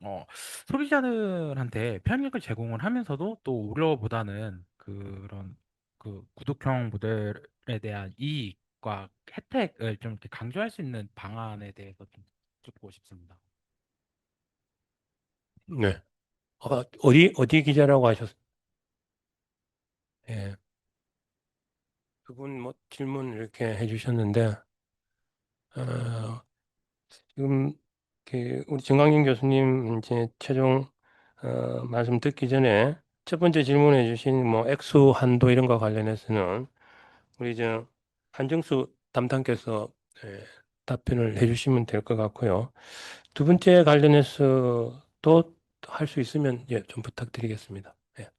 어, 소비자들한테 편익을 제공을 하면서도 또 우려보다는 그런 그 구독형 모델에 대한 이익과 혜택을 좀 이렇게 강조할 수 있는 방안에 대해서 좀 듣고 싶습니다. 네. 어디 기자라고 하셨어요? 예. 그분 뭐 질문 이렇게 해주셨는데, 어, 지금 우리 정강윤 교수님 이제 최종 말씀 듣기 전에 첫 번째 질문해 주신 뭐 액수 한도 이런 거 관련해서는 우리 저 한정수 담당께서 예, 답변을 해주시면 될 것 같고요. 두 번째 관련해서 또 할 수 있으면 예, 좀 부탁드리겠습니다. 예.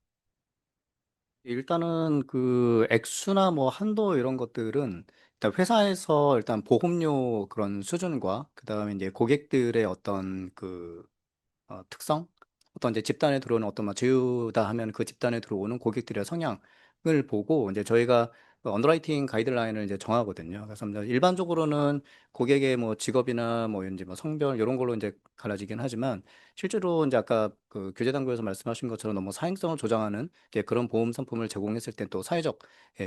일단은 그 액수나 뭐 한도 이런 것들은 일단 회사에서 일단 보험료 그런 수준과 그다음에 이제 고객들의 어떤 그 특성, 어떤 이제 집단에 들어오는 어떤 막 제휴다 하면 그 집단에 들어오는 고객들의 성향을 보고 이제 저희가 그 언더라이팅 가이드라인을 이제 정하거든요. 그래서 이제 일반적으로는 고객의 뭐 직업이나 뭐 이제 뭐 성별 이런 걸로 이제 갈라지긴 하지만 실제로 이제 아까 그 교재당국에서 말씀하신 것처럼 너무 사행성을 조장하는 이제 그런 보험 상품을 제공했을 때 또 사회적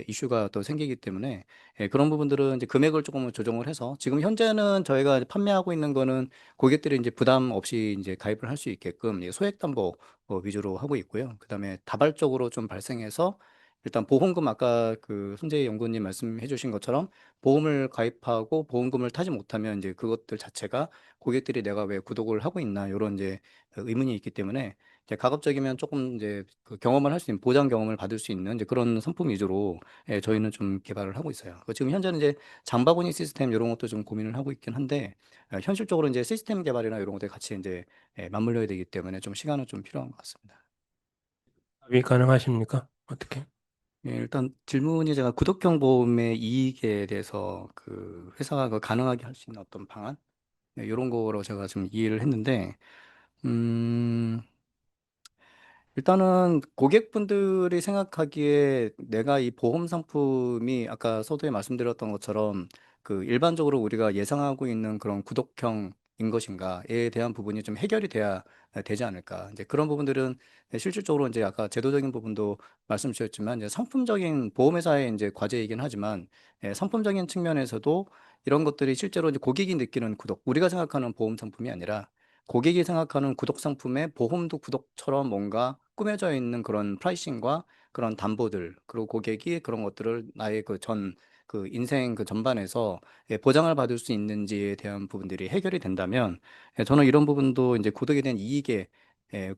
이슈가 또 생기기 때문에 그런 부분들은 이제 금액을 조금 조정을 해서 지금 현재는 저희가 판매하고 있는 거는 고객들이 이제 부담 없이 이제 가입을 할 수 있게끔 이 소액 담보 위주로 하고 있고요. 그다음에 다발적으로 좀 발생해서 일단 보험금 아까 그 손재희 연구원님 말씀해 주신 것처럼 보험을 가입하고 보험금을 타지 못하면 이제 그것들 자체가 고객들이 내가 왜 구독을 하고 있나 이런 이제 의문이 있기 때문에 이제 가급적이면 조금 이제 그 경험을 할 수 있는 보장 경험을 받을 수 있는 이제 그런 상품 위주로 저희는 좀 개발을 하고 있어요. 지금 현재는 이제 장바구니 시스템 이런 것도 좀 고민을 하고 있긴 한데 현실적으로 이제 시스템 개발이나 이런 것들 같이 이제 맞물려야 되기 때문에 좀 시간은 좀 필요한 것 같습니다. 답이 가능하십니까? 어떻게? 일단 질문이 제가 구독형 보험의 이익에 대해서 그 회사가 그 가능하게 할 수 있는 어떤 방안 이런 거로 제가 좀 이해를 했는데 음, 일단은 고객분들이 생각하기에 내가 이 보험 상품이 아까 서두에 말씀드렸던 것처럼 그 일반적으로 우리가 예상하고 있는 그런 구독형인 것인가에 대한 부분이 좀 해결이 돼야 되지 않을까. 이제 그런 부분들은 실질적으로 이제 아까 제도적인 부분도 말씀 주셨지만 이제 상품적인 보험회사의 이제 과제이긴 하지만 상품적인 측면에서도 이런 것들이 실제로 이제 고객이 느끼는 구독, 우리가 생각하는 보험 상품이 아니라 고객이 생각하는 구독 상품에 보험도 구독처럼 뭔가 꾸며져 있는 그런 프라이싱과 그런 담보들, 그리고 고객이 그런 것들을 나의 그 인생 그 전반에서 보장을 받을 수 있는지에 대한 부분들이 해결이 된다면 저는 이런 부분도 이제 구독에 대한 이익에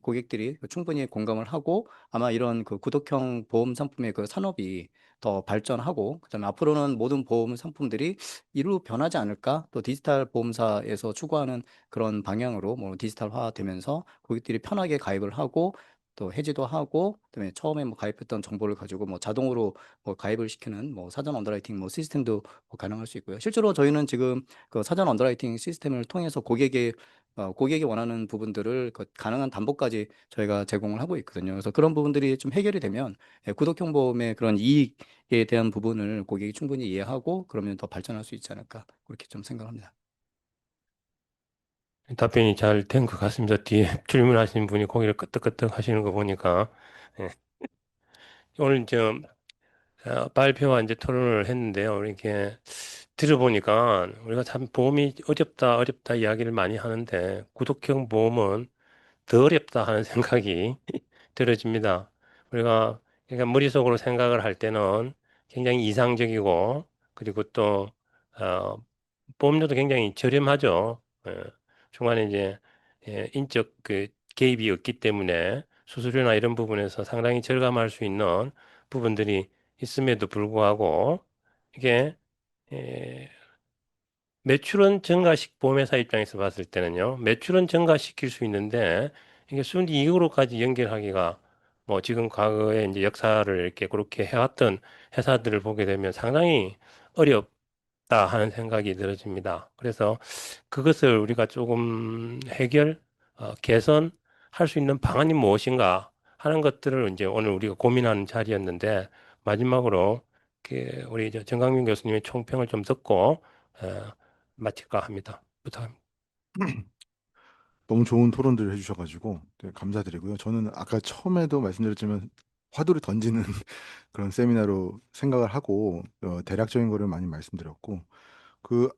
고객들이 충분히 공감을 하고 아마 이런 그 구독형 보험 상품의 그 산업이 더 발전하고 그다음에 앞으로는 모든 보험 상품들이 이로 변하지 않을까? 또 디지털 보험사에서 추구하는 그런 방향으로 뭐 디지털화 되면서 고객들이 편하게 가입을 하고 또 해지도 하고 그다음에 처음에 뭐 가입했던 정보를 가지고 뭐 자동으로 뭐 가입을 시키는 뭐 사전 언더라이팅 뭐 시스템도 뭐 가능할 수 있고요. 실제로 저희는 지금 그 사전 언더라이팅 시스템을 통해서 고객이 원하는 부분들을 그 가능한 담보까지 저희가 제공을 하고 있거든요. 그래서 그런 부분들이 좀 해결이 되면 구독형 보험의 그런 이익에 대한 부분을 고객이 충분히 이해하고 그러면 더 발전할 수 있지 않을까 그렇게 좀 생각합니다. 답변이 잘 된 것 같습니다. 뒤에 질문하신 분이 고개를 끄덕끄덕 하시는 거 보니까. 예. 오늘 발표와 이제 토론을 했는데요. 이렇게 들어보니까 우리가 참 보험이 어렵다 이야기를 많이 하는데 구독형 보험은 더 어렵다 하는 생각이 들어집니다. 우리가 그러니까 머릿속으로 생각을 할 때는 굉장히 이상적이고 그리고 또 어, 보험료도 굉장히 저렴하죠. 중간에 이제 인적 그 개입이 없기 때문에 수수료나 이런 부분에서 상당히 절감할 수 있는 부분들이 있음에도 불구하고 이게 에, 매출은 증가식 보험회사 입장에서 봤을 때는요, 매출은 증가시킬 수 있는데 이게 순 이익으로까지 연결하기가 뭐 지금 과거에 이제 역사를 이렇게 그렇게 해왔던 회사들을 보게 되면 상당히 어렵다 하는 생각이 들어집니다. 그래서 그것을 우리가 조금 개선할 수 있는 방안이 무엇인가 하는 것들을 이제 오늘 우리가 고민하는 자리였는데 마지막으로 우리 정강민 교수님의 총평을 좀 듣고 어, 마칠까 합니다. 부탁합니다. 너무 좋은 토론들을 해주셔가지고 네, 감사드리고요. 저는 아까 처음에도 말씀드렸지만 화두를 던지는 그런 세미나로 생각을 하고 대략적인 거를 많이 말씀드렸고 그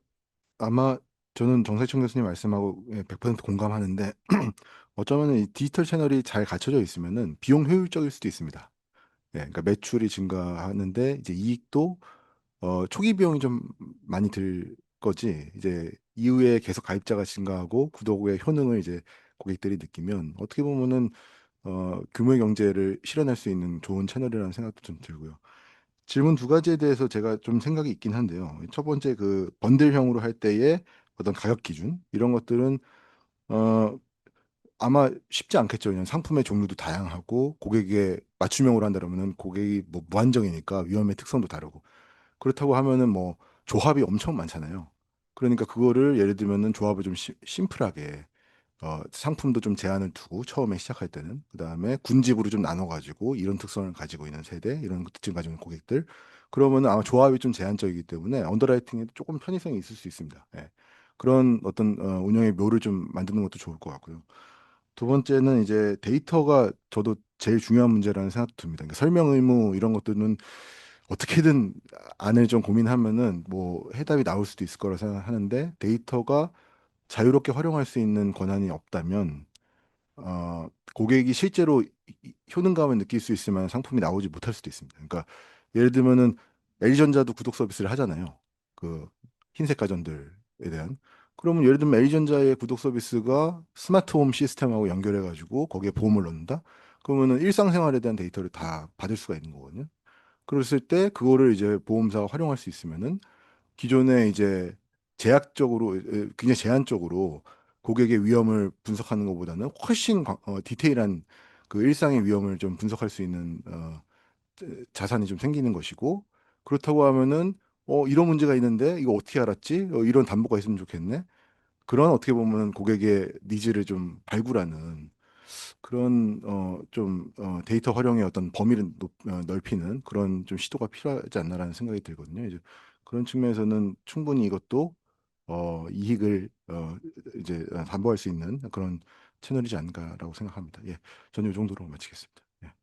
아마 저는 정세충 교수님 말씀하고 100% 공감하는데 어쩌면 이 디지털 채널이 잘 갖춰져 있으면은 비용 효율적일 수도 있습니다. 예, 그러니까 매출이 증가하는데 이제 이익도 초기 비용이 좀 많이 들 거지. 이제 이후에 계속 가입자가 증가하고 구독의 효능을 이제 고객들이 느끼면 어떻게 보면은 규모의 경제를 실현할 수 있는 좋은 채널이라는 생각도 좀 들고요. 질문 두 가지에 대해서 제가 좀 생각이 있긴 한데요. 첫 번째 그 번들형으로 할 때의 어떤 가격 기준 이런 것들은 어 아마 쉽지 않겠죠. 그냥 상품의 종류도 다양하고 고객에 맞춤형으로 한다 그러면은 고객이 뭐 무한정이니까 위험의 특성도 다르고 그렇다고 하면은 뭐 조합이 엄청 많잖아요. 그러니까 그거를 예를 들면은 조합을 좀 심플하게 상품도 좀 제한을 두고 처음에 시작할 때는 그다음에 군집으로 좀 나눠가지고 이런 특성을 가지고 있는 세대 이런 특징 가지고 있는 고객들 그러면은 아마 조합이 좀 제한적이기 때문에 언더라이팅에 조금 편의성이 있을 수 있습니다. 예. 그런 어떤 운영의 묘를 좀 만드는 것도 좋을 것 같고요. 두 번째는 이제 데이터가 저도 제일 중요한 문제라는 생각도 듭니다. 그러니까 설명 의무 이런 것들은 어떻게든 안을 좀 고민하면은 뭐 해답이 나올 수도 있을 거라 생각하는데 데이터가 자유롭게 활용할 수 있는 권한이 없다면 고객이 실제로 효능감을 느낄 수 있을 만한 상품이 나오지 못할 수도 있습니다. 그러니까 예를 들면은 LG전자도 구독 서비스를 하잖아요. 그 흰색 가전들에 대한. 그러면 예를 들면 LG전자의 구독 서비스가 스마트홈 시스템하고 연결해가지고 거기에 보험을 넣는다? 그러면은 일상생활에 대한 데이터를 다 받을 수가 있는 거거든요. 그랬을 때 그거를 이제 보험사가 활용할 수 있으면은 기존에 이제 제약적으로 굉장히 제한적으로 고객의 위험을 분석하는 것보다는 훨씬 디테일한 그 일상의 위험을 좀 분석할 수 있는 자산이 좀 생기는 것이고 그렇다고 하면은 이런 문제가 있는데 이거 어떻게 알았지? 이런 담보가 있으면 좋겠네. 그런 어떻게 보면 고객의 니즈를 좀 발굴하는 그런 데이터 활용의 어떤 범위를 넓히는 그런 좀 시도가 필요하지 않나라는 생각이 들거든요. 이제 그런 측면에서는 충분히 이것도 이익을 이제 담보할 수 있는 그런 채널이지 않을까라고 생각합니다. 예, 저는 이 정도로 마치겠습니다. 예.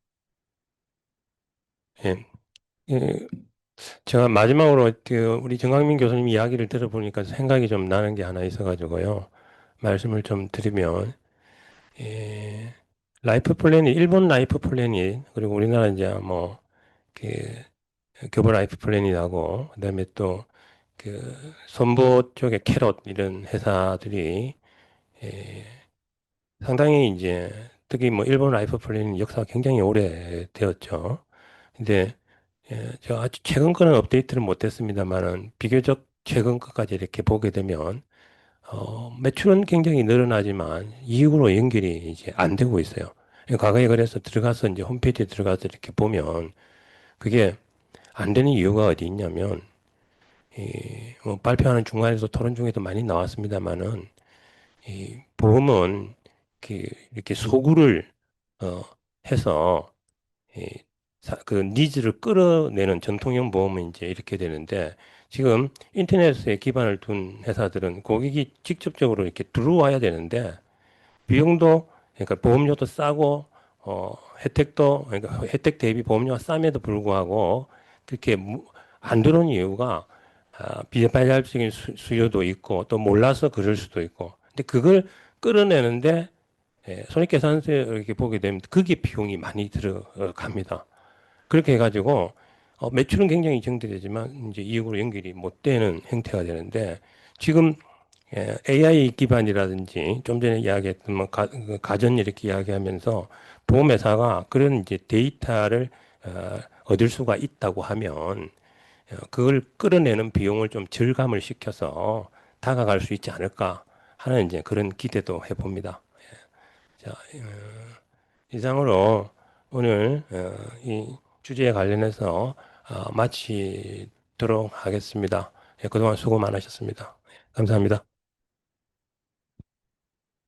예. 예, 제가 마지막으로 우리 정강민 교수님 이야기를 들어보니까 생각이 좀 나는 게 하나 있어가지고요. 말씀을 좀 드리면, 예, 라이프 플래닛, 일본 라이프 플래닛, 그리고 우리나라 이제 뭐, 그, 교보 라이프 플래닛하고, 그다음에 또, 그, 선보 쪽의 캐럿, 이런 회사들이, 예, 상당히 이제, 특히 뭐, 일본 라이프 플래닛 역사가 굉장히 오래되었죠. 근데, 제가 아주 최근 거는 업데이트를 못했습니다만은, 비교적 최근 것까지 이렇게 보게 되면, 매출은 굉장히 늘어나지만 이익으로 연결이 이제 안 되고 있어요. 과거에 그래서 들어가서 이제 홈페이지에 들어가서 이렇게 보면 그게 안 되는 이유가 어디 있냐면 뭐 발표하는 중간에서 토론 중에도 많이 나왔습니다만은 이 보험은 이렇게 소구를 어, 해서 그 니즈를 끌어내는 전통형 보험은 이제 이렇게 되는데 지금 인터넷에 기반을 둔 회사들은 고객이 직접적으로 이렇게 들어와야 되는데 비용도 그러니까 보험료도 싸고 혜택도 그러니까 혜택 대비 보험료가 쌈에도 불구하고 그렇게 안 들어오는 이유가 비발달적인 수요도 있고 또 몰라서 그럴 수도 있고 근데 그걸 끌어내는데 손익계산서에 이렇게 보게 되면 그게 비용이 많이 들어갑니다. 그렇게 해가지고 매출은 굉장히 증대되지만 이제 이익으로 연결이 못 되는 형태가 되는데 지금 AI 기반이라든지 좀 전에 이야기했던 뭐 그 가전 이렇게 이야기하면서 보험회사가 그런 이제 데이터를 얻을 수가 있다고 하면 그걸 끌어내는 비용을 좀 절감을 시켜서 다가갈 수 있지 않을까 하는 이제 그런 기대도 해봅니다. 자, 이상으로 오늘 이 주제에 관련해서 마치도록 하겠습니다. 그동안 수고 많으셨습니다. 감사합니다.